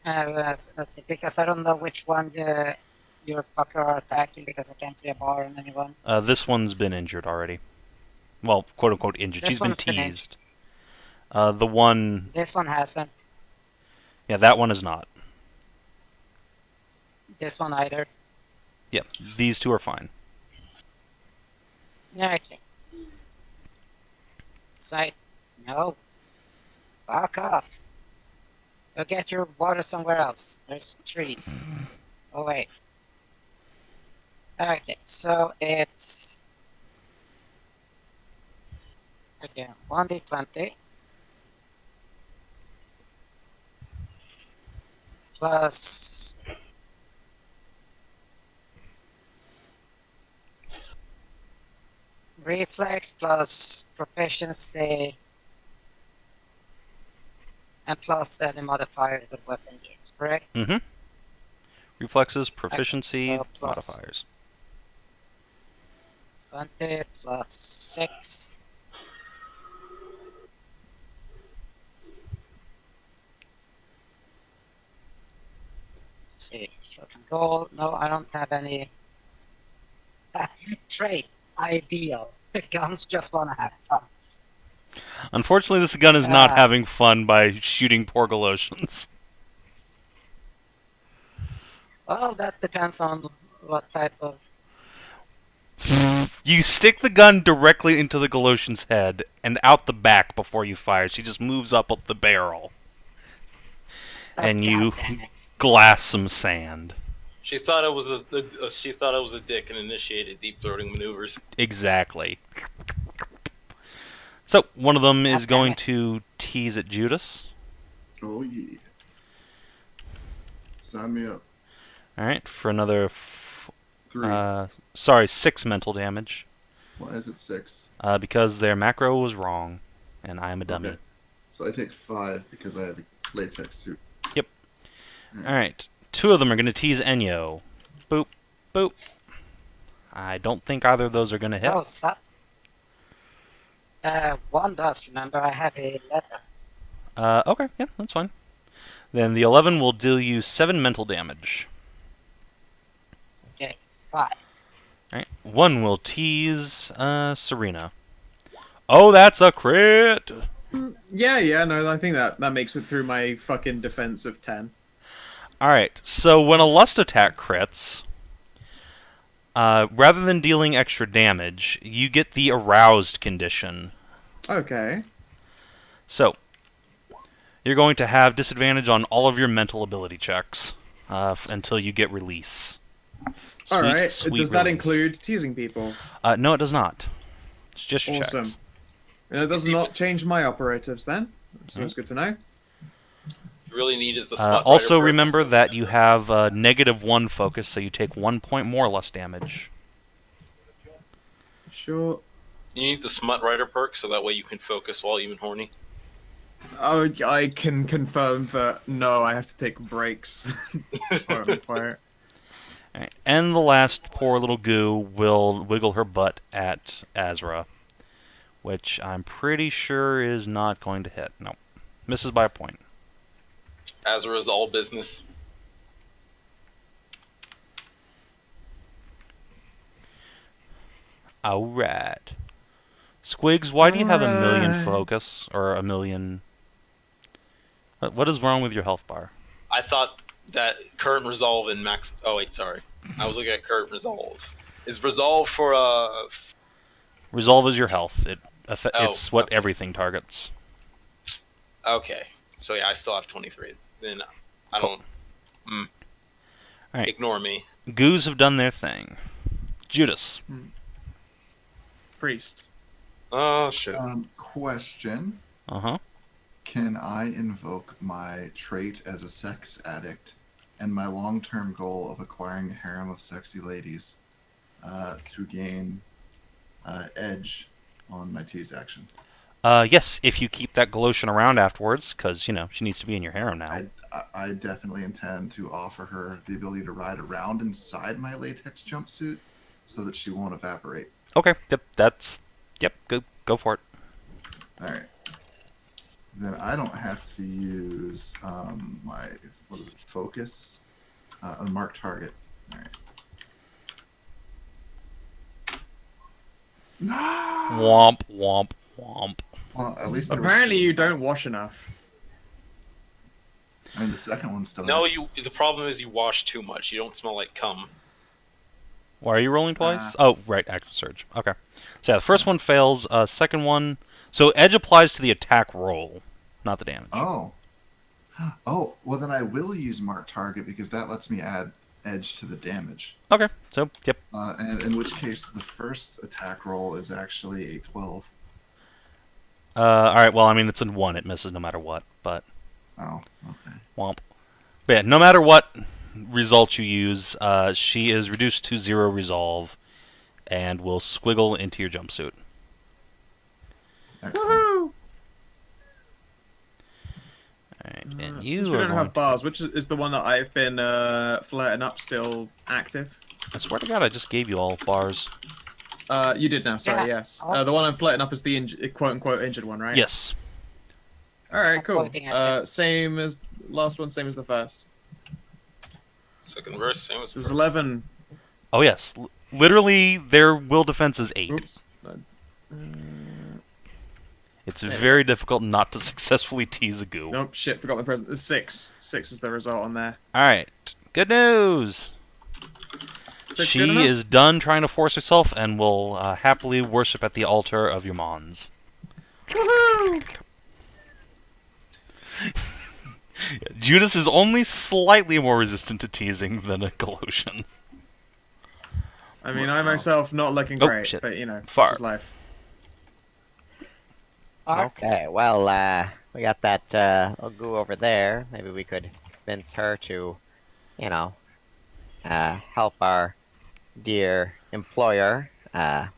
let's see, because I don't know which one your fucker are attacking because I can't see a bar on anyone. This one's been injured already. Well, quote unquote injured. This She's been one's been teased. The one, This one hasn't. yeah, that one is not. This one either. Yeah, these two are fine. Okay. Sight. No. Fuck off. Go get your water somewhere else. There's trees. Oh wait. Okay, so it's... Okay, 1d20. Plus... Reflex plus proficiency and plus any modifiers that weapon gains, correct? Mm-hmm. Reflexes, proficiency, so plus- modifiers. 20 plus 6. Let's see, short and goal. No, I don't have any trait. Ideal. Guns just wanna have fun. Unfortunately, this gun is not Ah. having fun by shooting poor Galatians. Well, that depends on what type of. You stick the gun directly into the Galotian's head and out the back before you fire. She just moves up the barrel, Oh, and you goddammit. glass some sand. She thought it was she thought it was a dick and initiated deep throating maneuvers. Exactly. So, one of them is God damn going it. to tease at Judas. Oh yeah. Sign me up. Alright, for another 3. 6 mental damage. Why is it 6? Because their macro was wrong, and I am a dummy. Okay. So I take 5 because I have a latex suit. Yep. Alright, 2 of them are going to tease Enyo. Boop, boop. I don't think either of those are going to hit. Oh, one does. Remember, I have a letter. Okay, yeah, that's fine. Then the 11 will deal you 7 mental damage. Okay, 5. Alright, 1 will tease Serena. Oh, that's a crit! Yeah, no, I think that makes it through my fucking defense of 10. Alright, so when a lust attack crits, rather than dealing extra damage, you get the aroused condition. Okay. So, you're going to have disadvantage on all of your mental ability checks until you get release. Alright, Sweet does that release. include teasing people? No, it does not. It's just your Awesome. checks. And it does not change my operatives then. So it's good to know. You really need is the smut Also, rider perk. remember that you have -1 focus, so you take 1 point more less damage. Sure. You need the smut rider perk so that way you can focus while even horny. Oh, I can confirm that no, I have to take breaks. Fire. Alright, and the last poor little goo will wiggle her butt at Azra, which I'm pretty sure is not going to hit. No. Misses by a point. Azra's all business. Alright. Squigs, why do you have 1,000,000 Alright. focus? Or 1,000,000... What is wrong with your health bar? I thought that current resolve and max. Oh wait, sorry. I was looking at current resolve. Is resolve for Resolve is your health. It's what okay. everything targets. Okay. So yeah, I still have 23. Then I Cool. don't. Alright. Ignore me. Goos have done their thing. Judas. Priest. Oh shit. Question. Uh-huh. Can I invoke my trait as a sex addict and my long-term goal of acquiring a harem of sexy ladies to gain edge on my tease action? Yes, if you keep that Galotian around afterwards, because, she needs to be in your harem now. I definitely intend to offer her the ability to ride around inside my latex jumpsuit so that she won't evaporate. Okay, yep, go for it. Alright. Then I don't have to use my, focus? A mark target. Alright. No! Womp, womp, womp. Well, at least there Apparently was, you don't wash enough. I mean, the second one's still. No, the problem is you wash too much. You don't smell like cum. Why are you rolling twice? Oh, right, action surge. Okay. So yeah, the first one fails. Second one. So edge applies to the attack roll, not the damage. Oh. Oh, well then I will use mark target because that lets me add edge to the damage. Okay. So yep. And in which case the first attack roll is actually a 12. All right. Well, I mean, it's in 1. It misses no matter what. But Oh, okay. womp. But yeah, no matter what result you use, she is reduced to 0 resolve, and will squiggle into your jumpsuit. Excellent. Alright, and Since you we are don't going have bars, which is the one that I've been flirting up still active? I swear to God, I just gave you all bars. You did now, sorry, Yeah. yes. The one I'm flirting up is the quote-unquote injured one, right? Yes. Alright, cool. Pointing at Same as last one, same as the first. Second verse, same as the There's first. 11. Oh yes. Literally, their will defense is 8. Oops. It's very difficult not to successfully tease a goo. Nope, shit, forgot my present. There's 6. 6 is the result on there. Alright. Good news! Is that good She enough? is done trying to force herself and will happily worship at the altar of your Mons. Woohoo! Judas is only slightly more resistant to teasing than a Galotian. I mean, I myself not looking Oh, great, shit. but you know, Far. such is life. Okay, well, we got that little goo over there. Maybe we could convince her to, you know, help our dear employer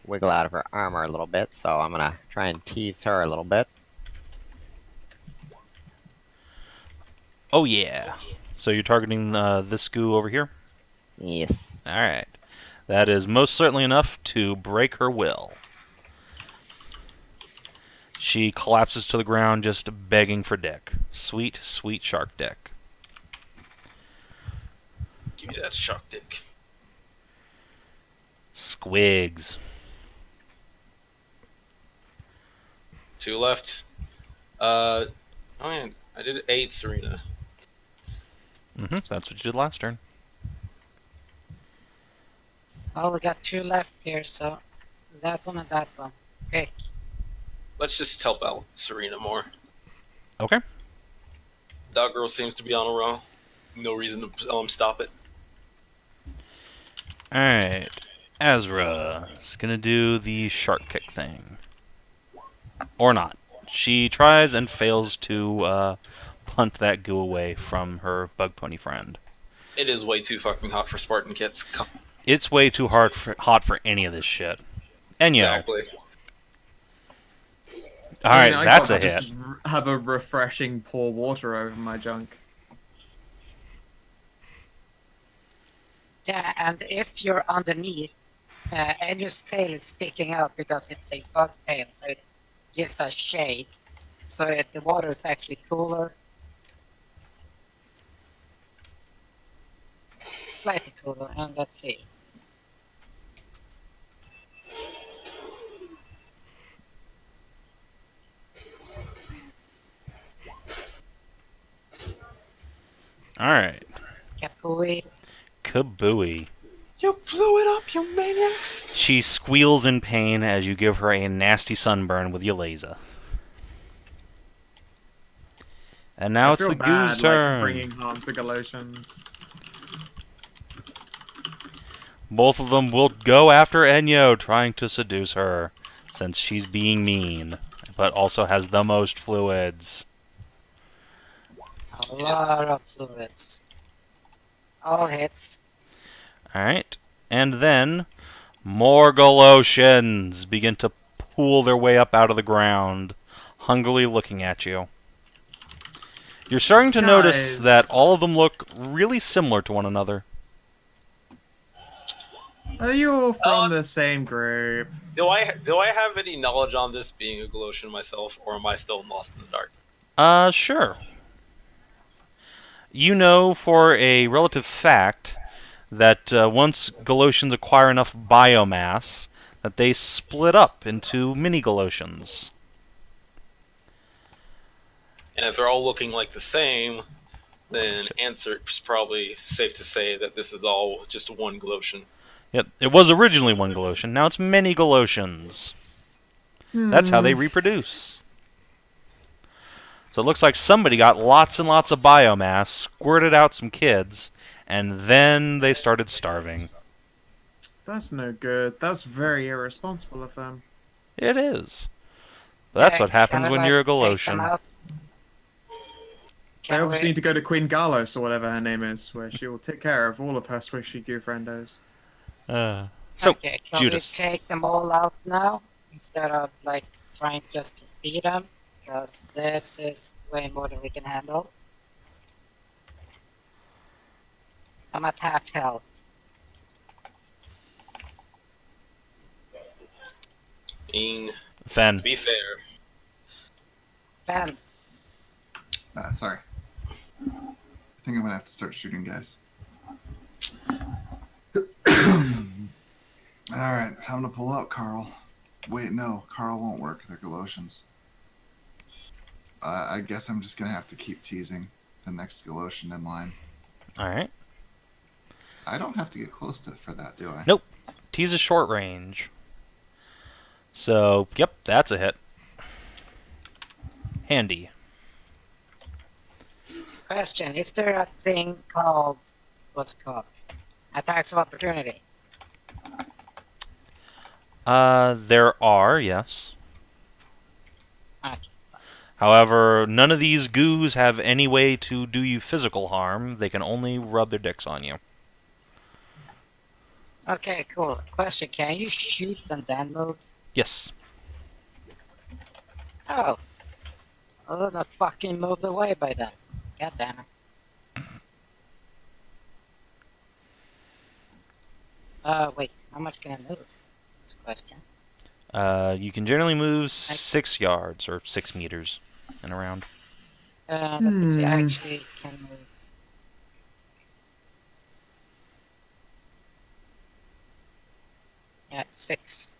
wiggle out of her armor a little bit. So I'm gonna try and tease her a little bit. Oh yeah. So you're targeting this goo over here? Yes. Alright. That is most certainly enough to break her will. She collapses to the ground just begging for dick. Sweet, sweet shark dick. Give me that shark dick. Squigs. 2 left. Oh man, I did 8, Serena. That's what you did last turn. Oh, we got 2 left here, so that one and that one. Okay. Let's just help out Serena more. Okay. Dog girl seems to be on a roll. No reason to stop it. Alright. Azra is gonna do the shark kick thing. Or not. She tries and fails to punt that goo away from her bug pony friend. It is way too fucking hot for Spartan kits. It's way too hot for any of this shit. And yo. Exactly. Alright, I that's a gotta hit. just have a refreshing pour water over my junk. Yeah, and if you're underneath, and your tail is sticking out because it's a bug tail, so it gives us shade. So the water is actually cooler. Slightly cooler, and let's see. Alright. Kapui. Kabooey. You blew it up, you maniacs! She squeals in pain as you give her a nasty sunburn with your laser. And now I it's feel the bad, goo's turn. Like, bringing harm to Galotians. Both of them will go after Enyo, trying to seduce her, since she's being mean, but also has the most fluids. A lot of fluids. All hits. Alright. And then, more Galotians begin to pool their way up out of the ground, hungrily looking at you. You're starting to notice Guys. that all of them look really similar to one another. Are you all from the same group? Do I have any knowledge on this being a Galoshian myself, or am I still lost in the dark? Sure. You know for a relative fact that once Galotians acquire enough biomass, that they split up into mini-Galotians. And if they're all looking like the same, then it's probably safe to say that this is all just one Galoshian. Yep, it was originally one Galotian, now it's many Galotians. That's how they reproduce. So it looks like somebody got lots and lots of biomass, squirted out some kids, and then they started starving. That's no good. That's very irresponsible of them. It is. But that's Yeah, what happens can I, when you're a take them Galoshian. out? They Can obviously we, need to go to Queen Galos or whatever her name is, where she will take care of all of her squishy goo friendos. So, okay, can Judas. we take them all out now instead of like trying just to feed them? Because this is way more than we can handle. I'm at half health. To Fen. be fair, Fan, Sorry. I think I'm gonna have to start shooting guys. Alright, time to pull out Carl. Wait, no, Carl won't work. They're Galotians. I guess I'm just gonna have to keep teasing the next Galotian in line. Alright. I don't have to get close to for that, do I? Nope. T's a short range. So, yep, that's a hit. Handy. Question: is there a thing called what's it called? Attacks of opportunity. There are, yes. Okay. However, none of these goos have any way to do you physical harm. They can only rub their dicks on you. Okay, cool. Question: can you shoot and then move? Yes. Oh, I would have fucking moved away by then. God damn it. Wait, how much can I move? That's a question. You can generally move 6 yards or 6 meters and around. Let me see, I actually can move. Yeah, 6.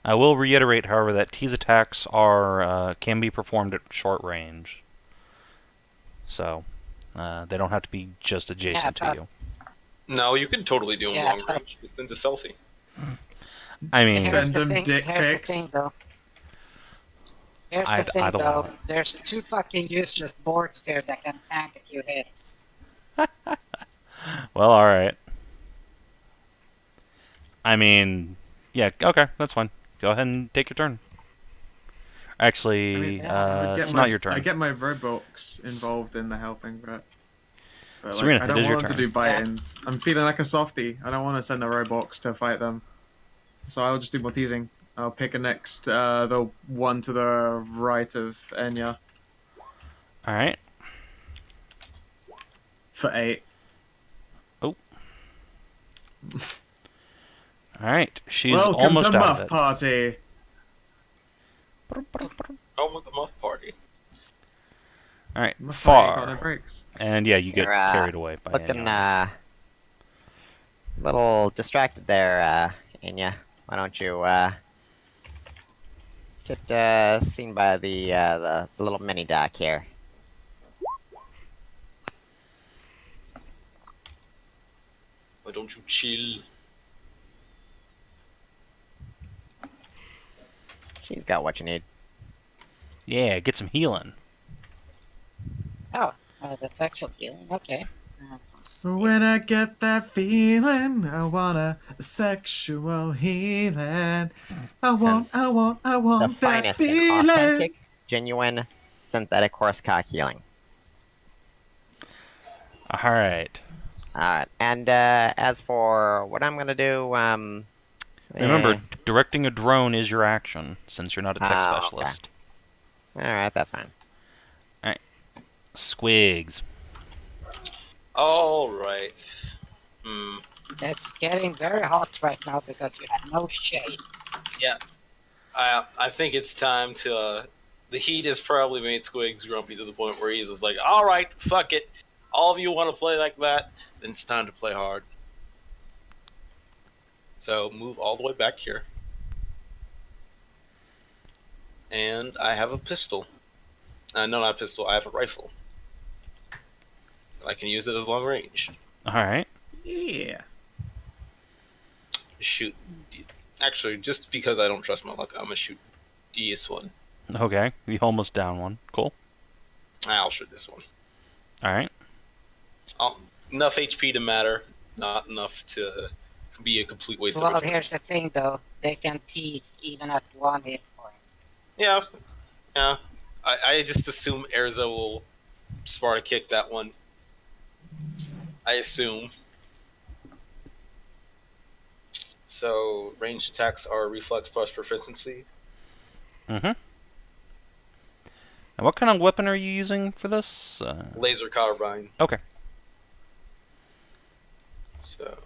I will reiterate, however, that T's attacks are can be performed at short range. So, they don't have to be just adjacent to you. No, you can totally do them Yeah, long range. Just send a selfie. I mean, Send them dick Here's pics. the thing, though. Here's the I'd thing, allow though. it. There's 2 fucking useless borks here that can tank a few hits. well, alright. I mean, yeah, okay, that's fine. Go ahead and take your turn. Actually, I mean, I would get it's my, not your turn. I get my robots involved in the helping, but Serena, I it don't is your want them to turn. do bite-ins. I'm feeling like a softie. I don't want to send the robots to fight them, so I'll just do more teasing. I'll pick a next, the one to the right of Enya Alright. for 8. Alright, she's Welcome almost to out Muff of it. Party. Oh, with the muff party. Alright, Muff Party got no far. breaks. And yeah, you get You're, carried away by Looking, Enya. little distracted there, Inya. Why don't you, get, seen by the little mini dock here? Why don't you chill? She's got what you need. Yeah, get some healing. Oh, that's actual healing. Okay. When I get that feeling, I want a sexual healing. I want The that finest in feeling. authentic, genuine, synthetic horsecock healing. Alright. Alright, and, as for what I'm gonna do, Remember, directing a drone is your action, since you're not a tech Oh, okay. specialist. Alright, that's fine. Squigs. All right. Hmm. It's getting very hot right now because you have no shade. I think it's time to. The heat has probably made Squigs grumpy to the point where he's just like, "All right, fuck it. All of you want to play like that? Then it's time to play hard." So move all the way back here, and I have a pistol. No, not a pistol. I have a rifle. I can use it as long range. Alright. Yeah. Shoot. Actually, just because I don't trust my luck, I'm gonna shoot this one. Okay, you almost down one. Cool. I'll shoot this one. Alright. Enough HP to matter, not enough to be a complete waste Well, of a here's the thing, though. They can tease even at 1 hit point. Yeah. I just assume Erza will Sparta kick that one. I assume. So ranged attacks are reflex plus proficiency. Mm-hmm. And what kind of weapon are you using for this? Laser carbine. Okay. So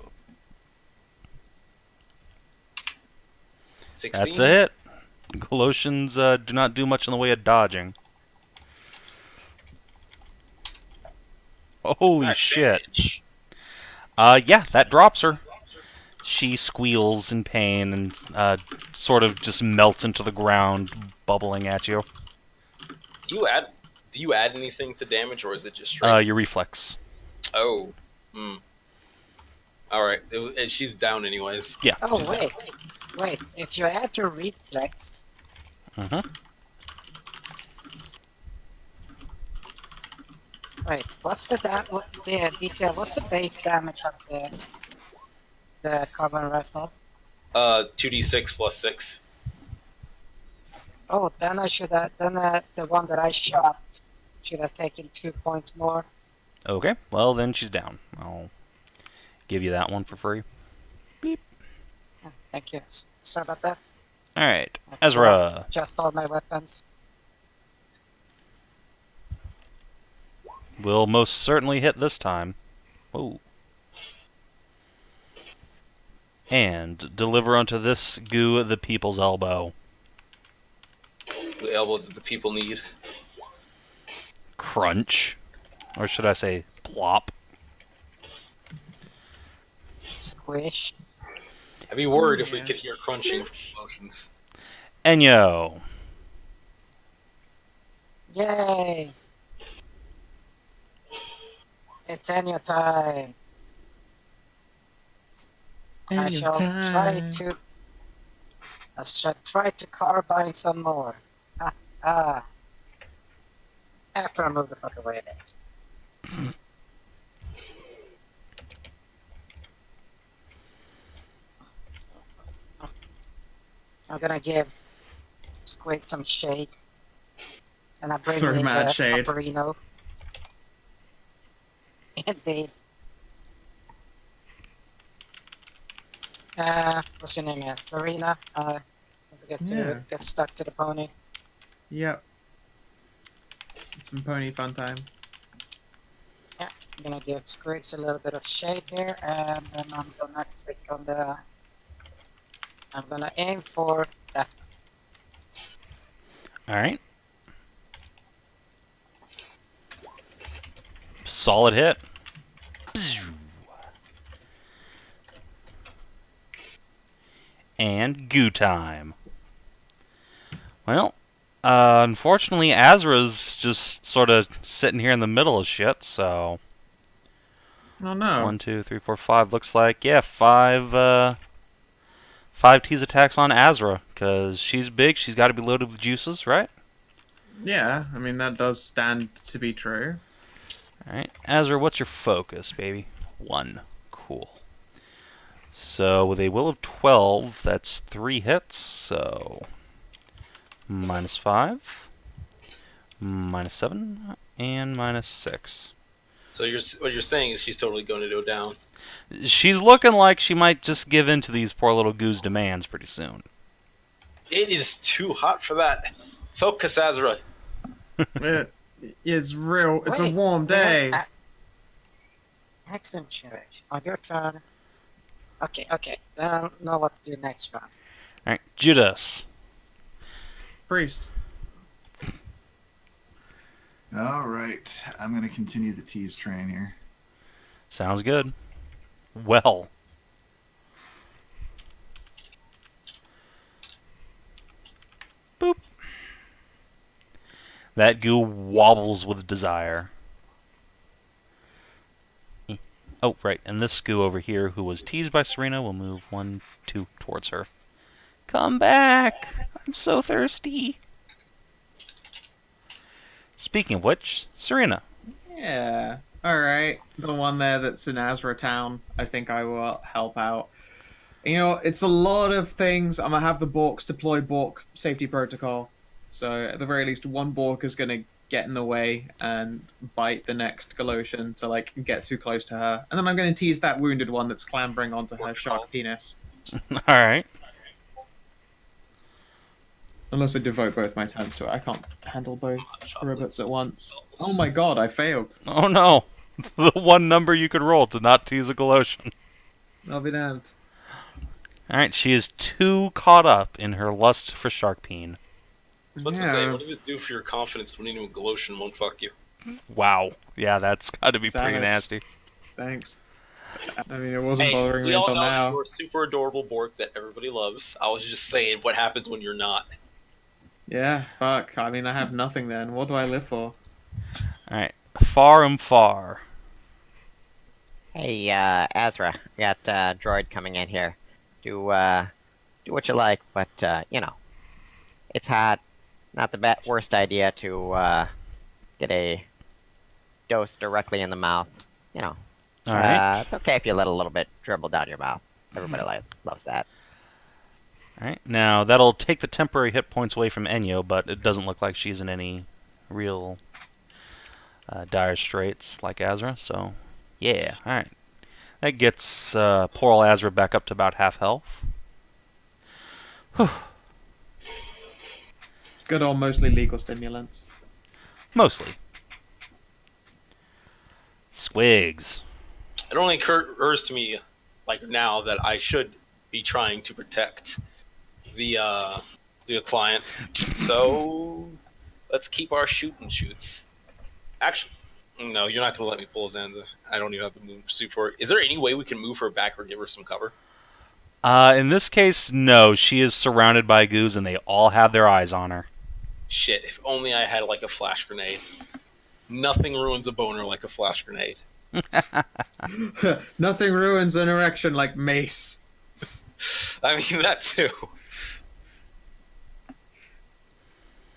16. That's a hit. Galotians do not do much in the way of dodging. Holy That shit. damage. Yeah, that drops her. She squeals in pain and sort of just melts into the ground, bubbling at you. You add Do you add anything to damage, or is it just straight? Your reflex. Oh. Hmm. All right. And she's down anyways. Yeah. Oh she's down. wait. If you add your reflex, Mhm. wait, what's the DCL? What's the base damage of the carbon rifle? 2d6 plus 6. Oh, then I should have. Then the one that I shot should have taken 2 points more. Okay. Well, then she's down. I'll give you that one for free. Beep. Oh, thank you. Sorry about that. All right, I Ezra. just all my weapons. Will most certainly hit this time. Whoa. And deliver unto this goo the people's elbow. The elbow that the people need. Crunch. Or should I say plop? Squish. I'd be worried if we could hear crunching motions. Enyo. Yay! It's Enyo time. I shall try to carbine some more. After I move the fuck away, then. I'm gonna give Squig some shade. And I bring Throw in mad the shade. Paparino. Indeed. What's your name? Serena. Don't forget to get stuck to the pony. Yep. Some pony fun time. I'm gonna give Squigs a little bit of shade here, and then I'm gonna click on the. I'm gonna aim for that. Alright. Solid hit. And goo time. Well, unfortunately, Azra's just sort of sitting here in the middle of shit, so. Oh no. 1, 2, 3, 4, 5. Looks like, yeah, 5 tease attacks on Azra, because she's big, she's got to be loaded with juices, right? Yeah, I mean, that does stand to be true. Alright, Azra, what's your focus, baby? 1. Cool. So, with a will of 12, that's 3 hits, so. -5, -7, and -6. So what you're saying is she's totally going to go down. She's looking like she might just give in to these poor little goose demands pretty soon. It is too hot for that. Focus, Azra. It's real. It's Wait, a warm day. Excellent church. On your turn. Okay. I don't know what to do next round. Alright, Judas. Priest. All right, I'm gonna continue the tease train here. Sounds good. Well. Boop. That goo wobbles with desire. Oh, right, and this goo over here, who was teased by Serena, will move 1, 2 towards her. Come back! I'm so thirsty! Speaking of which, Serena. Yeah. Alright. The one there that's in Azra Town, I think I will help out. You know, it's a lot of things. I'm gonna have the Borks deploy Bork safety protocol. So at the very least, one Bork is gonna get in the way and bite the next Galotian to like get too close to her. And then I'm gonna tease that wounded one that's clambering onto her shark penis. Alright. Unless I devote both my turns to it. I can't handle both robots at once. Oh my god, I failed. Oh no! The one number you could roll to not tease a Galatian. I'll be damned. Alright, she is too caught up in her lust for shark peen. I was about to say, what does it do for your confidence when even a Galoshan won't fuck you? Wow. Yeah, that's gotta be pretty Savage. nasty. Thanks. I mean, it wasn't Hey, bothering we me all until know now. you're a super adorable Bork that everybody loves. I was just saying what happens when you're not. Yeah, fuck. I mean, I have nothing then. What do I live for? Alright. Far and far. Hey, Azra, we got droid coming in here. Do what you like, but you know, it's hot. Not the worst idea to get a dose directly in the mouth. You know, Alright. it's okay if you let a little bit dribble down your mouth. Everybody loves that. Alright. Now, that'll take the temporary hit points away from Enyo, but it doesn't look like she's in any real dire straits like Azra, so yeah. Alright. That gets poor old Azra back up to about half health. Whew. Good old mostly legal stimulants. Mostly. Squigs. It only occurs to me, like now, that I should be trying to protect the client. So let's keep our shoots. Actually, no, you're not going to let me pull Zanza. I don't even have the move suit for it. Is there any way we can move her back or give her some cover? In this case, no. She is surrounded by goos, and they all have their eyes on her. Shit, if only I had like a flash grenade. Nothing ruins a boner like a flash grenade. Nothing ruins an erection like mace. I mean, that too.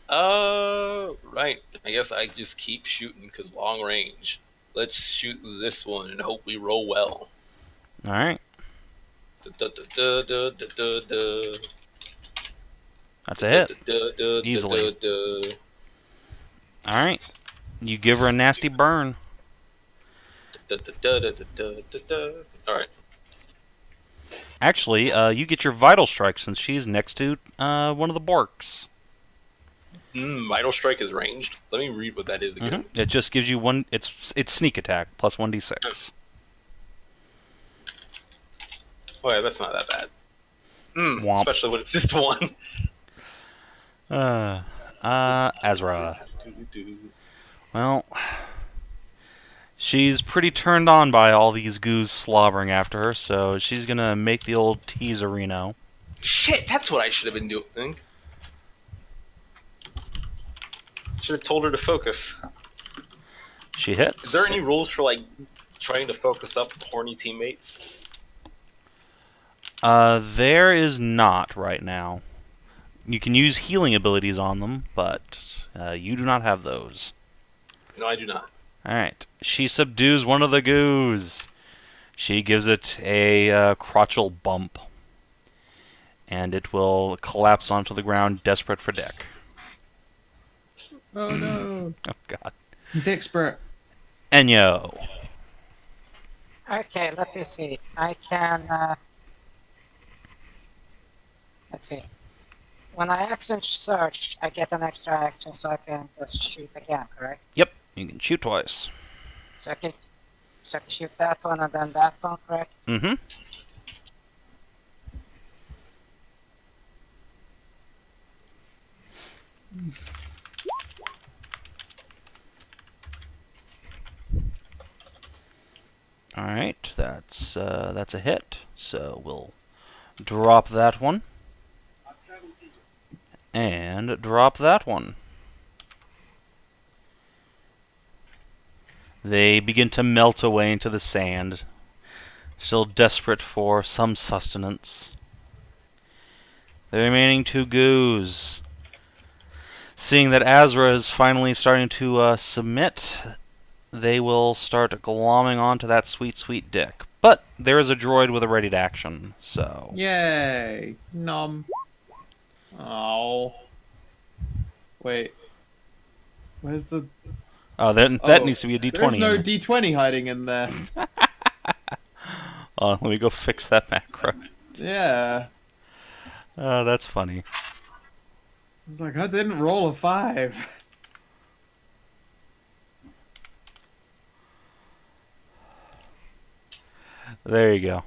Right. I guess I just keep shooting because long range. Let's shoot this one and hope we roll well. Alright. Da-da-da-da-da-da-da. That's a hit. Da-da-da-da-da-da. Easily. Alright. You give her a nasty burn. Da-da-da-da-da-da-da. Alright. Actually, you get your Vital Strike since she's next to one of the Borks. Vital Strike is ranged. Let me read what that is again. It just gives you one. It's sneak attack plus 1d6. Oh yeah, that's not that bad. Womp. Especially when it's just one. Azra. Well, she's pretty turned on by all these goos slobbering after her, so she's gonna make the old teaserino. Shit, that's what I should have been doing. Should have told her to focus. She hits. Is there any rules for like trying to focus up horny teammates? There is not right now. You can use healing abilities on them, but you do not have those. No, I do not. Alright. She subdues one of the goos. She gives it a crotchal bump. And it will collapse onto the ground, desperate for dick. Oh no. Oh, God. Dickspert. Enyo. Okay, let me see. I can. Let's see. When I action search, I get an extra action, so I can just shoot again, correct? Yep, you can shoot twice. So I can shoot that one and then that one, correct? Mm-hmm. Alright, that's a hit, so we'll drop that one. And drop that one. They begin to melt away into the sand, still desperate for some sustenance. The remaining two goos, seeing that Azra is finally starting to submit, they will start glomming onto that sweet, sweet dick. But there is a droid with a ready to action, so... Yay. Nom. Oh. Wait. Where's the... Oh, that needs to be a D20. There's no D20 hiding in there. Oh, let me go fix that macro. Yeah. Oh, that's funny. It's like, I didn't roll a 5. There you go.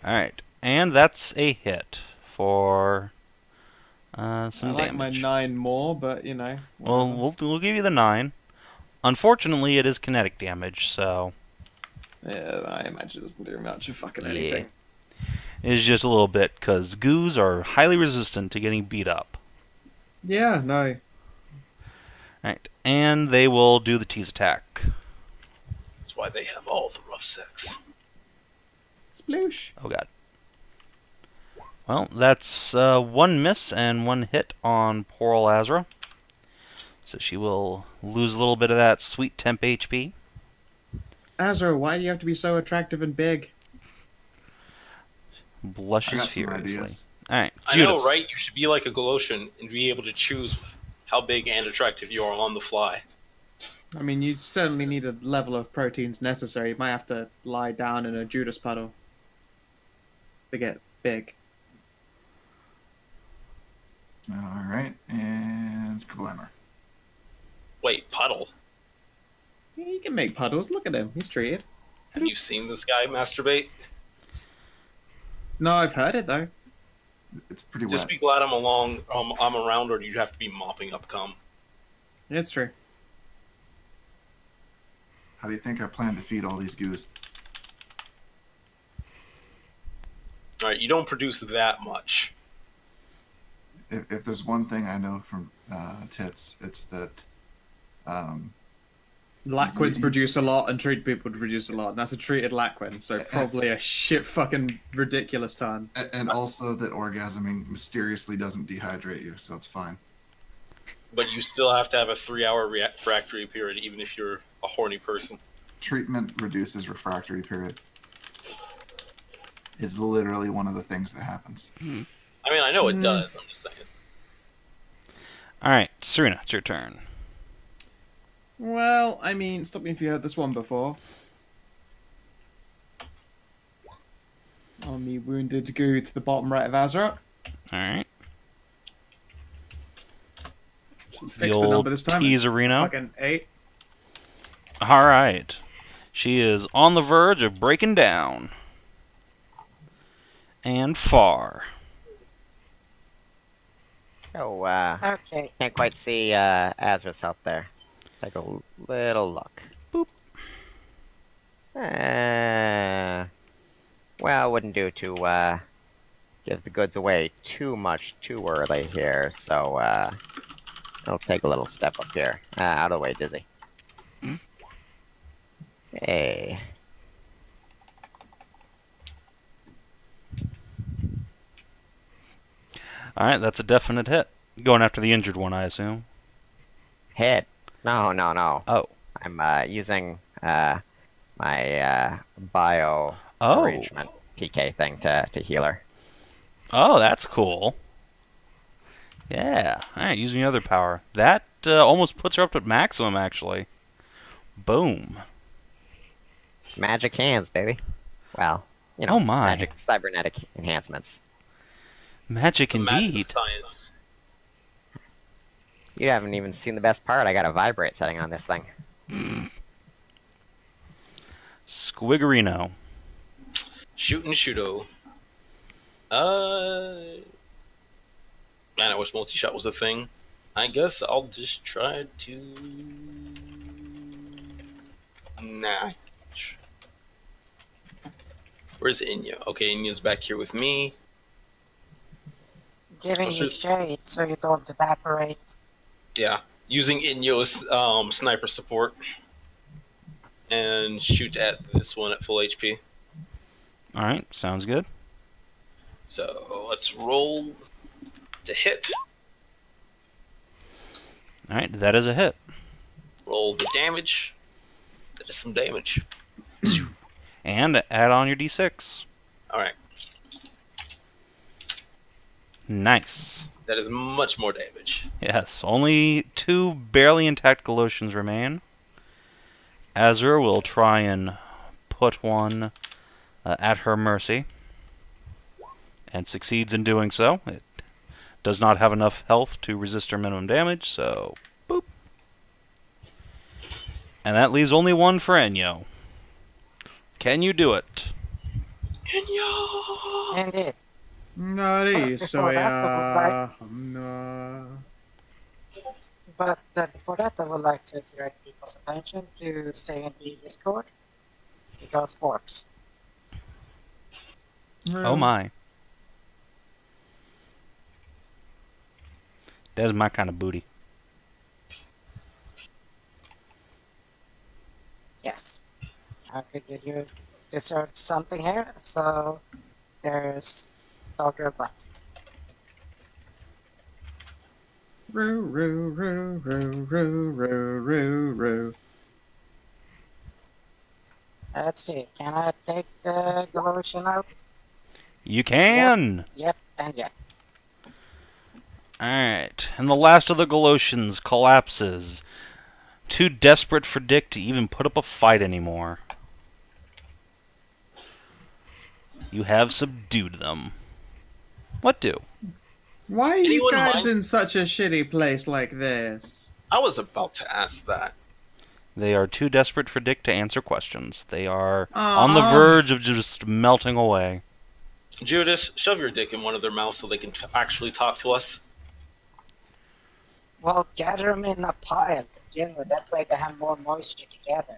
Alright, and that's a hit for some I like damage. my 9 more, but, you know. Well, we'll give you the 9. Unfortunately, it is kinetic damage, so... Yeah, I imagine it doesn't do much of fucking anything. It's just a little bit, because goos are highly resistant to getting beat up. Yeah, no. Alright, and they will do the tease attack. That's why they have all the rough sex. Sploosh. Oh god. Well, that's one miss and one hit on poor ol' Azra. So she will lose a little bit of that sweet temp HP. Azra, why do you have to be so attractive and big? I Blushes got some furiously. ideas. Alright, I know, Judas. right? You should be like a Galotian and be able to choose how big and attractive you are on the fly. I mean, you certainly need a level of proteins necessary. You might have to lie down in a Judas puddle to get big. All right, and Glamour. Wait, puddle? Yeah, you can make puddles. Look at him. He's treated. Have you seen this guy masturbate? No, I've heard it, though. It's pretty Just wet. be glad I'm around, or you'd have to be mopping up cum. It's true. How do you think I plan to feed all these goose? All right, you don't produce that much. If there's one thing I know from tits, it's that Laquins produce a lot, and treated people produce a lot. And that's a treated Laquin, so probably a shit fucking ridiculous ton. and also that orgasming mysteriously doesn't dehydrate you, so it's fine. But you still have to have a 3-hour refractory period, even if you're a horny person. Treatment reduces refractory period. It's literally one of the things that happens. I mean, I know it does. I'm just saying. Alright, Serena, it's your turn. Well, I mean, stop me if you heard this one before. On the wounded goo to the bottom right of Azra. Alright. Fix the number this time. Teaserino. Fucking 8. Alright. She is on the verge of breaking down. And far. Oh, Okay. can't quite see Azra's help there. Take a little look. Boop. Well, wouldn't do to give the goods away too much too early here, so I'll take a little step up here. Out of the way, Dizzy. Hey. Alright, that's a definite hit. Going after the injured one, I assume. Hit. No. Oh. I'm using my bio Oh. arrangement PK thing to heal her. Oh, that's cool. Yeah. Alright, using your other power. That almost puts her up at maximum, actually. Boom. Magic hands, baby. Well, you know, Oh my. magic cybernetic enhancements. Magic The math of indeed. science. You haven't even seen the best part. I got a vibrate setting on this thing. Squiggerino. Shoot and shooto. Man, I wish multi-shot was a thing. I guess I'll just try to... Nah. Where's Inya? Okay, Inya's back here with me. Giving you shade so you don't evaporate. Yeah, using Inyo's sniper support. And shoot at this one at full HP. Alright, sounds good. So let's roll to hit. Alright, that is a hit. Roll the damage. That is some damage. And add on your d6. Alright, Nice. that is much more damage. Yes, only 2 barely intact Galotians remain. Azur will try and put one at her mercy. And succeeds in doing so. It does not have enough health to resist her minimum damage, so boop. And that leaves only one for Enyo. Can you do it? Inyo! Indeed. No, so Before that, no. But before that, I would like to direct people's attention to stay in the Discord. Because forks. Oh my. That's my kind of booty. I figured you deserved something here, so there's Dogger Butt. Roo, roo, roo, roo, roo, roo, roo, roo. Let's see, can I take the Galotian out? You can! Yep, and yep. Alright, and the last of the Galotians collapses. Too desperate for Dick to even put up a fight anymore. You have subdued them. What do? Why are you Anyone guys mind? in such a shitty place like this? I was about to ask that. They are too desperate for Dick to answer questions. They are on the Aw. verge of just melting away. Judas, shove your dick in one of their mouths so they can actually talk to us. Well, gather them in a pile to begin with. That way they have more moisture together.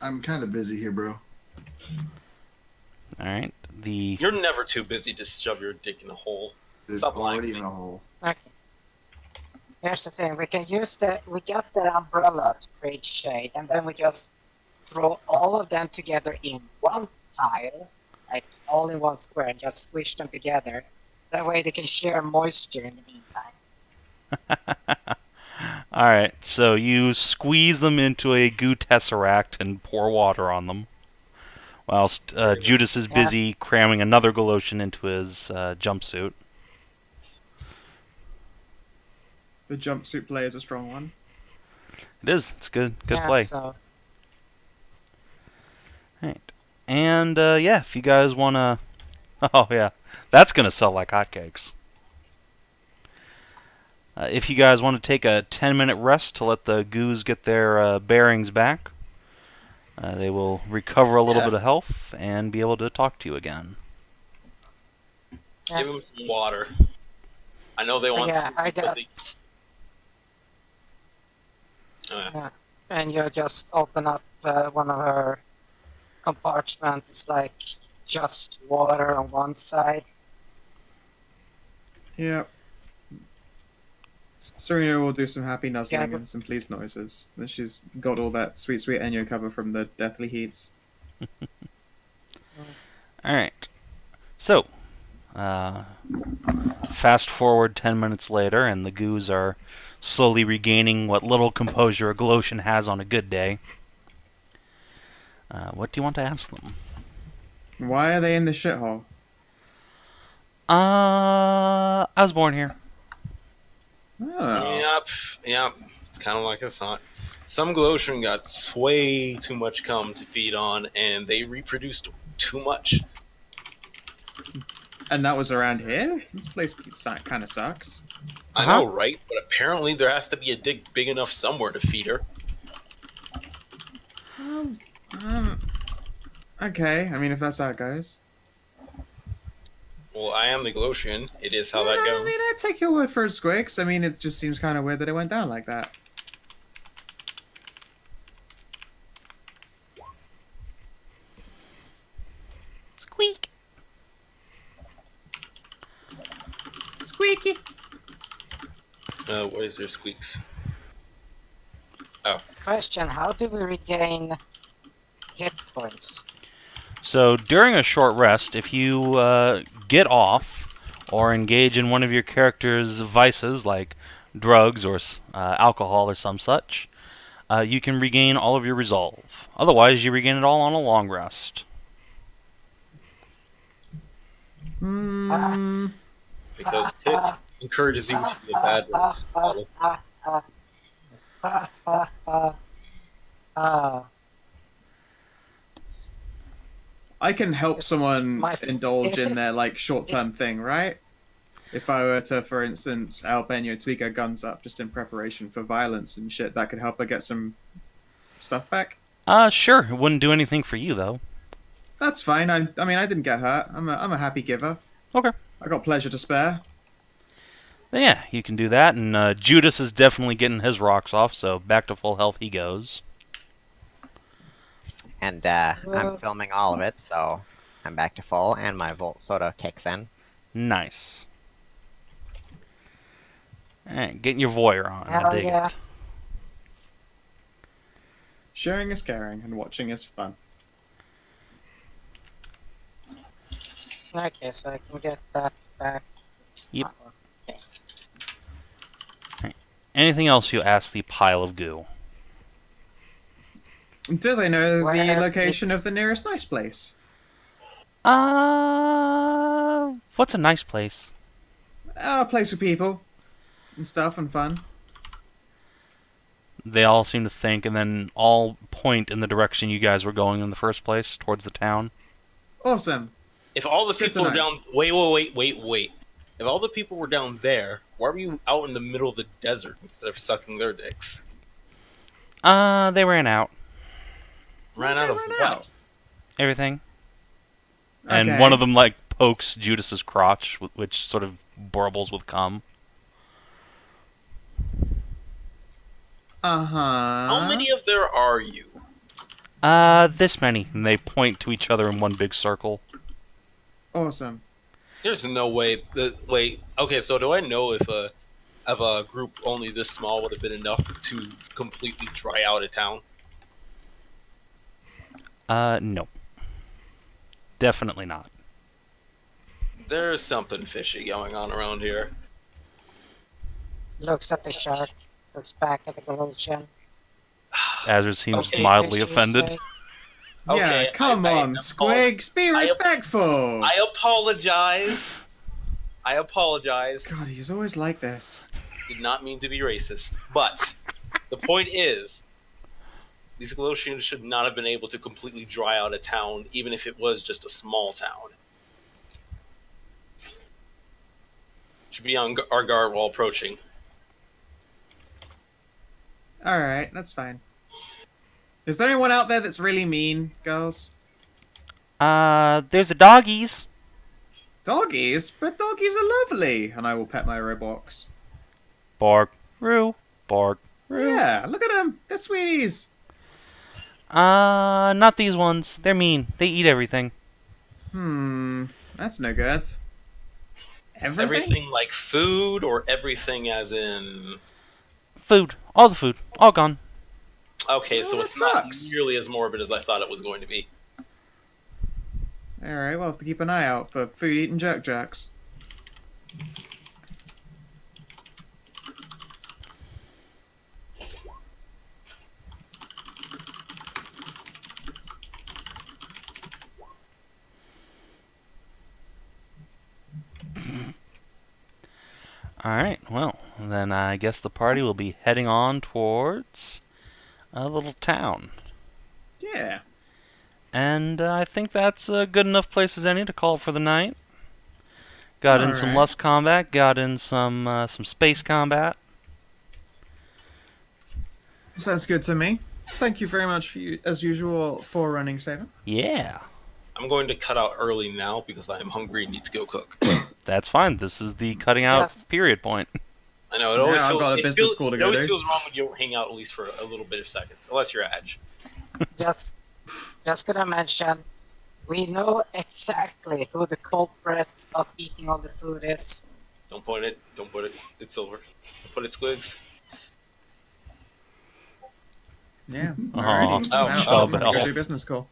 I'm kind of busy here, bro. Alright, the... You're never too busy to shove your dick in a hole. It's Stop lying already to in me. a hole. Okay. Here's the thing, we can use we got the umbrella to create shade, and then we just throw all of them together in one pile, like all in one square, and just squish them together. That way they can share moisture in the meantime. Alright, so you squeeze them into a goo tesseract and pour water on them. Whilst Judas is busy cramming another Galoshian into his jumpsuit. The jumpsuit play is a strong one. It is. It's good. Good Yeah, play. So, Right. And, yeah, if you guys want to... Oh, yeah. That's going to sell like hotcakes. If you guys want to take a 10-minute rest to let the goos get their bearings back, they will recover a little bit of health and be able to talk to you again. yeah. Give them some water. I know they want Yeah, some. I but got. they- Yeah. And you just open up one of her compartments. It's like just water on one side. Yep. Serena will do some happy nuzzling Yeah, but- and some pleased noises. Then she's got all that sweet, sweet Enya cover from the Deathly Heats. Alright. So, fast forward 10 minutes later, and the goos are slowly regaining what little composure a Galoshian has on a good day. What do you want to ask them? Why are they in the shithole? I was born here. Oh. Yep. It's kind of like I thought. Some Galotian got way too much cum to feed on, and they reproduced too much. And that was around here? This place kind of sucks. I know, right? But apparently there has to be a dick big enough somewhere to feed her. Okay, I mean, if that's how it goes. Well, I am the Galotian. It is how Yeah, that I goes. mean, I take your word for it, Squix. I mean, it just seems kind of weird that it went down like that. Squeak. Squeaky. What is their squeaks? Question: how do we regain hit points? So, during a short rest, if you get off or engage in one of your character's vices, like drugs or alcohol or some such, you can regain all of your resolve. Otherwise, you regain it all on a long rest. Because tits encourages you to be a bad model. I can help someone My- indulge in their like short-term thing, right? If I were to, for instance, help Enya tweak her guns up just in preparation for violence and shit, that could help her get some stuff back. Sure. It wouldn't do anything for you, though. That's fine. I mean, I didn't get hurt. I'm a happy giver. Okay. I got pleasure to spare. Then yeah, you can do that, and Judas is definitely getting his rocks off, so back to full health he goes. And I'm filming all of it, so I'm back to full, and my Volt Soda kicks in. Nice. Alright, getting your voyeur on. I Hell dig yeah. it. Sharing is caring, and watching is fun. Okay, so I can get that back. Yep. Okay. Anything else you ask the pile of goo? Do they know Where the location did- of the nearest nice place? What's a nice place? A place for people and stuff and fun. They all seem to think, and then all point in the direction you guys were going in the first place, towards the town. Awesome. If all the Good to people were know. down, wait. If all the people were down there, why were you out in the middle of the desert instead of sucking their dicks? They ran out. Ran Why'd out they of run what? out? Everything. Okay. And one of them, like, pokes Judas's crotch, which sort of burbles with cum. Uh-huh. How many of there are you? This many. And they point to each other in one big circle. Awesome. There's no way. Wait. Okay, so do I know if a group only this small would have been enough to completely dry out a town? No. Definitely not. There's something fishy going on around here. Looks at the shark. Looks back at the Galotian. Azure seems Okay, mildly Fish, you offended. say? Okay, Yeah, come on, Squigs. Be respectful. I apologize. I apologize. God, he's always like this. Did not mean to be racist. But the point is, these Galotians should not have been able to completely dry out a town, even if it was just a small town. Should be on our guard while approaching. Alright, that's fine. Is there anyone out there that's really mean, girls? There's the doggies. Doggies? But doggies are lovely. And I will pet my Robox. Bark, roo, bark, roo. Yeah, look at them. They're sweeties. Not these ones. They're mean. They eat everything. That's no good. Everything? Everything like food, or everything as in... Food. All the food. All gone. Okay, Oh, so that it's not sucks. nearly as morbid as I thought it was going to be. Alright, we'll have to keep an eye out for food-eating jerk-jacks. Alright, well, then I guess the party will be heading on towards a little town. Yeah. And I think that's a good enough place as any to call it for the night. Got in some Alright. lust combat, got in some space combat. Sounds good to me. Thank you very much, for you, as usual, for running, Saber. Yeah, I'm going to cut out early now because I am hungry and need to go cook. that's fine. This is the cutting out Yes. period point. I know, it always Yeah, I've feels, got a it business feels- call to it go always to. feels wrong when you don't hang out at least for a little bit of seconds, unless you're Edge. Just gonna mention, we know exactly who the culprit of eating all the food is. Don't point it. Don't put it. It's silver. Don't put it, Squigs. Yeah. Aw, Alrighty. oh, Now, oh, I'm gonna go Bell. do business call.